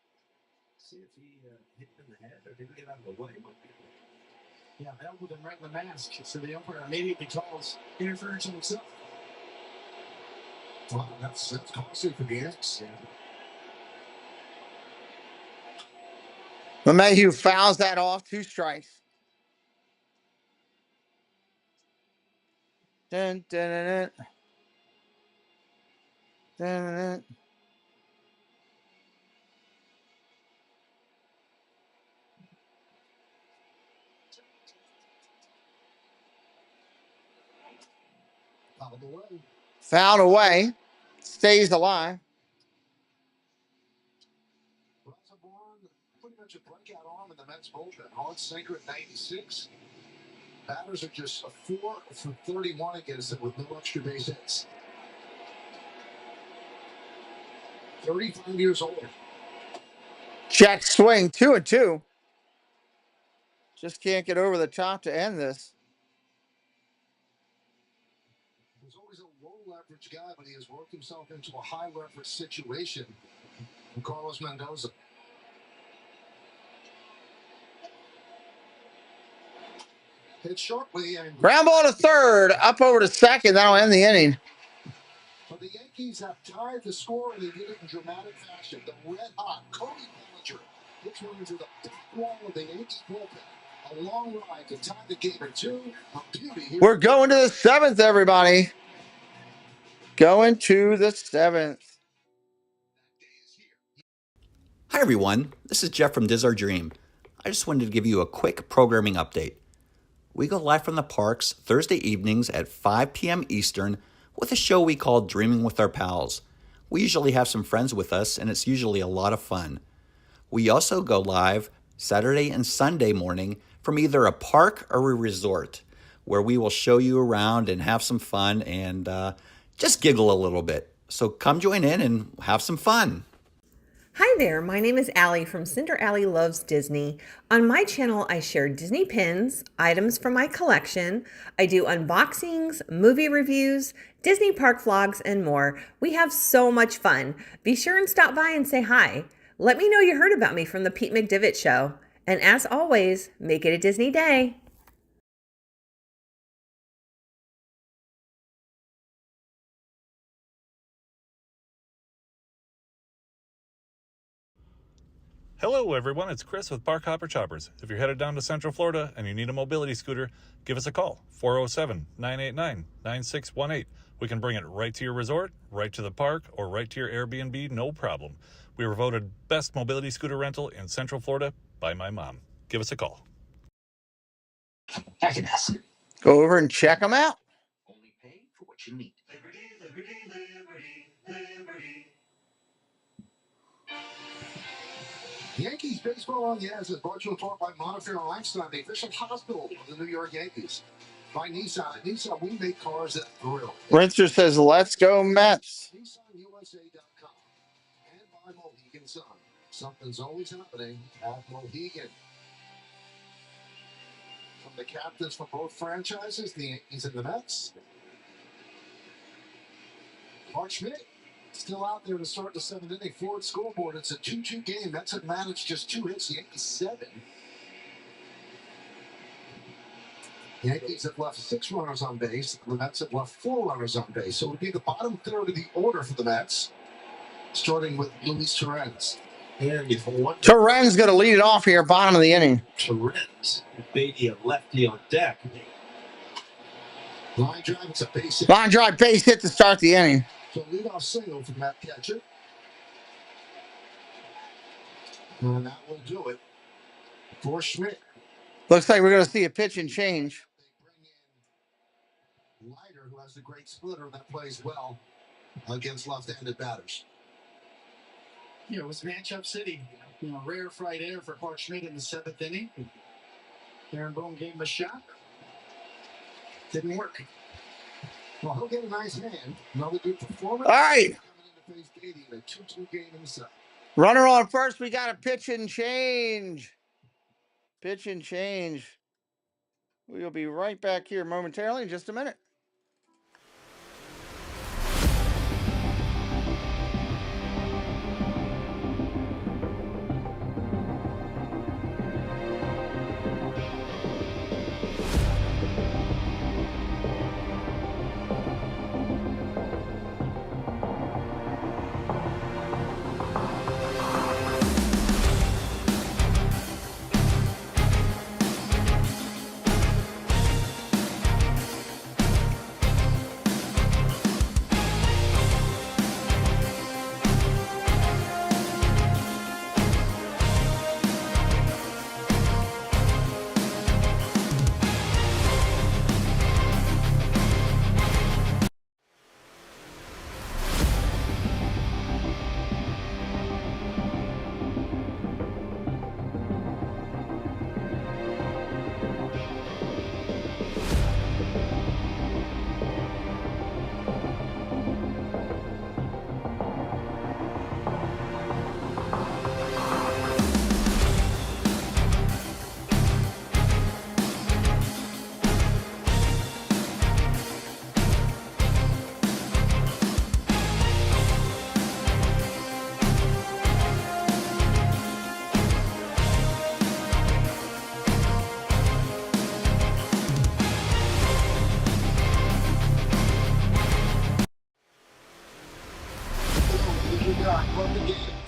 See if he hit him in the head or did he get out of the way? Yeah, elbowed him right in the mask. So the umpire immediately calls interference on himself. Wow, that's costly for the Yankees. Yeah. LeMahieu fouls that off. 2 strikes. Dun, dun, dun, dun. Dun, dun, dun. Fouled away. Stays alive. Pretty much a breakout arm in the Mets bullpen. Hard sinker at 96. Batters are just 4 for 31 against it with no extra base hits. 35 years old. Check swing. 2-2. Just can't get over the top to end this. He's always a low leverage guy, but he has worked himself into a high leverage situation. And Carlos Mendoza. Hit sharply and Ground ball to third. Up over to second. That'll end the inning. But the Yankees have tied the score, and they did it in dramatic fashion. The red-hot Cody Bellinger hits one into the back wall of the Yankees bullpen. A long ride to tie the game at 2. A beauty here. We're going to the 7th, everybody. Going to the 7th. Hi everyone, this is Jeff from Diz Our Dream. I just wanted to give you a quick programming update. We go live from the parks Thursday evenings at 5 p.m. Eastern with a show we call Dreaming with Our Pals. We usually have some friends with us, and it's usually a lot of fun. We also go live Saturday and Sunday morning from either a park or a resort, where we will show you around and have some fun and just giggle a little bit. So come join in and have some fun. Hi there, my name is Allie from Cinder Allie Loves Disney. On my channel, I share Disney pins, items from my collection. I do unboxings, movie reviews, Disney park vlogs, and more. We have so much fun. Be sure and stop by and say hi. Let me know you heard about me from the Pete McDevitt Show. And as always, make it a Disney day. Hello, everyone. It's Chris with Park Hopper Choppers. If you're headed down to Central Florida and you need a mobility scooter, give us a call, 407-989-9618. We can bring it right to your resort, right to the park, or right to your Airbnb, no problem. We were voted best mobility scooter rental in Central Florida by my mom. Give us a call. Go over and check them out. Only pay for what you need. Yankees baseball on the air is brought to you in part by Montefiore Lifestyle, the official hospital of the New York Yankees. By Nissan. At Nissan, we make cars that thrill. Rinser says, let's go Mets. NissanUSA.com. And by Mohegan Sun. Something's always happening at Mohegan. From the captains for both franchises, the Yankees and the Mets. Mark Schmidt still out there to start the seventh inning. Forward scoreboard. It's a 2-2 game. Mets have managed just 2 hits. The Yankees 7. The Yankees have left 6 runners on base. The Mets have left 4 runners on base. So it would be the bottom third of the order for the Mets, starting with Luis Torrens. Torrens going to lead it off here, bottom of the inning. Torrens, Beatty a lefty on deck. Line drive, it's a base hit. Line drive base hit to start the inning. So leadoff single from Matt Catcher. And that will do it for Schmidt. Looks like we're going to see a pitch and change. Leiter, who has the great splitter that plays well against left-handed batters. Yeah, it was matchup city. Rare fried air for Clark Schmidt in the 7th inning. Aaron Boone gave him a shot. Didn't work. Well, he'll get a nice hand. Another good performance. All right. Coming into face Beatty in a 2-2 game in the 7th. Runner on first. We got a pitch and change. Pitch and change. We'll be right back here momentarily in just a minute.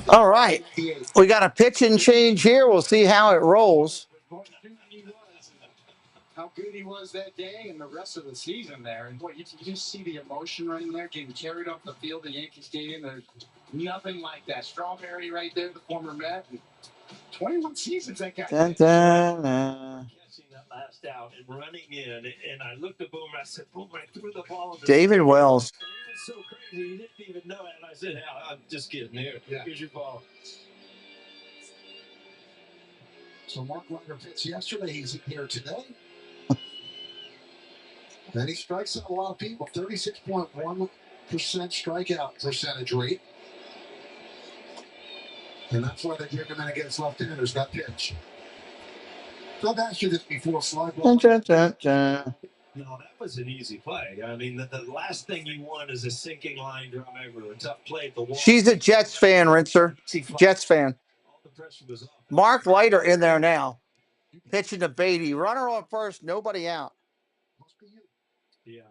All right. We got a pitch and change here. We'll see how it rolls. How good he was that day and the rest of the season there. And boy, you just see the emotion right in there, getting carried off the field at Yankee Stadium. There's nothing like that. Strawberry right there, the former Met. 21 seasons that guy. Dun, dun, dun. Catching that last out and running in, and I looked at Boomer. I said, Boomer, I threw the ball. David Wells. And he was so crazy, he didn't even know it. And I said, I'm just kidding. Here's your ball. So Mark Leiter pitched yesterday. He's here today. And he strikes out a lot of people. 36.1% strikeout percentage rate. And that's why they bring him in against left-handers, that pitch. So I've asked you this before, slide ball. Dun, dun, dun. No, that was an easy play. I mean, the last thing you want is a sinking line drive or a tough play at the wall. She's a Jets fan, Rinser. Jets fan. All the pressure was off. Mark Leiter in there now. Pitching to Beatty. Runner on first, nobody out. Yeah.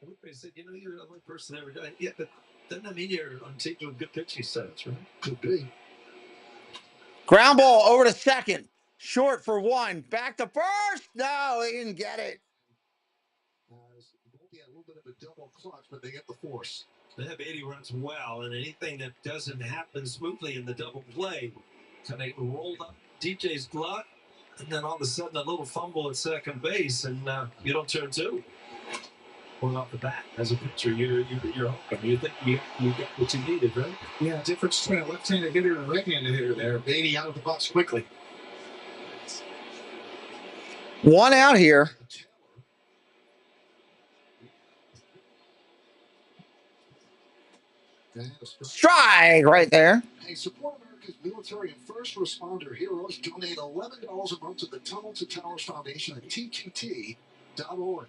Everybody said, you're the only person ever done. Yeah, but doesn't that mean you're on teams with good pitching sets, right? Could be. Ground ball over to second. Short for one. Back to first. No, he didn't get it. Yeah, a little bit of a double clutch, but they get the force. That 80 runs well, and anything that doesn't happen smoothly in the double play kind of rolled up DJ's glove, and then all of a sudden a little fumble at second base, and you don't turn two. Well, off the bat, as a pitcher, you're hoping. You think you got what you needed, right? Yeah, difference between a left-handed hitter and a right-handed hitter there. 80 out of the box quickly. One out here. Strike right there. Hey, support America's military and first responder heroes. Donate $11 a month to the Tunnel to Towers Foundation at ttt.org.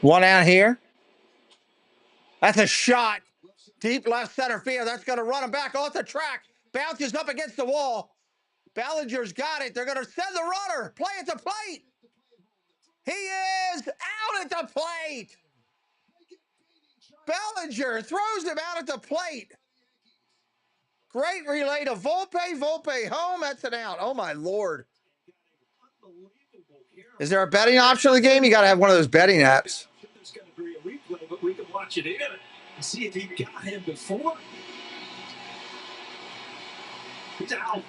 One out here. That's a shot. Deep left center field. That's going to run him back off the track. Bounces up against the wall. Ballinger's got it. They're going to send the runner. Play at the plate. He is out at the plate. Ballinger throws him out at the plate. Great relay to Volpe. Volpe home. That's an out. Oh, my Lord. Is there a betting option in the game? You got to have one of those betting apps. There's got to be a replay, but we can watch it in and see if he got him before. He's out.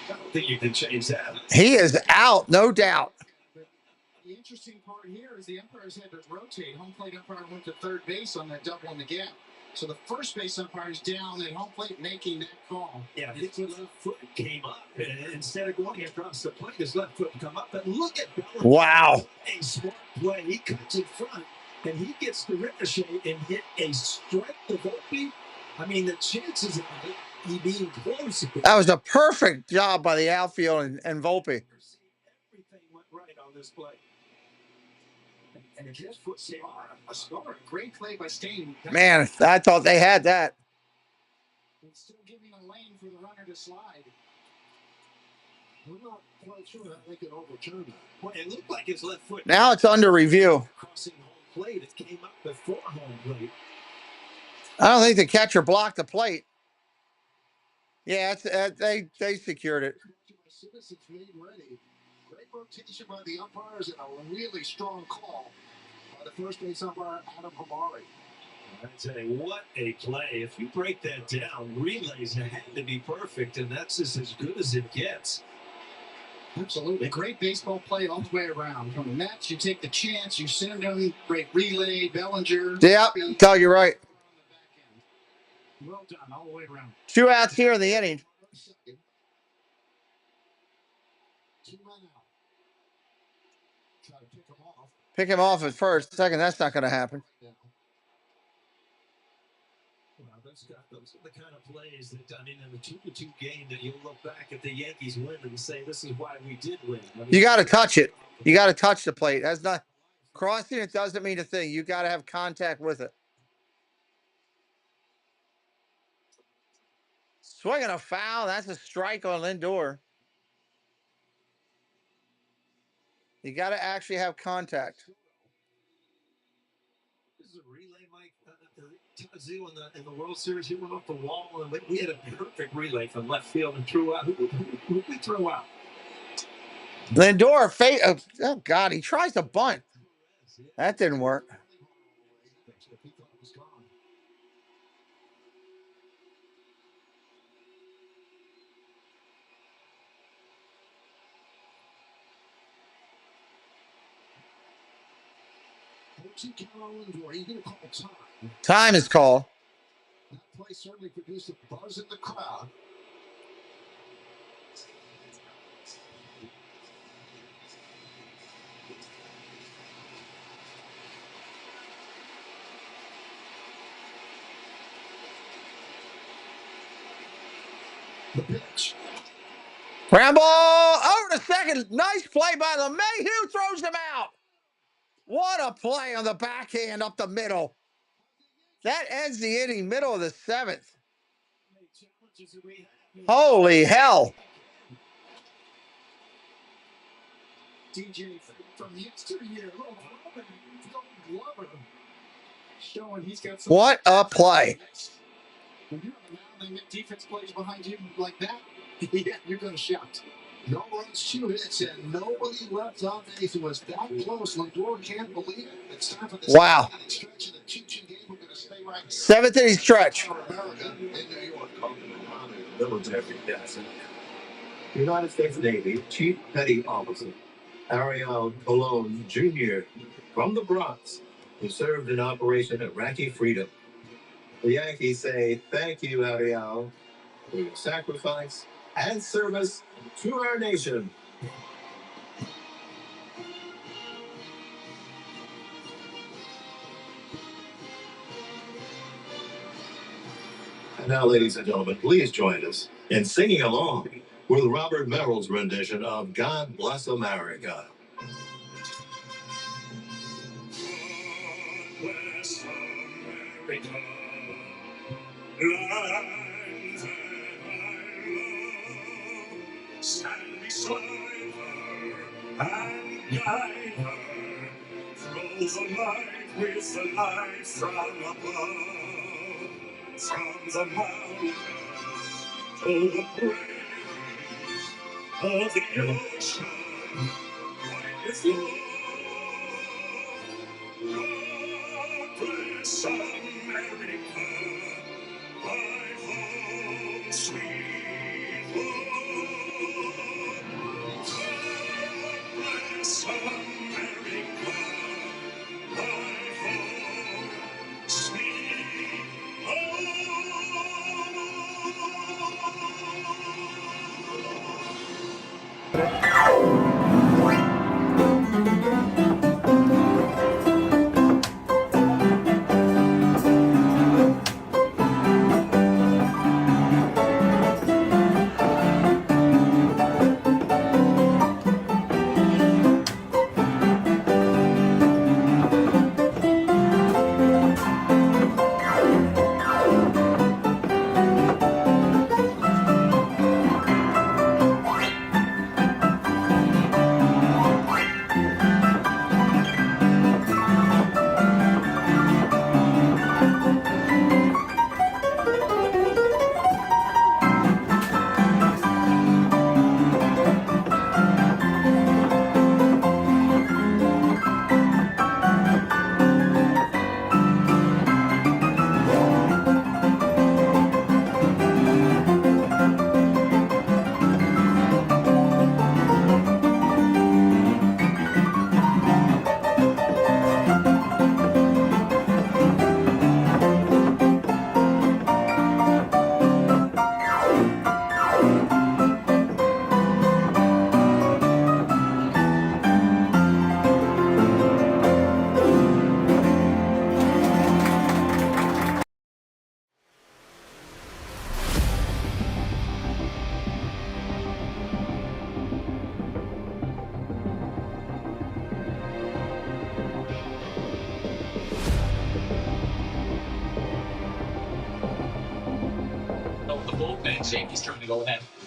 I don't think you can change that. He is out, no doubt. The interesting part here is the umpires had to rotate. Home plate umpire went to third base on that double in the gap. So the first base umpire is down at home plate making that call. Yeah, his left foot came up. And instead of going across the plate, his left foot come up. But look at Bellinger. Wow. A smart play. He cuts in front, and he gets the ricochet and hit a strike to Volpe. I mean, the chances of it, he being close. That was a perfect job by the outfield and Volpe. Everything went right on this play. And if his foot stayed on a score, Great play by Stain. Man, I thought they had that. It's still giving a lane for the runner to slide. We're not quite sure how they could overturn that. Well, it looked like his left foot. Now it's under review. Crossing home plate, it came up before home plate. I don't think the catcher blocked the plate. Yeah, they secured it. Citizens made ready. Great rotation by the umpires and a really strong call by the first base umpire, Adam Hamari. I tell you, what a play. If you break that down, relays had to be perfect, and that's just as good as it gets. Absolutely. Great baseball play all the way around. From the Mets, you take the chance, you send them, great relay, Bellinger. Yeah, Doug, you're right. Well done all the way around. 2 outs here in the inning. 2 men out. Try to pick him off. Pick him off at first. Second, that's not going to happen. Those are the kind of plays that, I mean, in a 2-2 game that you'll look back at the Yankees win and say, this is why we did win. I mean, You got to touch it. You got to touch the plate. That's not crossing it doesn't mean a thing. You got to have contact with it. Swinging a foul. That's a strike on Lindor. You got to actually have contact. This is a relay, Mike. Tazoo in the World Series, he went off the wall, and we had a perfect relay from left field and threw out. Who we throw out? Lindor, oh, God, he tries to bunt. That didn't work. Time is called. That play certainly produced a buzz in the crowd. The pitch. Ground ball over to second. Nice play by LeMahieu. Throws him out. What a play on the backhand up the middle. That ends the inning, middle of the 7th. Holy hell. DJ from the exterior. Showing he's got some. What a play. When you're on the mound and make defense plays behind you like that, yeah, you're going to shout. No runs, 2 hits, and nobody left on base. It was that close. Lindor can't believe it. It's time for the Wow. 7th inning stretch of the 2-2 game. We're going to stay right here. 7th inning stretch. America in New York. Military deaths. United States Navy Chief Petty Officer Ariel Colon Jr. from the Bronx, who served in Operation Iraqi Freedom. The Yankees say thank you, Ariel, for your sacrifice and service to our nation. And now, ladies and gentlemen, please join us in singing along with Robert Merrill's rendition of God Bless America. God bless America, land that I love. Stand beside her and guide her. Throw the light with the light from above. From the mountains to the prairies of the ocean, white as snow. God bless America, my home sweet home. God bless America, my home sweet home.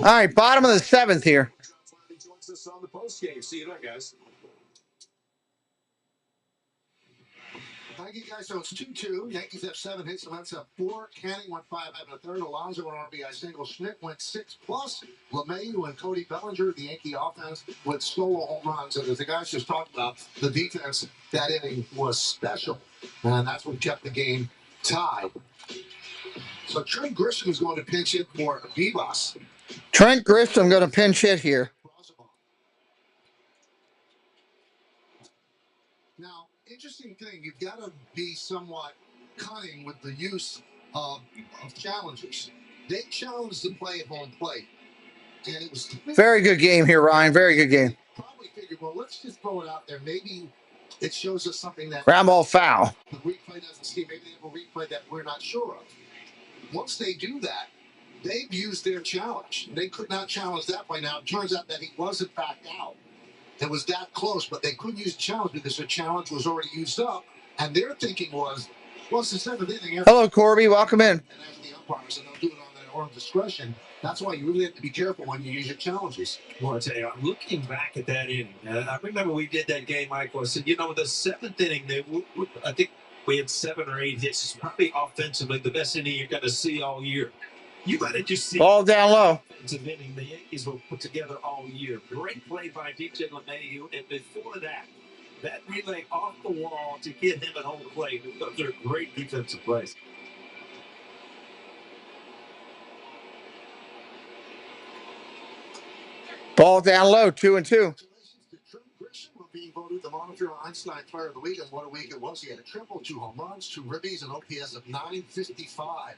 All right, bottom of the 7th here. Joins us on the post game. See you there, guys. Thank you, guys. So it's 2-2. Yankees have 7 hits. The Mets have 4. Canning went 5 having a third. Alonso went RBI single. Schmidt went 6+. LeMahieu and Cody Bellinger, the Yankee offense, with solo home runs. And as the guys just talked about, the defense that inning was special. And that's what kept the game tied. So Trent Grisham is going to pinch hit for Vivas. Trent Grisham going to pinch hit here. Now, interesting thing, you've got to be somewhat cunning with the use of challengers. They challenged the play at home plate. And it was Very good game here, Ryan. Very good game. Probably figured, well, let's just throw it out there. Maybe it shows us something that Ground ball foul. the replay doesn't see. Maybe they have a replay that we're not sure of. Once they do that, they've used their challenge. They could not challenge that by now. It turns out that he was in fact out. It was that close, but they couldn't use the challenge because the challenge was already used up. And their thinking was, well, it's the 7th inning. Hello, Corby. Welcome in. And as the umpires, and they'll do it on their own discretion. That's why you really have to be careful when you use your challenges. Well, I tell you, looking back at that inning, I remember we did that game, Michael. I said, the 7th inning, I think we had 7 or 8 hits. It's probably offensively the best inning you're going to see all year. You got to just see ball down low. Offensive inning the Yankees will put together all year. Great play by DJ LeMahieu, and before that relay off the wall to get him at home plate. Those are great defensive plays. Ball down low, 2-2. Being voted the Monitor Einstein Player of the Week, and what a week it was. He had a triple, 2 home runs, 2 ribbies, an OPS of 955.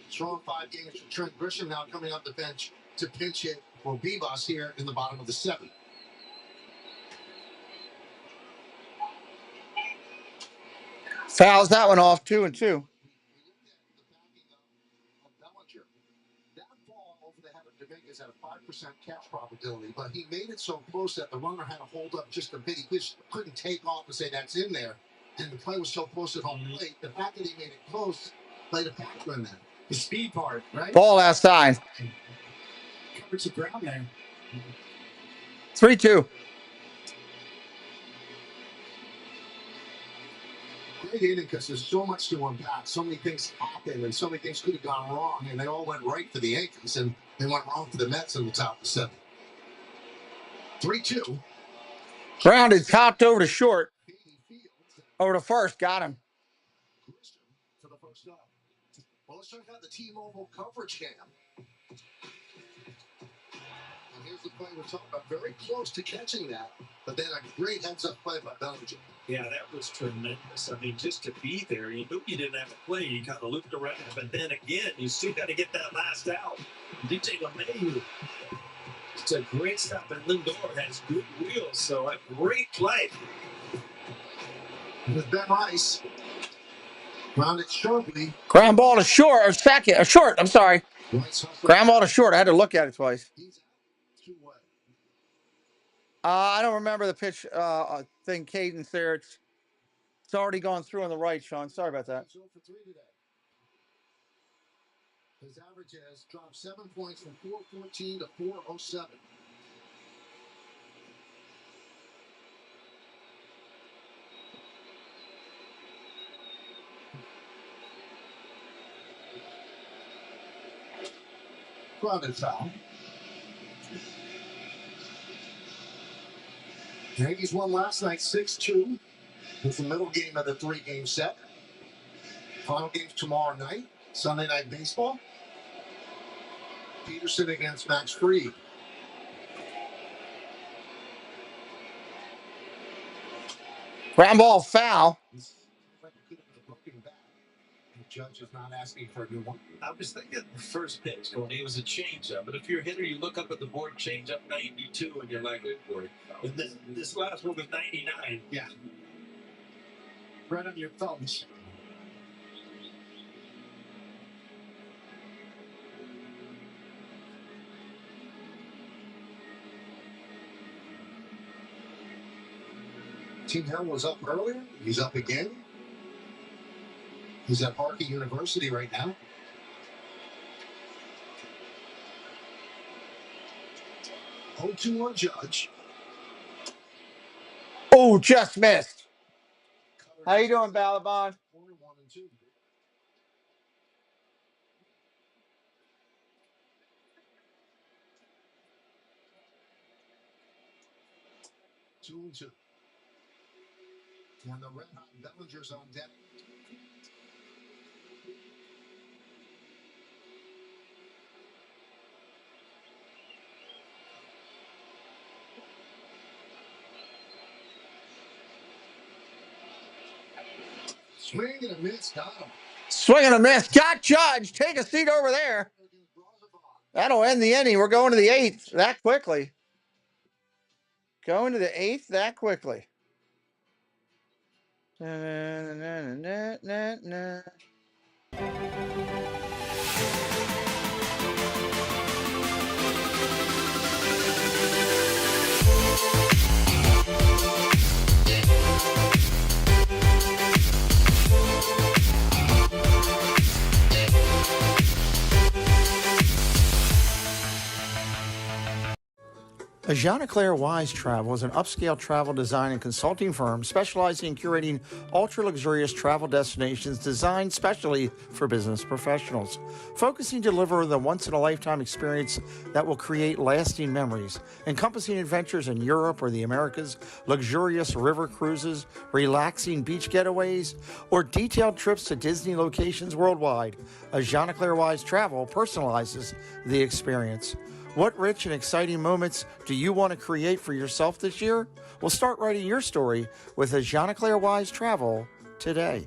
Strong 5 games for Trent Grisham, now coming off the bench to pinch hit for Bebas here in the bottom of the 7th. Fouls that one off, 2-2. Dominguez had a 5% catch probability, but he made it so close that the runner had to hold up just a bit. He just couldn't take off and say that's in there. And the play was so close at home plate. The fact that he made it close played a factor in that. The speed part, right? Ball outside. Coverage the ground there. 3-2. Great inning because there's so much to unpack. So many things happened and so many things could have gone wrong. And they all went right for the Yankees. And they went wrong for the Mets in the top of the 7th. 3-2. Grounded, topped over to short. Over to first, got him. For the first up. Well, let's check out the T-Mobile coverage cam. And here's the play we're talking about. Very close to catching that, but then a great heads-up play by Bellinger. Yeah, that was tremendous. I mean, just to be there, you knew you didn't have to play. You kind of looped around, but then again, you still got to get that last out. DJ LeMahieu. It's a great stop, and Lindor has good wheels, so a great play. With Ben Rice. Grounded sharply. Ground ball to short, or second, or short, I'm sorry. Ground ball to short. I had to look at it twice. I don't remember the pitch thing cadence there. It's already gone through on the right, Sean. Sorry about that. His average has dropped 7 points from 414 to 407. Grounded foul. Yankees won last night 6-2. It's the middle game of the 3-game set. Final games tomorrow night, Sunday Night Baseball. Peterson against Max Fried. Ground ball foul. The judge is not asking for a new one. I was thinking the first pitch, Tony, it was a changeup. But if you're a hitter, you look up at the board, changeup 92, and you're like, good boy. And this last one was 99. Yeah. Right on your thumbs. Tim Hill was up earlier. He's up again. He's at Harvey University right now. Oh, 2 on Judge. Oh, just missed. How you doing, Balabon? 2-2. And the red hot Bellinger's on deck. Swing and a miss, got him. Swing and a miss. Got Judge. Take a seat over there. That'll end the inning. We're going to the 8th that quickly. Going to the 8th that quickly. Na, na, na, na. Jean-Claire Wise Travel is an upscale travel design and consulting firm specializing in curating ultra-luxurious travel destinations designed specially for business professionals, focusing to deliver the once-in-a-lifetime experience that will create lasting memories, encompassing adventures in Europe or the Americas, luxurious river cruises, relaxing beach getaways, or detailed trips to Disney locations worldwide. Jean-Claire Wise Travel personalizes the experience. What rich and exciting moments do you want to create for yourself this year? Well, start writing your story with a Jean-Claire Wise Travel today.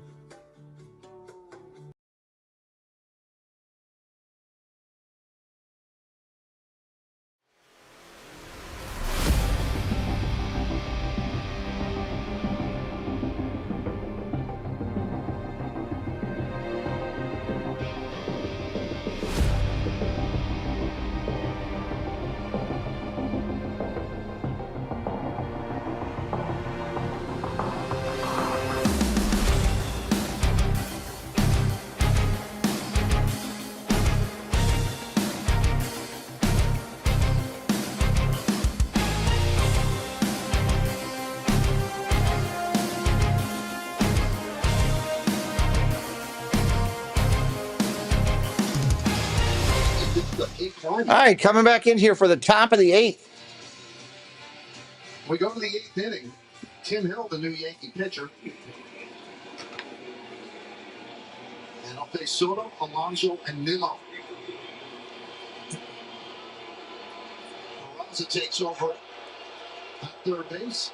All right, coming back in here for the top of the eighth. We go to the eighth inning. Tim Hill, the new Yankee pitcher. And I'll face Soto, Alonso, and Nimmo. Alonso takes over at third base.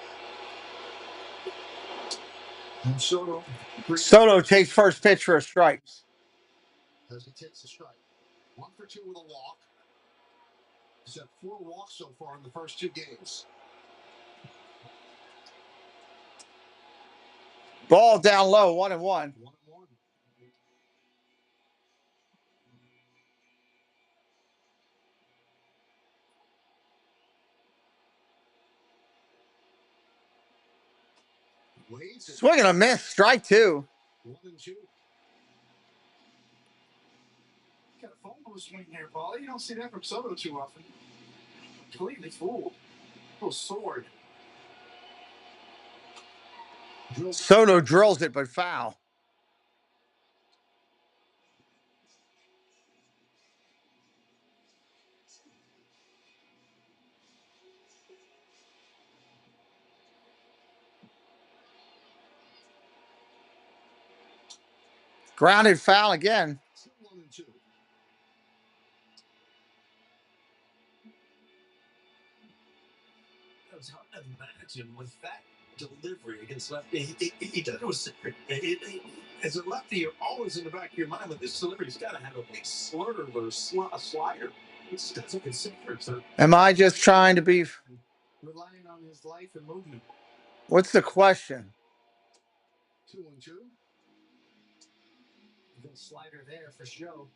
And Soto takes first pitch for a strike. As he takes the strike. 1 for 2 with a walk. He's had 4 walks so far in the first 2 games. Ball down low, 1-1. Swing and a miss, strike 2. 1-2. Got a phone booth swing here, Paulie. You don't see that from Soto too often. Completely fooled. Little sword. Soto drills it, but foul. Grounded foul again. 1-2. It was hard to imagine with that delivery against lefty. He does it with as a lefty, you're always in the back of your mind with this delivery. He's got to have a big slurve or a slider. He just doesn't consider. So Am I just trying to be? Relying on his life and movement. What's the question? 2-2. Good slider there for show.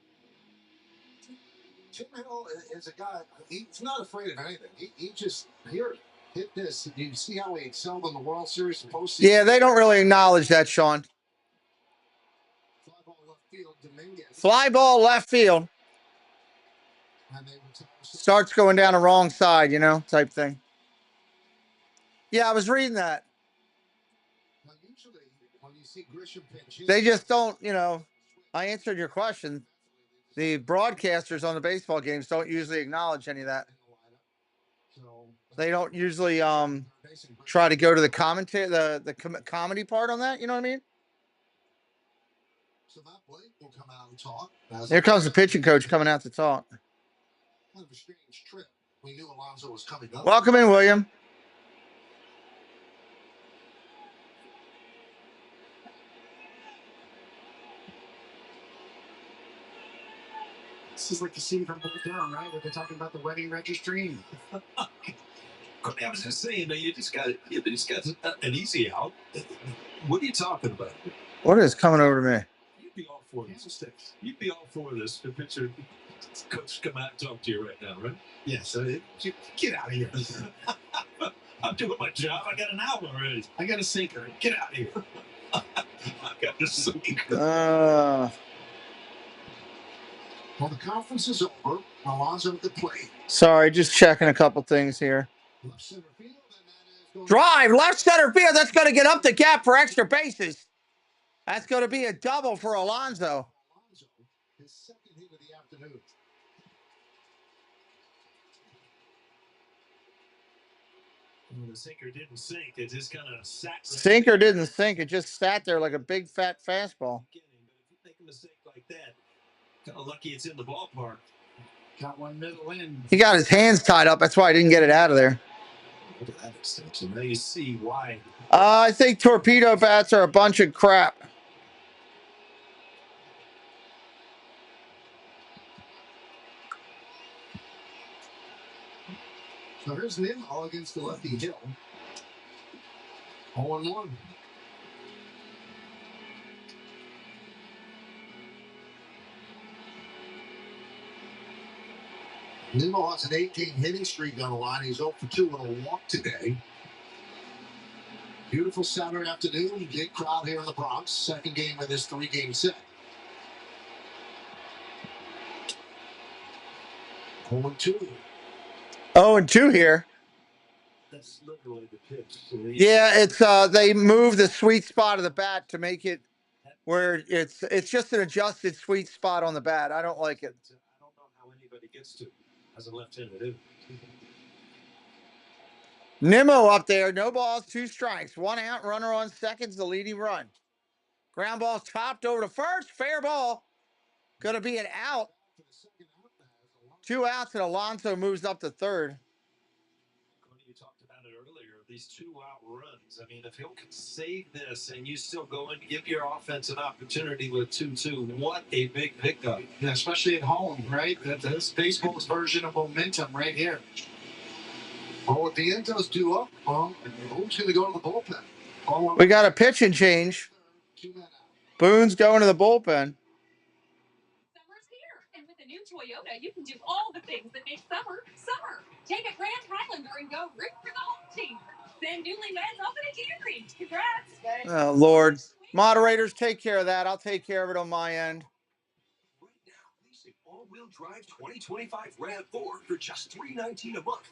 Tim Hill is a guy, he's not afraid of anything. He just, here, hit this. You see how he excelled in the World Series postseason? Yeah, they don't really acknowledge that, Sean. Fly ball left field, Dominguez. Fly ball left field. Starts going down the wrong side, type thing. Yeah, I was reading that. Now, usually, when you see Grisham pitch, They just don't, I answered your question. The broadcasters on the baseball games don't usually acknowledge any of that. They don't usually try to go to the commentary, the comedy part on that. You know what I mean? So that Blake will come out and talk. Here comes the pitching coach coming out to talk. Kind of a strange trip. We knew Alonso was coming up. Welcome in, William. This is like the scene from Bull Durham, right? Where they're talking about the wedding registry. I was just saying, you just got an easy out. What are you talking about? What is coming over to me? You'd be all for this. You'd be all for this. The pitcher coach come out and talk to you right now, right? Yes. Get out of here. I'm doing my job. I got an album already. I got a sinker. Get out of here. I got a sinker. Well, the conference is over. Alonso at the plate. Sorry, just checking a couple things here. Drive, left center field. That's going to get up the gap for extra bases. That's going to be a double for Alonso. His second hit of the afternoon. The sinker didn't sink. It just kind of sat. Sinker didn't sink. It just sat there like a big fat fastball. But if you make a mistake like that, kind of lucky it's in the ballpark. Got one middle in. He got his hands tied up. That's why I didn't get it out of there. Look at that extension. Now you see why. I think torpedo bats are a bunch of crap. So here's Nim all against the lefty Hill. 0-1. Nimmo has an 18 hitting streak on the line. He's 0 for 2 with a walk today. Beautiful Saturday afternoon. Big crowd here in the Bronx. Second game of this 3-game set. 0-2. 0-2 here. That's literally the pitch. Yeah, it's they move the sweet spot of the bat to make it where it's just an adjusted sweet spot on the bat. I don't like it. I don't know how anybody gets to as a left-hander. Nimmo up there, no balls, 2 strikes, 1 out, runner on second's the leading run. Ground ball's topped over to first, fair ball. Going to be an out. 2 outs, and Alonso moves up to third. You talked about it earlier, these 2-out runs. I mean, if Hill can save this and you still go and give your offense an opportunity with 2-2, what a big pickup. Yeah, especially at home, right? That's baseball's version of momentum right here. Well, what the Vientos do up, well, who's going to go to the bullpen? We got a pitching change. Boone's going to the bullpen. Summer's here, and with the new Toyota, you can do all the things that make summer summer. Take a Grand Highlander and go root for the home team. Then newlyweds off in a Camry. Congrats. Oh, Lord. Moderators, take care of that. I'll take care of it on my end. Right now, leasing all-wheel drive 2025 RAV4 for just $319 a month.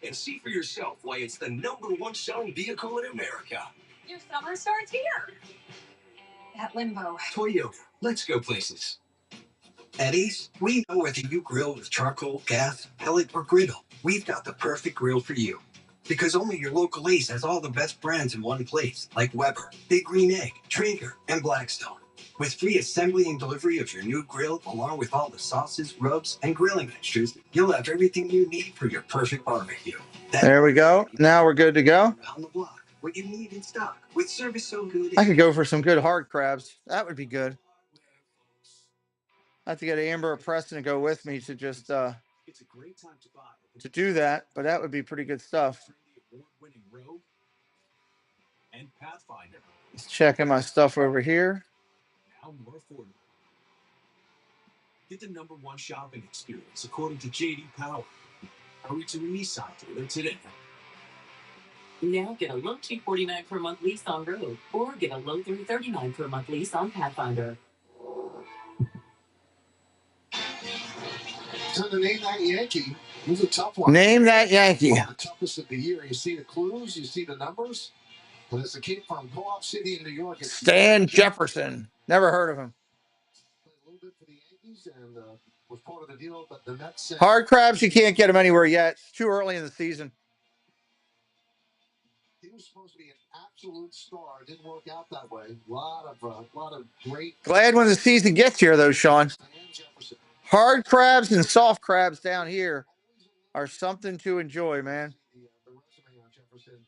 And see for yourself why it's the #1 selling vehicle in America. Your summer starts here. At Limbo. Toyota, let's go places. At Ace, we know whether you grill with charcoal, gas, pellet, or griddle, we've got the perfect grill for you. Because only your local Ace has all the best brands in one place, like Weber, Big Green Egg, Traeger, and Blackstone. With free assembly and delivery of your new grill, along with all the sauces, rubs, and grilling extras, you'll have everything you need for your perfect barbecue. There we go. Now we're good to go. On the block, what you need in stock, with service so good. I could go for some good hard crabs. That would be good. I have to get Amber or Preston to go with me to just to do that, but that would be pretty good stuff. Just checking my stuff over here. Now more affordable. Get the #1 shopping experience according to JD Power. Hurry to a Nissan dealer today. Now get a low $249 per month lease on Road, or get a low $339 per month lease on Pathfinder. So to name that Yankee, it was a tough one. Name that Yankee. The toughest of the year. You see the clues, you see the numbers. But it's a kid from Co-op City in New York. Stan Jefferson. Never heard of him. Played a little bit for the Yankees and was part of the deal, but the Mets. Hard crabs, you can't get them anywhere yet. It's too early in the season. He was supposed to be an absolute star. It didn't work out that way. A lot of great. Glad when the season gets here, though, Sean. Stan Jefferson. Hard crabs and soft crabs down here are something to enjoy, man. The resume on Jefferson.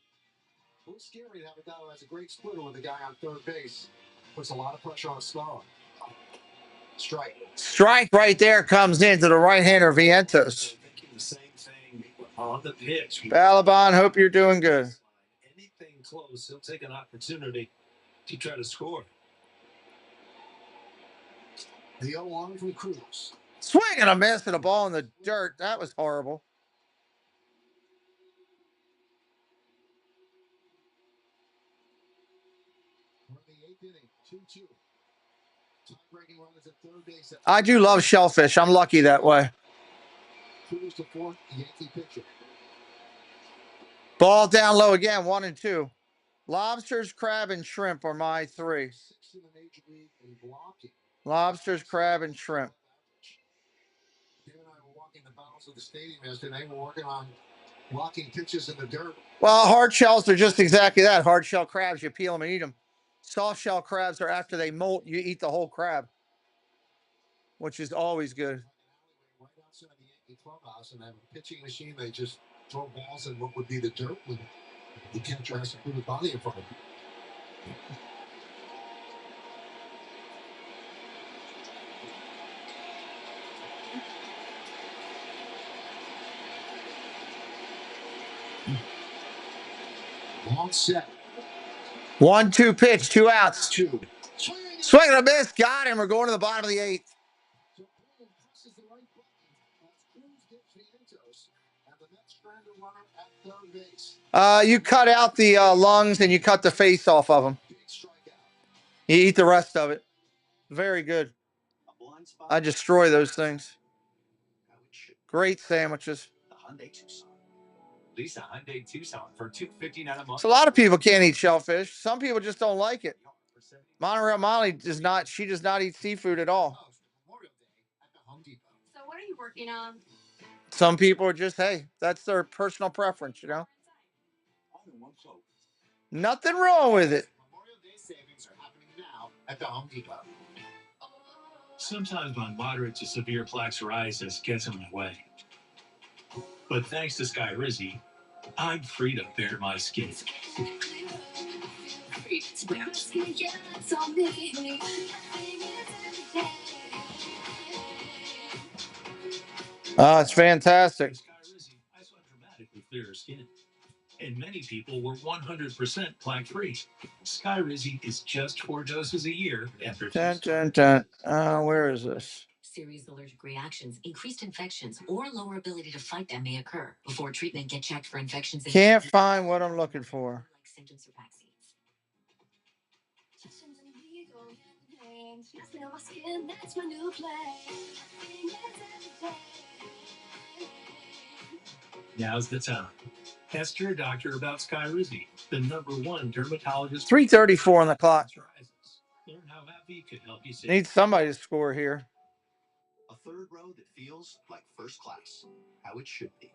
A little scary to have a guy who has a great splitter with a guy on third base. Puts a lot of pressure on a star. Strike. Strike right there comes into the right-hander Vientos. Thinking the same thing on the pitch. Balaban, hope you're doing good. Anything close, he'll take an opportunity to try to score. The 0-1 from Cruz. Swing and a miss and a ball in the dirt. That was horrible. We're in the 8th inning, 2-2. Tie-breaking run is at third base. I do love shellfish. I'm lucky that way. Cruz to fourth, Yankee pitcher. Ball down low again, 1 and 2. Lobsters, crab, and shrimp are my 3. Lobsters, crab, and shrimp. Jim and I were walking the bounds of the stadium yesterday. We're working on blocking pitches in the dirt. Well, hard shells are just exactly that. Hard shell crabs, you peel them and eat them. Soft shell crabs are after they molt, you eat the whole crab, which is always good. Right outside the Yankee clubhouse, and I have a pitching machine. They just throw balls in what would be the dirt when the catcher has to put his body in front of him. Long set. 1-2 pitch, 2 outs. 2. Swing and a miss, got him. We're going to the bottom of the 8th. So Boone presses the right button as Cruz gets Vientos, and the Mets stranded runner at third base. You cut out the lungs and you cut the face off of them. Big strikeout. You eat the rest of it. Very good. I destroy those things. Great sandwiches. Lisa Hyundai Tucson for $259 a month. So a lot of people can't eat shellfish. Some people just don't like it. Monorail Molly does not. She does not eat seafood at all. So what are you working on? Some people are just, hey, that's their personal preference, you know. Nothing wrong with it. Memorial Day savings are happening now at the Home Depot. Sometimes my moderate to severe plaque psoriasis gets in my way. But thanks to Skyrizi, I'm free to bare my skin. It's fantastic. Skyrizi, I saw dramatically clearer skin. And many people were 100% plaque-free. Skyrizi is just 4 doses a year after Dun, dun, dun. Where is this? Serious allergic reactions, increased infections, or lower ability to fight them may occur. Before treatment, get checked for infections. Can't find what I'm looking for. Like symptoms or vaccines. Now's the time. Ask your doctor about Skyrizi, the #1 dermatologist. 3:34 on the clock. Learn how AbbVie could help you save. Need somebody to score here. A third row that feels like first class. How it should be.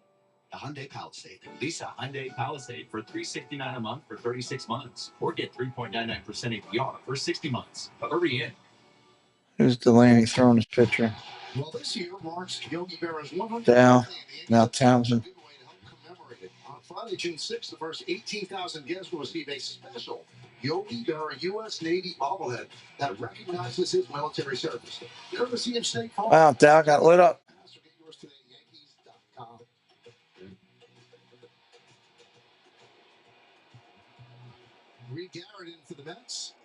The Hyundai Palisade. Lisa Hyundai Palisade for $369 a month for 36 months. Or get 3.99% APR for 60 months. Hurry in. Who's Delaney throwing his pitcher? Well, this year marks Yogi Berra's 100th Dow. birthday, and the Now Yankees have Townsend. a good way to help commemorate it. On Friday, June 6th, the first 18,000 guests will receive a special Yogi Berra U.S. Navy bobblehead that recognizes his military service. Courtesy of State Farm. Wow, Dow got lit up. So get yours today at Yankees.com. Reed Garrett in for the Mets.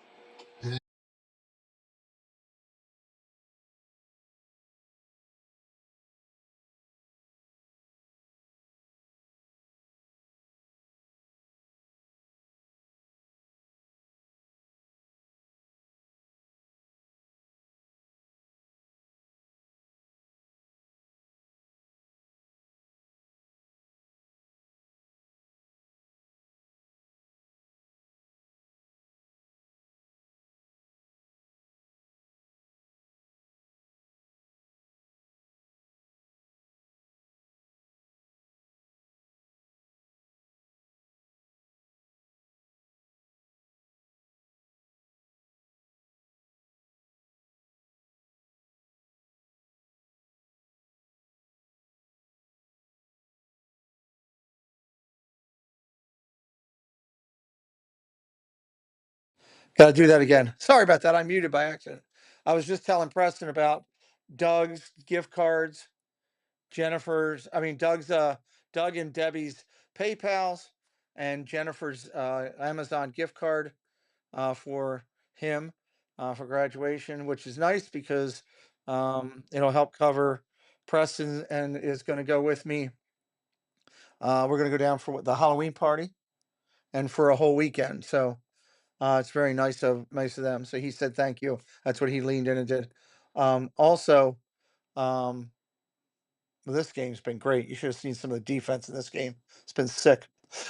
Got to do that again. Sorry about that. I muted by accident. I was just telling Preston about Doug's gift cards, Doug and Debbie's PayPal's, and Jennifer's Amazon gift card for him for graduation, which is nice because it'll help cover Preston and is going to go with me. We're going to go down for the Halloween party and for a whole weekend. So it's very nice of them. So he said thank you. That's what he leaned in and did. Also, this game's been great. You should have seen some of the defense in this game. It's been sick.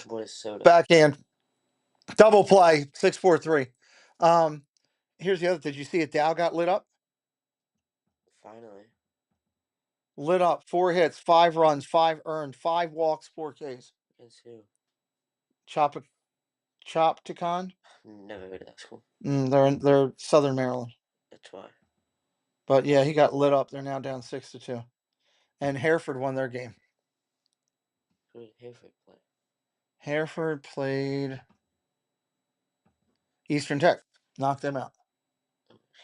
What is soda? Backhand. Double play. 6-4-3. Here's the other. Did you see it? Dow got lit up. Finally. Lit up. 4 hits, 5 runs, 5 earned, 5 walks, 4 Ks. Against who? Chopticon. Never heard of that school. They're Southern Maryland. That's why. But yeah, he got lit up. They're now down 6-2. And Hereford won their game. Who did Hereford play? Hereford played Eastern Tech. Knocked them out.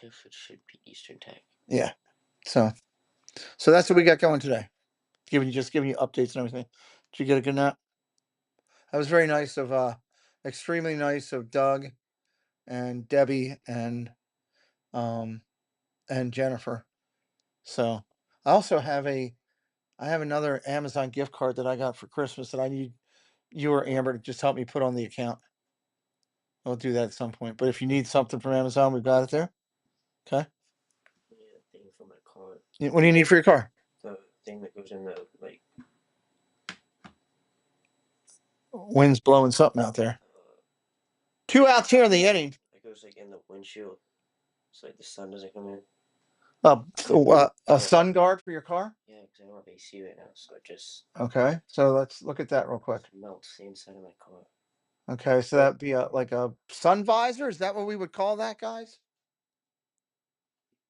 Hereford should be Eastern Tech. Yeah. So that's what we got going today. Giving you updates and everything. Did you get a good nap? That was very nice of extremely nice of Doug and Debbie and Jennifer. So I also have another Amazon gift card that I got for Christmas that I need you or Amber to just help me put on the account. I'll do that at some point. But if you need something from Amazon, we've got it there. Okay. Yeah, thing for my car. What do you need for your car? The thing that goes in the Wind's blowing something out there. 2 outs here in the inning. It goes in the windshield, so the sun doesn't come in. A sun guard for your car? Yeah, because I don't have AC right now, so it just. Okay, so let's look at that real quick. Melts the inside of my car. Okay, so that'd be like a sun visor. Is that what we would call that, guys?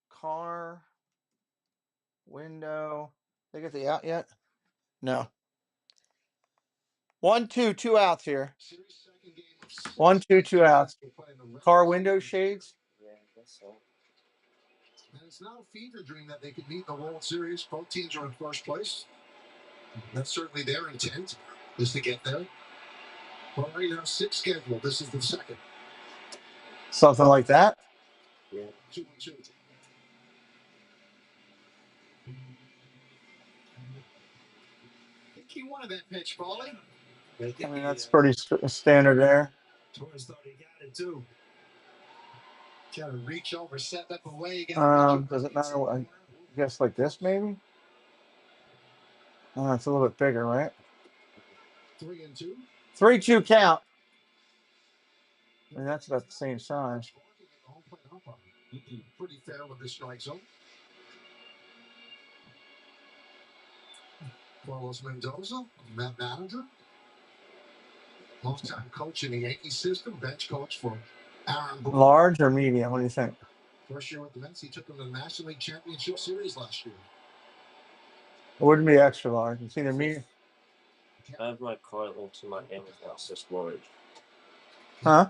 Car window. They get the out yet? No. 1-2, 2 outs here. 1-2, 2 outs. Car window shades. Yeah, I guess so. And it's not a fever dream that they could meet in the World Series. Both teams are in first place. That's certainly their intent, is to get there. Well, right now, 6 scheduled. This is the second. Something like that. Yeah. 2-2. I think he wanted that pitch, Paulie. I mean, that's pretty standard there. Torres thought he got it too. Trying to reach over, set that away. Does it matter? I guess like this, maybe. Oh, it's a little bit bigger, right? 3-2. 3-2 count. I mean, that's about the same size. Pretty fair with the strike zone. Carlos Mendoza, Matt manager. Long-time coach in the Yankees system, bench coach for Aaron Boone. Large or medium? What do you think? First year with the Mets, he took them to the National League Championship Series last year. It wouldn't be extra large. It's either medium. I have my car linked to my Amazon, so it's large. Huh?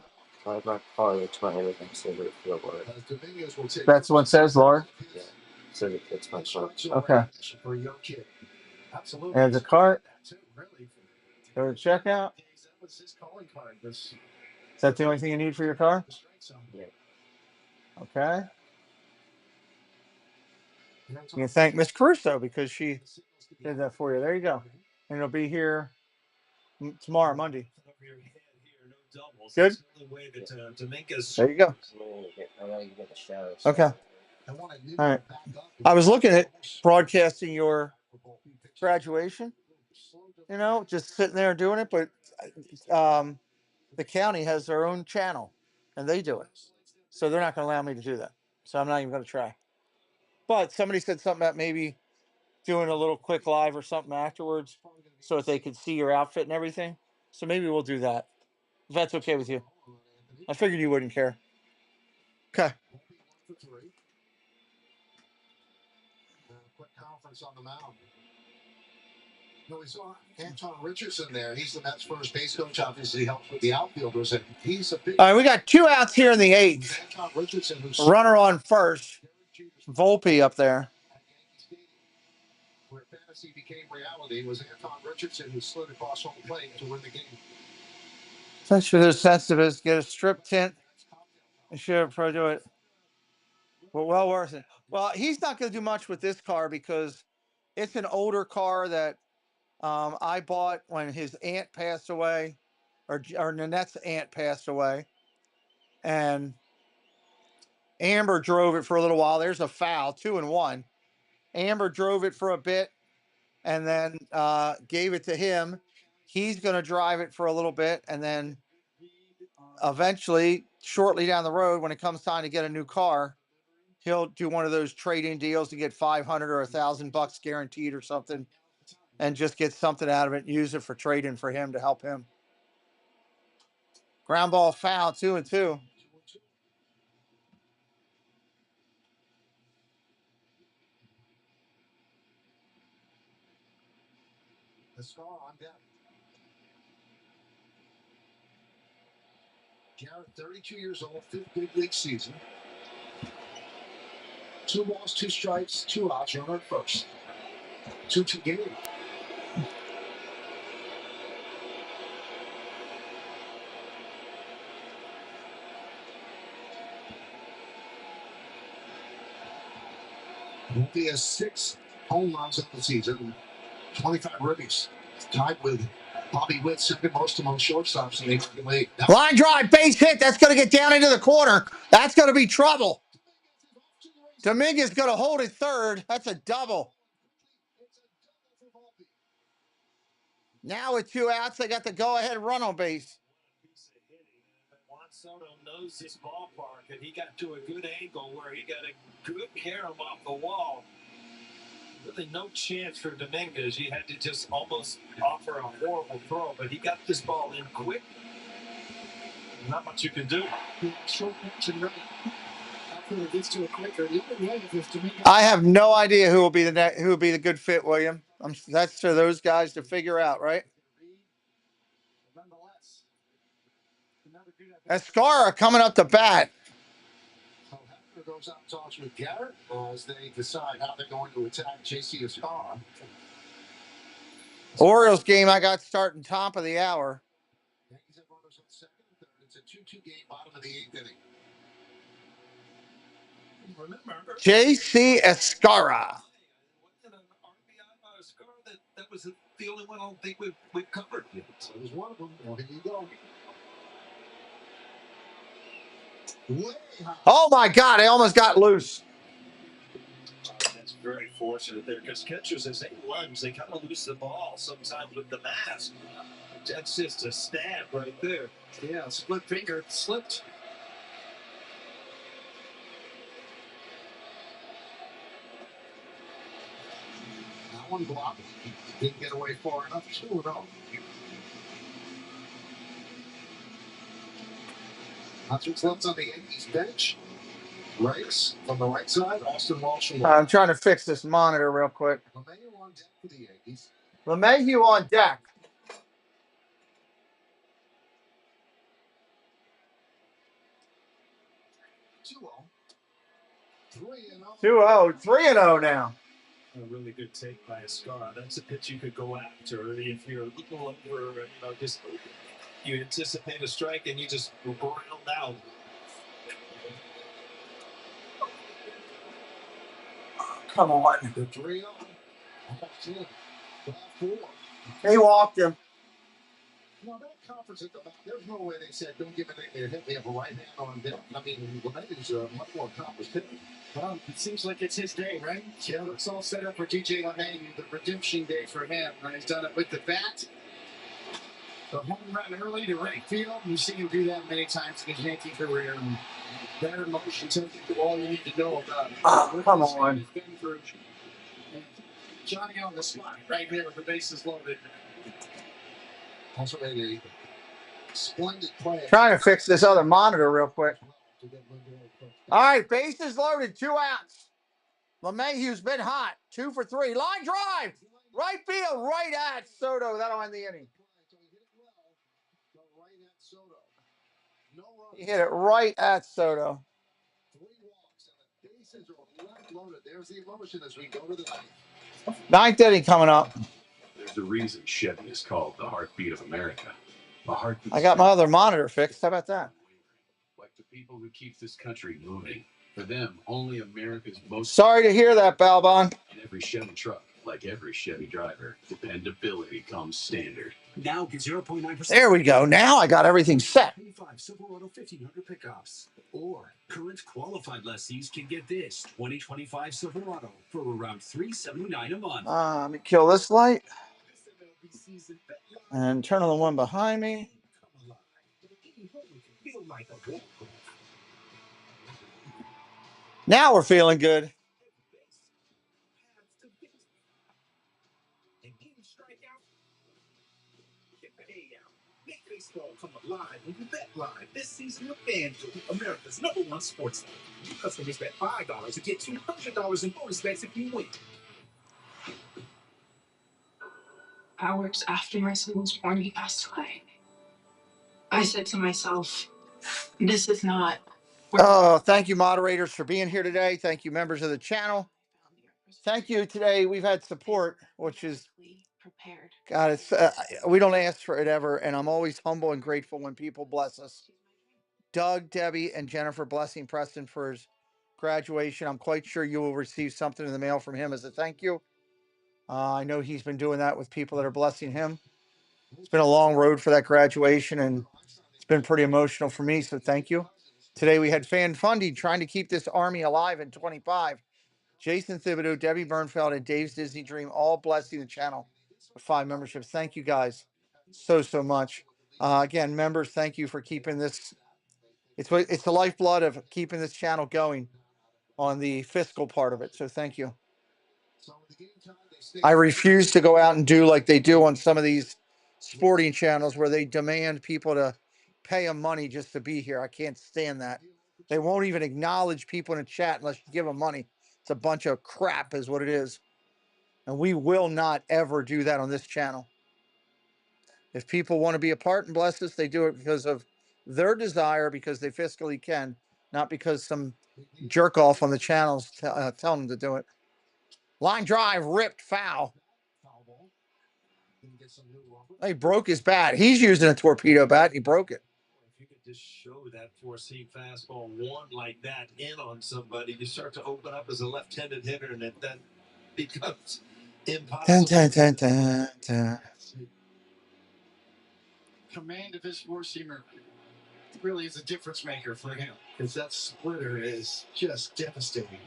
I have my car linked to my Amazon, so it's real large. That's what says large? Yeah. So it fits my car. Okay. And the cart. Go to checkout. Is that the only thing you need for your car? Yeah. Okay. You can thank Miss Caruso because she did that for you. There you go. And it'll be here tomorrow, Monday. Good? There you go. Okay. All right. I was looking at broadcasting your graduation, just sitting there doing it, but the county has their own channel and they do it. So they're not going to allow me to do that. So I'm not even going to try. But somebody said something about maybe doing a little quick live or something afterwards so that they could see your outfit and everything. So maybe we'll do that. If that's okay with you. I figured you wouldn't care. Okay. Quick conference on the mound. We saw Anton Richardson there. He's the Mets first base coach. Obviously, helps with the outfielders, and he's a big. All right, we got 2 outs here in the 8th. Anton Richardson, who's runner on first. Volpe up there. Where fantasy became reality was Anton Richardson, who slid across home plate to win the game. Thanks for the sensitive. Get a strip tint. I should have probably do it. Well worth it. Well, he's not going to do much with this car because it's an older car that I bought when his aunt passed away, or Nanette's aunt passed away, and Amber drove it for a little while. There's a foul, 2-1. Amber drove it for a bit, and then gave it to him. He's going to drive it for a little bit, and then eventually, shortly down the road, when it comes time to get a new car, he'll do one of those trade-in deals to get $500 or $1,000 guaranteed or something, and just get something out of it and use it for trade-in for him to help him. Ground ball foul, 2-2. The score on deck. Garrett, 32 years old, 5th big league season. 2 balls, 2 strikes, 2 outs. Runner at first. 2-2 game. He has 6 home runs in the season, 25 ribbies. Tied with Bobby Witt, second most among shortstops in the American League. Line drive, base hit. That's going to get down into the corner. That's going to be trouble. Dominguez going to hold it third. That's a double. Now with 2 outs, they got the go-ahead run on base. Juan Soto knows his ballpark, and he got to a good angle where he got a good carom off the wall. Really no chance for Dominguez. He had to just almost offer a horrible throw, but he got this ball in quick. Not much you can do. I have no idea who will be the good fit, William. That's for those guys to figure out, right? Escara coming up to bat. Goes out and talks with Garrett as they decide how they're going to attack JC Escara. Orioles game I got starting top of the hour. Yankees have runners on second and third. It's a 2-2 game, bottom of the 8th inning. Remember, JC Escara. That was the only one I don't think we've covered yet. So there's one of them. Well, here you go. Oh my God! I almost got loose. That's very fortunate there because catchers, as they lunge, they kind of lose the ball sometimes with the mask. That's just a stab right there. Yeah, split finger slipped. That one blocked. Didn't get away far enough. 2-0. That's what's left on the Yankees bench. Rice from the right side, Austin Walsh. I'm trying to fix this monitor real quick. LeMahieu on deck for the Yankees. LeMahieu on deck. 2-0, 3-0 now. A really good take by Escara. That's a pitch you could go after if you're a little over, just you anticipate a strike and you just ground out. Come on. The 3-0. He walked him. No, that conference at the back, there's no way they said, don't give it a hit. They have a right hand on deck. I mean, LeMahieu's much more accomplished hitter. Well, it seems like it's his day, right? Yeah, it's all set up for DJ LeMahieu, the redemption day for him. And he's done it with the bat. The home run early to right field. You've seen him do that many times in his Yankee career. And better motion tells you all you need to know about it. Oh, come on. Johnny on the spot right there with the bases loaded. Also made a splendid play. Trying to fix this other monitor real quick. All right, bases loaded, 2 outs. LeMahieu's been hot, 2 for 3. Line drive, right field, right at Soto. That'll end the inning. He hit it right at Soto. 3 walks and the bases are left loaded. There's the emotion as we go to the 9th. 9th inning coming up. There's a reason Chevy is called the heartbeat of America. A heartbeat. I got my other monitor fixed. How about that? Like the people who keep this country moving. For them, only America's most. Sorry to hear that, Balbon. In every Chevy truck, like every Chevy driver, dependability comes standard. Now get 0.9%. There we go. Now I got everything set. 25 Silverado 1500 pickups. Or current qualified lessees can get this 2025 Silverado for around $379 a month. Let me kill this light. And turn on the one behind me. Now we're feeling good. Make baseball come alive when you bet live this season with FanDuel, America's #1 sports league. New customers bet $5 to get $200 in bonus bets if you win. Hours after my son was born, he passed away. I said to myself, this is not. Oh, thank you, moderators, for being here today. Thank you, members of the channel. Thank you. Today we've had support, which is, God, it's we don't ask for it ever, and I'm always humble and grateful when people bless us. Doug, Debbie, and Jennifer blessing Preston for his graduation. I'm quite sure you will receive something in the mail from him as a thank you. I know he's been doing that with people that are blessing him. It's been a long road for that graduation, and it's been pretty emotional for me, so thank you. Today we had fan funding trying to keep this army alive in 25. Jason Thibodeau, Debbie Bernfeld, and Dave's Disney Dream all blessing the channel with 5 memberships. Thank you guys so much. Again, members, thank you for keeping this. It's the lifeblood of keeping this channel going on the fiscal part of it. So thank you. I refuse to go out and do like they do on some of these sporting channels where they demand people to pay them money just to be here. I can't stand that. They won't even acknowledge people in the chat unless you give them money. It's a bunch of crap is what it is. And we will not ever do that on this channel. If people want to be a part and bless us, they do it because of their desire, because they fiscally can, not because some jerk off on the channels tell them to do it. Line drive, ripped, foul. He broke his bat. He's using a torpedo bat. He broke it. If you could just show that four-seam fastball one like that in on somebody, you start to open up as a left-handed hitter, and that becomes impossible. Dun, dun, dun, dun. Command of his four-seamer really is a difference maker for him, because that splitter is just devastating.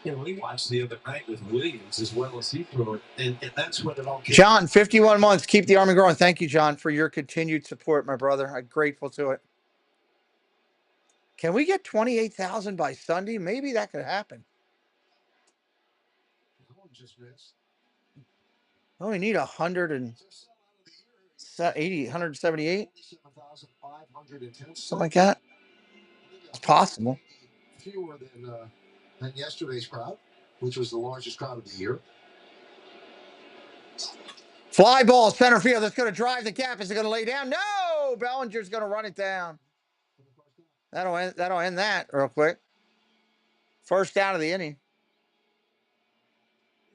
You know, we watched the other night with Williams as well as he threw it, and that's when it all came. John, 51 months. Keep the army growing. Thank you, John, for your continued support, my brother. I'm grateful to it. Can we get 28,000 by Sunday? Maybe that could happen. Oh, we need 180, 178. Something like that. It's possible. Fewer than yesterday's crowd, which was the largest crowd of the year. Fly ball, center field. That's going to drive the gap. Is it going to lay down? No! Bellinger's going to run it down. That'll end that real quick. First down of the inning.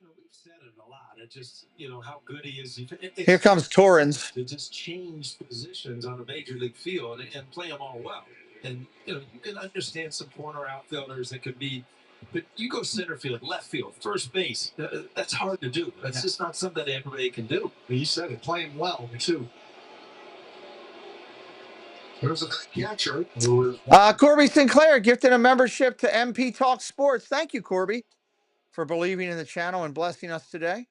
You know, we've said it a lot. It just, you know, how good he is. Here comes Torrens. To just change positions on a major league field and play them all well. And, you know, you can understand some corner outfielders that could be, but you go center field, left field, first base. That's hard to do. That's just not something that everybody can do. You said it, playing well, too. There's a catcher. Corby Sinclair gifted a membership to MP Talk Sports. Thank you, Corby, for believing in the channel and blessing us today.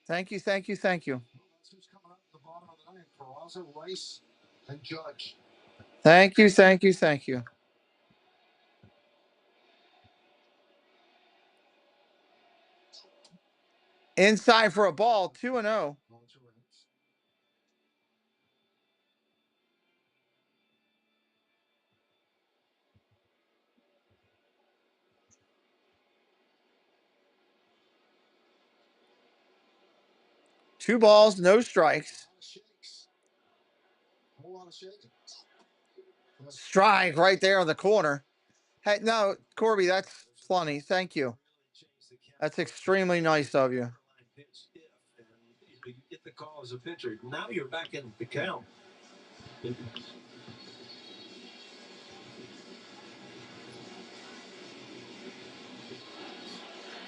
Thank you, thank you, thank you. Thank you, thank you, thank you. Inside for a ball, 2-0. Two balls, no strikes. Strike right there on the corner. Hey, no, Corby, that's plenty. Thank you. That's extremely nice of you. You get the call as a pitcher. Now you're back in the count.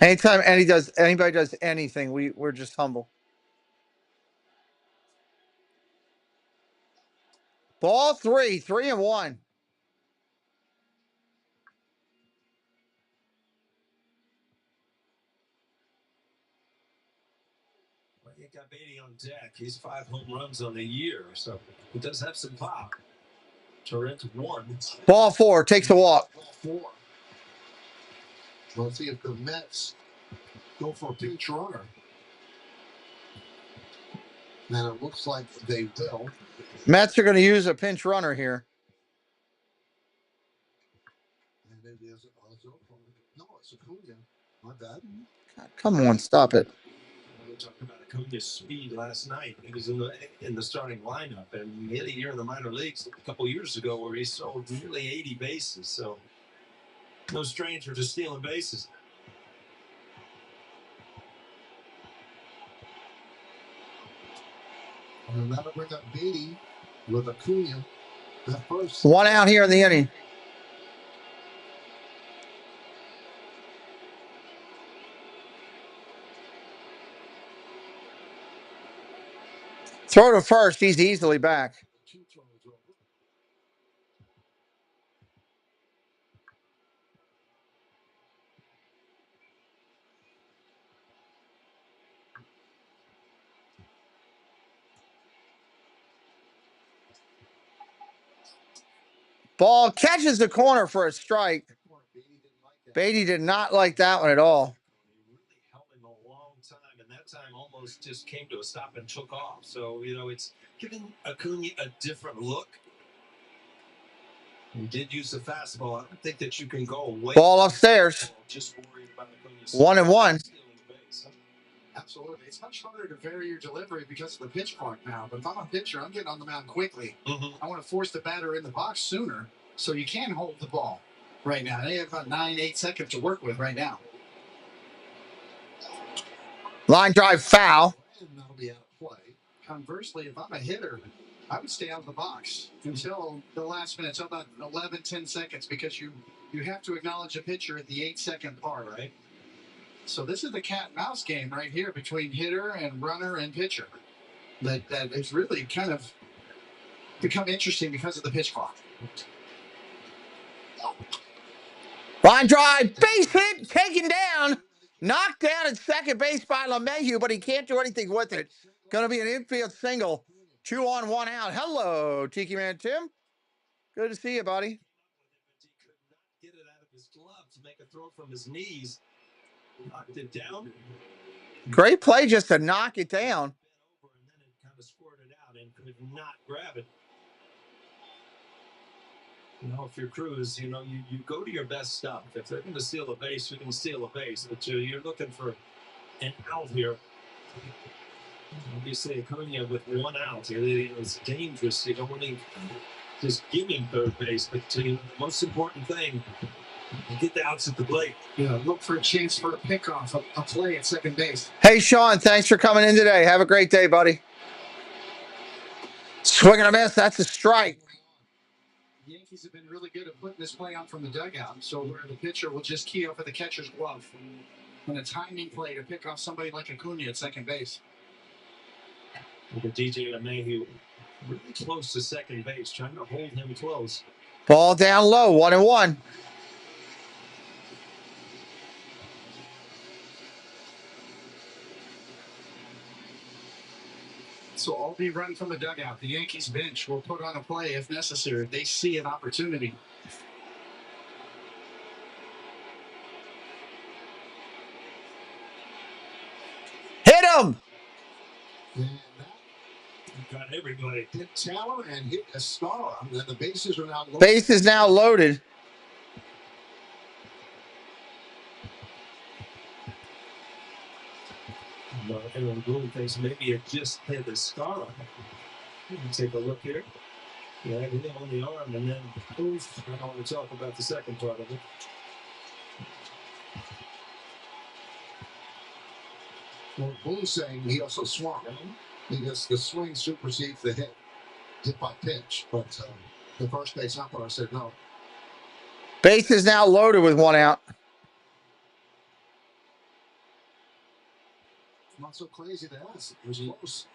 Anytime anybody does anything, we're just humble. Ball 3-1. You got Beatty on deck. He's 5 home runs on the year, so he does have some pop. Torrent 1. Ball 4, takes a walk. Ball 4. Let's see if the Mets go for a pinch runner. And it looks like they will. Mets are going to use a pinch runner here. And it is no, it's Acuna. My bad. God, come on, stop it. We talked about Acuna's speed last night. He was in the starting lineup, and he had a year in the minor leagues a couple years ago where he sold nearly 80 bases. So no stranger to stealing bases. And that'll bring up Beatty with Acuna. That first. 1 out here in the inning. Throw to first. He's easily back. Ball catches the corner for a strike. Beatty did not like that one at all. He really held him a long time, and that time almost just came to a stop and took off. So, it's giving Acuna a different look. He did use the fastball. I don't think that you can go away. Ball upstairs. Just worried about Acuna's 1-1. Absolutely. It's much harder to vary your delivery because of the pitch clock now. But if I'm a pitcher, I'm getting on the mound quickly. I want to force the batter in the box sooner so you can hold the ball right now. They have about 9-8 seconds to work with right now. Line drive foul. And that'll be out of play. Conversely, if I'm a hitter, I would stay out of the box until the last minute, so about 11, 10 seconds, because you have to acknowledge a pitcher at the 8-second part, right? So this is the cat and mouse game right here between hitter and runner and pitcher. That has really kind of become interesting because of the pitch clock. Line drive, base hit, taken down, knocked down at second base by LeMahieu, but he can't do anything with it. Going to be an infield single. 2 on, 1 out. Hello, Tiki Man Tim. Good to see you, buddy. He could not get it out of his glove to make a throw from his knees. Knocked it down. Great play just to knock it down. And then it kind of squirted out and could not grab it. If you're Cruz, you go to your best stuff. If they're going to steal a base, you can steal a base. But you're looking for an out here. Obviously, Acuna with 1 out. It's dangerous. You don't want to just give him third base. But the most important thing, get the outs at the plate. Look for a chance for a pickoff, a play at second base. Hey, Sean, thanks for coming in today. Have a great day, buddy. Swing and a miss. That's a strike. The Yankees have been really good at putting this play out from the dugout, so where the pitcher will just key off at the catcher's glove and a timing play to pick off somebody like Acuna at second base. Look at DJ LeMahieu really close to second base, trying to hold him close. Ball down low, 1-1. So all be run from the dugout. The Yankees bench will put on a play if necessary. They see an opportunity. Hit him! And Got everybody. hit Tower and hit Escara. And then the bases are now loaded. Base is now loaded. Aaron Boone thinks maybe it just hit Escara. Take a look here. Yeah, hit him on the arm, and then poof. I don't want to talk about the second part of it. Well, Boone's saying he also swung because the swing supersedes the hit by pitch. But the first base umpire said no. Base is now loaded with 1 out. Not so crazy to ask. It was close.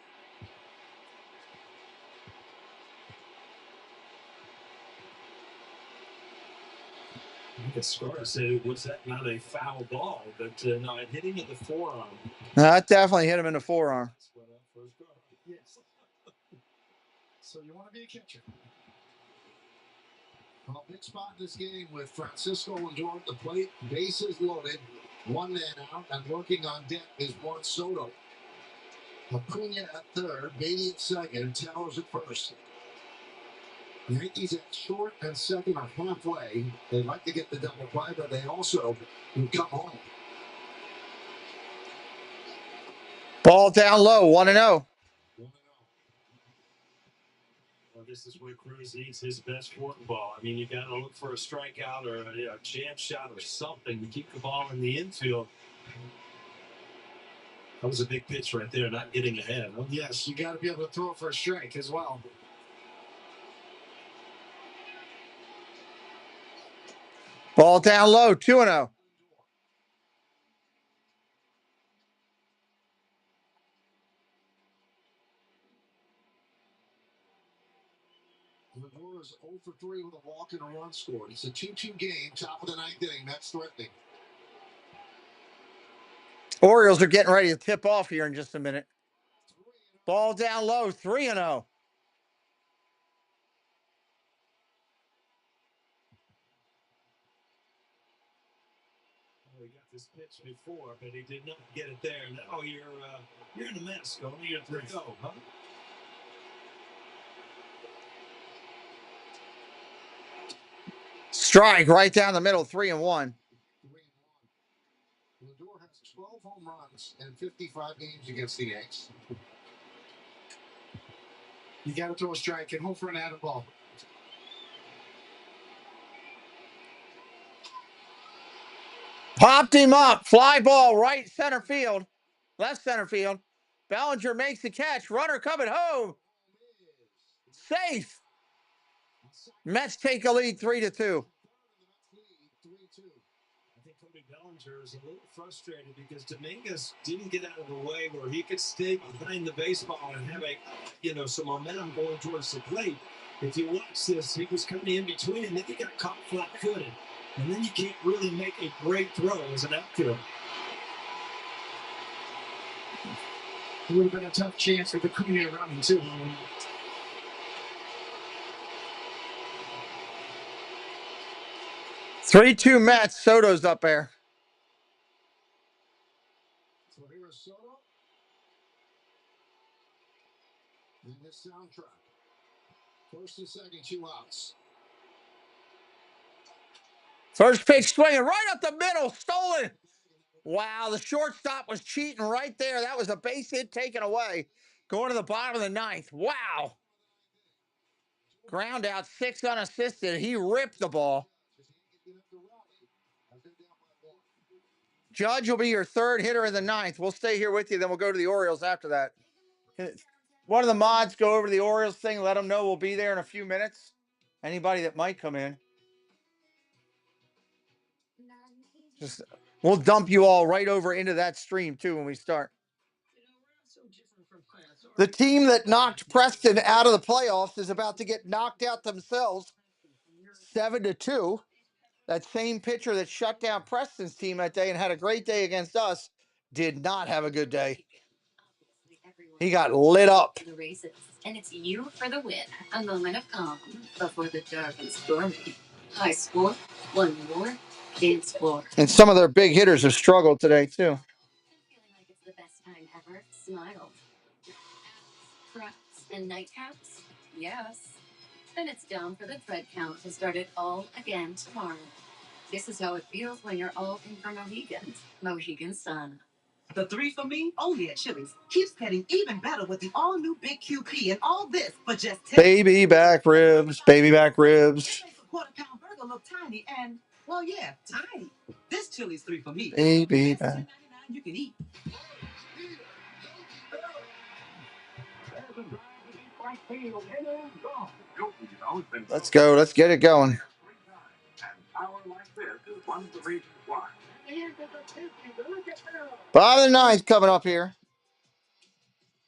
Escara said, was that not a foul ball? But no, it hit him in the forearm. That definitely hit him in the forearm. Well, So you want to be a catcher. Well, big spot in this game with Francisco Lindor at the plate. Bases loaded. One man out, and working on deck is Juan Soto. Acuna at third, Beatty at second, Towers at first. Yankees at short and second are halfway. They'd like to get the double play, but they also can come home. Ball down low, 1-0. Well, this is where Cruz needs his best work ball. I mean, you got to look for a strikeout or a jam shot or something to keep the ball in the infield. That was a big pitch right there, not getting ahead. Huh? Yes, you got to be able to throw it for a strike as well. Ball down low, 2-0. Lindor is 0 for 3 with a walk and a run scored. It's a 2-2 game, top of the ninth inning. That's threatening. Orioles are getting ready to tip off here in just a minute. Ball down low, 3-0. He got this pitch before, but he did not get it there. Now you're in a mess. Only you're 3-0, huh? Strike right down the middle, 3-1. Lindor has 12 home runs and 55 games against the Yanks. You got to throw a strike and hope for an added ball. Popped him up. Fly ball right center field. Left center field. Bellinger makes the catch. Runner coming home. Safe. Mets take a lead 3-2. I think Cody Bellinger is a little frustrated because Dominguez didn't get out of the way where he could stay behind the baseball and have some momentum going towards the plate. If you watch this, he was kind of in between, and then he got caught flat-footed. And then you can't really make a great throw as an outfielder. It would have been a tough chance with the Acuna running, too. 3-2 Mets. Soto's up there. So here is Soto. And this soundtrack. First and second, 2 outs. First pitch swinging right up the middle. Stolen. Wow, the shortstop was cheating right there. That was a base hit taken away. Going to the bottom of the ninth. Wow. Ground out, 6 unassisted. He ripped the ball. Judge will be your third hitter in the ninth. We'll stay here with you. Then we'll go to the Orioles after that. One of the mods go over the Orioles thing. Let them know we'll be there in a few minutes. Anybody that might come in. We'll dump you all right over into that stream, too, when we start. The team that knocked Preston out of the playoffs is about to get knocked out themselves 7-2. That same pitcher that shut down Preston's team that day and had a great day against us did not have a good day. He got lit up. And it's you for the win. A moment of calm before the dark and stormy. High score, one more, game score. And some of their big hitters have struggled today, too. Feeling like it's the best time ever? Smile. Frets and nightcaps? Yes. Then it's down for the thread count to start it all again tomorrow. This is how it feels when you're all in for Mohegans. Mohegan Sun. The 3 for me, only at Chili's, keeps getting even better with the all-new Big QP and all this for just 10. Baby back ribs, baby back ribs. Quarter-pound burger look tiny and, well, yeah, tiny. This Chili's 3 for me. Baby back. You can eat. Let's go. Let's get it going. Bottom of the ninth coming up here.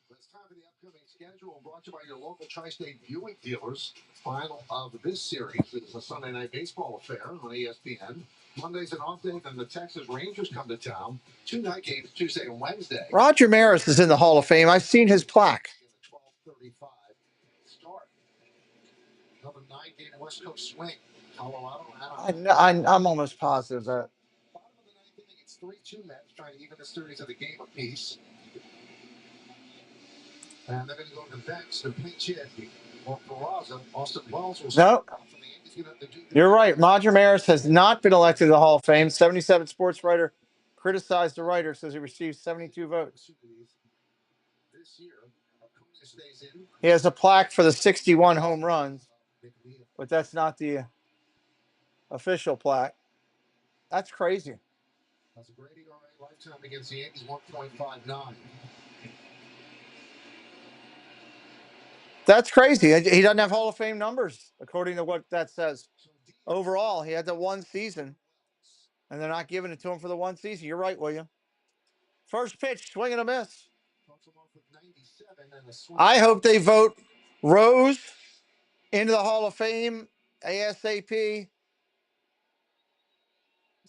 Let's time for the upcoming schedule brought to you by your local Tri-State viewing dealers. Final of this series is a Sunday night baseball affair on ESPN. Monday's an off day, then the Texas Rangers come to town. 2 night games Tuesday and Wednesday. Roger Maris is in the Hall of Fame. I've seen his plaque. 12:35 start. of a 9-game West Coast swing. Colorado, I'm almost positive that. Bottom of the 9th inning, it's 3-2 Mets trying to even the series of the game apiece. And they're going to go to the bench. The pinch hit for Peraza. Austin Wells will No, you're right. Roger Maris has not been elected to the Hall of Fame. 77 sports writer criticized the writer, says he received 72 votes. this year. Acuna stays in. He has a plaque for the 61 home runs, but that's not the official plaque. That's crazy. That's a great ERA lifetime against the Yankees, 1.59. That's crazy. He doesn't have Hall of Fame numbers, according to what that says. Overall, he had the one season, and they're not giving it to him for the one season. You're right, William. First pitch, swing and a miss. I hope they vote Rose into the Hall of Fame ASAP.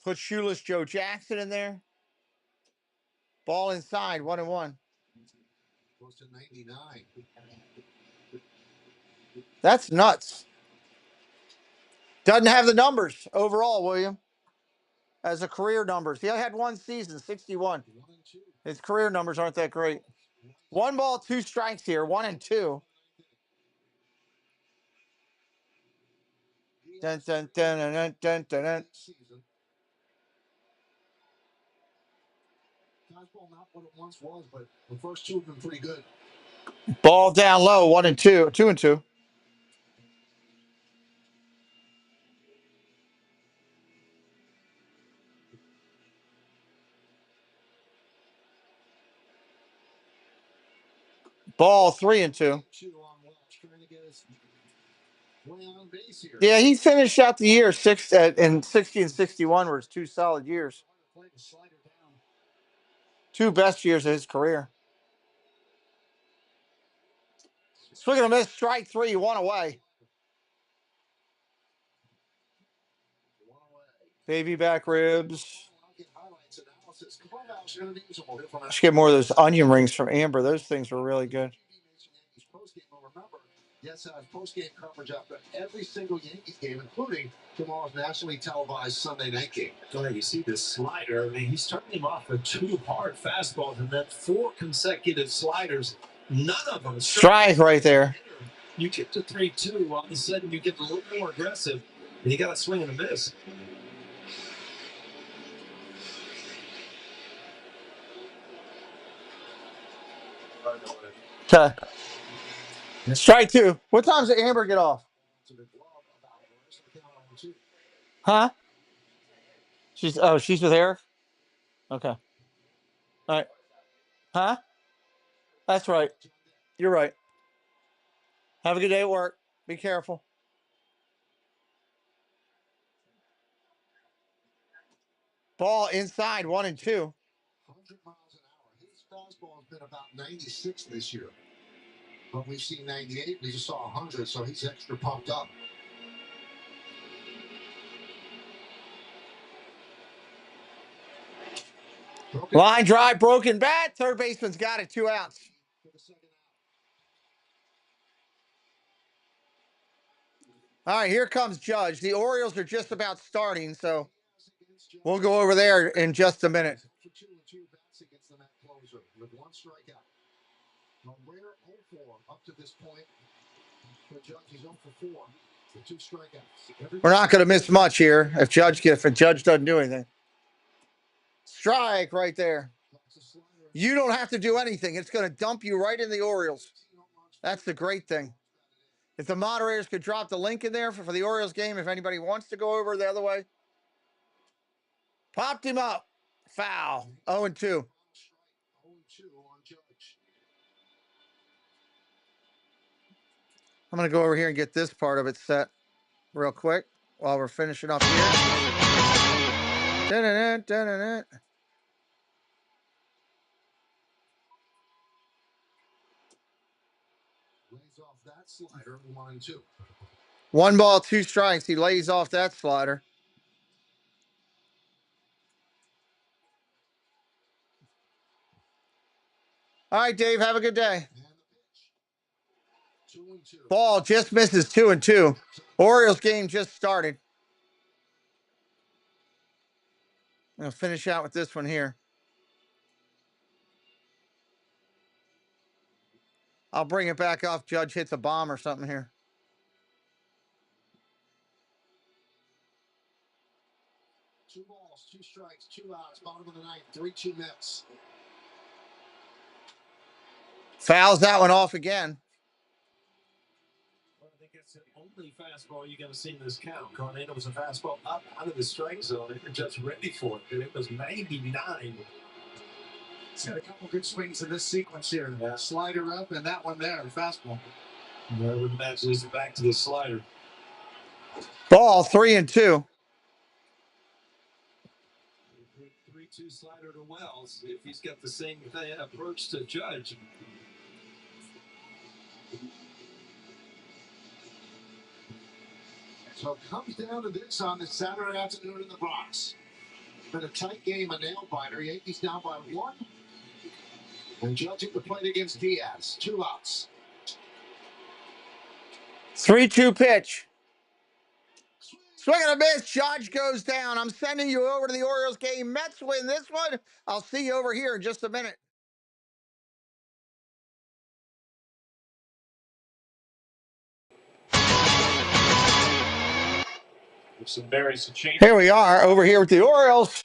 Put shoeless Joe Jackson in there. Ball inside, 1-1. Goes to 99. That's nuts. Doesn't have the numbers overall, William, as a career numbers. He only had one season, 61. His career numbers aren't that great. 1 ball, 2 strikes here, 1-2. Dun, dun, dun, dun, dun, dun, dun. Fastball not what it once was, but the first two have been pretty good. Ball down low, 1-2, 2-2. Ball 3-2. Yeah, he finished out the year in 60 and 61 were his 2 solid years. 2 best years of his career. Swing and a miss, strike 3, 1 away. Baby back ribs. I should get more of those onion rings from Amber. Those things were really good. Yes, post-game coverage after every single Yankees game, including tomorrow's nationally televised Sunday night game. You see this slider. I mean, he's turning him off with 2 hard fastballs and then 4 consecutive sliders. None of them. Strike right there. You get to 3-2. All of a sudden, you get a little more aggressive, and you got a swing and a miss. Okay. Strike 2. What time does Amber get off? Huh? She's with Eric? Okay. All right. Huh? That's right. You're right. Have a good day at work. Be careful. Ball inside, 1-2. 100 miles an hour. His fastball has been about 96 this year. But we've seen 98. We just saw 100, so he's extra pumped up. Line drive, broken bat. Third baseman's got it. 2 outs. All right, here comes Judge. The Orioles are just about starting, so we'll go over there in just a minute. With 1 strikeout. A rare 0-4 up to this point. For Judge, he's 0-4 with 2 strikeouts. We're not going to miss much here if Judge doesn't do anything. Strike right there. You don't have to do anything. It's going to dump you right in the Orioles. That's the great thing. If the moderators could drop the link in there for the Orioles game, if anybody wants to go over the other way. Popped him up. Foul. 0-2. I'm going to go over here and get this part of it set real quick while we're finishing up here. Dun-dun-dun, dun-dun-dun. Lays off that slider, 1-2. 1 ball, 2 strikes. He lays off that slider. All right, Dave, have a good day. Ball just misses 2-2. Orioles game just started. I'll finish out with this one here. I'll bring it back off. Judge hits a bomb or something here. Two balls, two strikes, 2 outs, bottom of the ninth, 3-2 Mets. Fouls that one off again. Well, I think it's the only fastball you're going to see in this count. Cornado was a fastball up out of the strike zone. They were just ready for it, and it was 99. He's got a couple good swings in this sequence here. Yeah. Slider up and that one there, the fastball. That would match this back to the slider. Ball 3-2. 3-2 slider to Wells. If he's got the same approach to Judge. So it comes down to this on this Saturday afternoon in the Bronx. Been a tight game, a nail biter. Yankees down by 1. And Judge at the plate against Diaz. 2 outs. 3-2 pitch. Swing and a miss. Judge goes down. I'm sending you over to the Orioles game. Mets win this one. I'll see you over here in just a minute. Some berries to change. Here we are over here with the Orioles.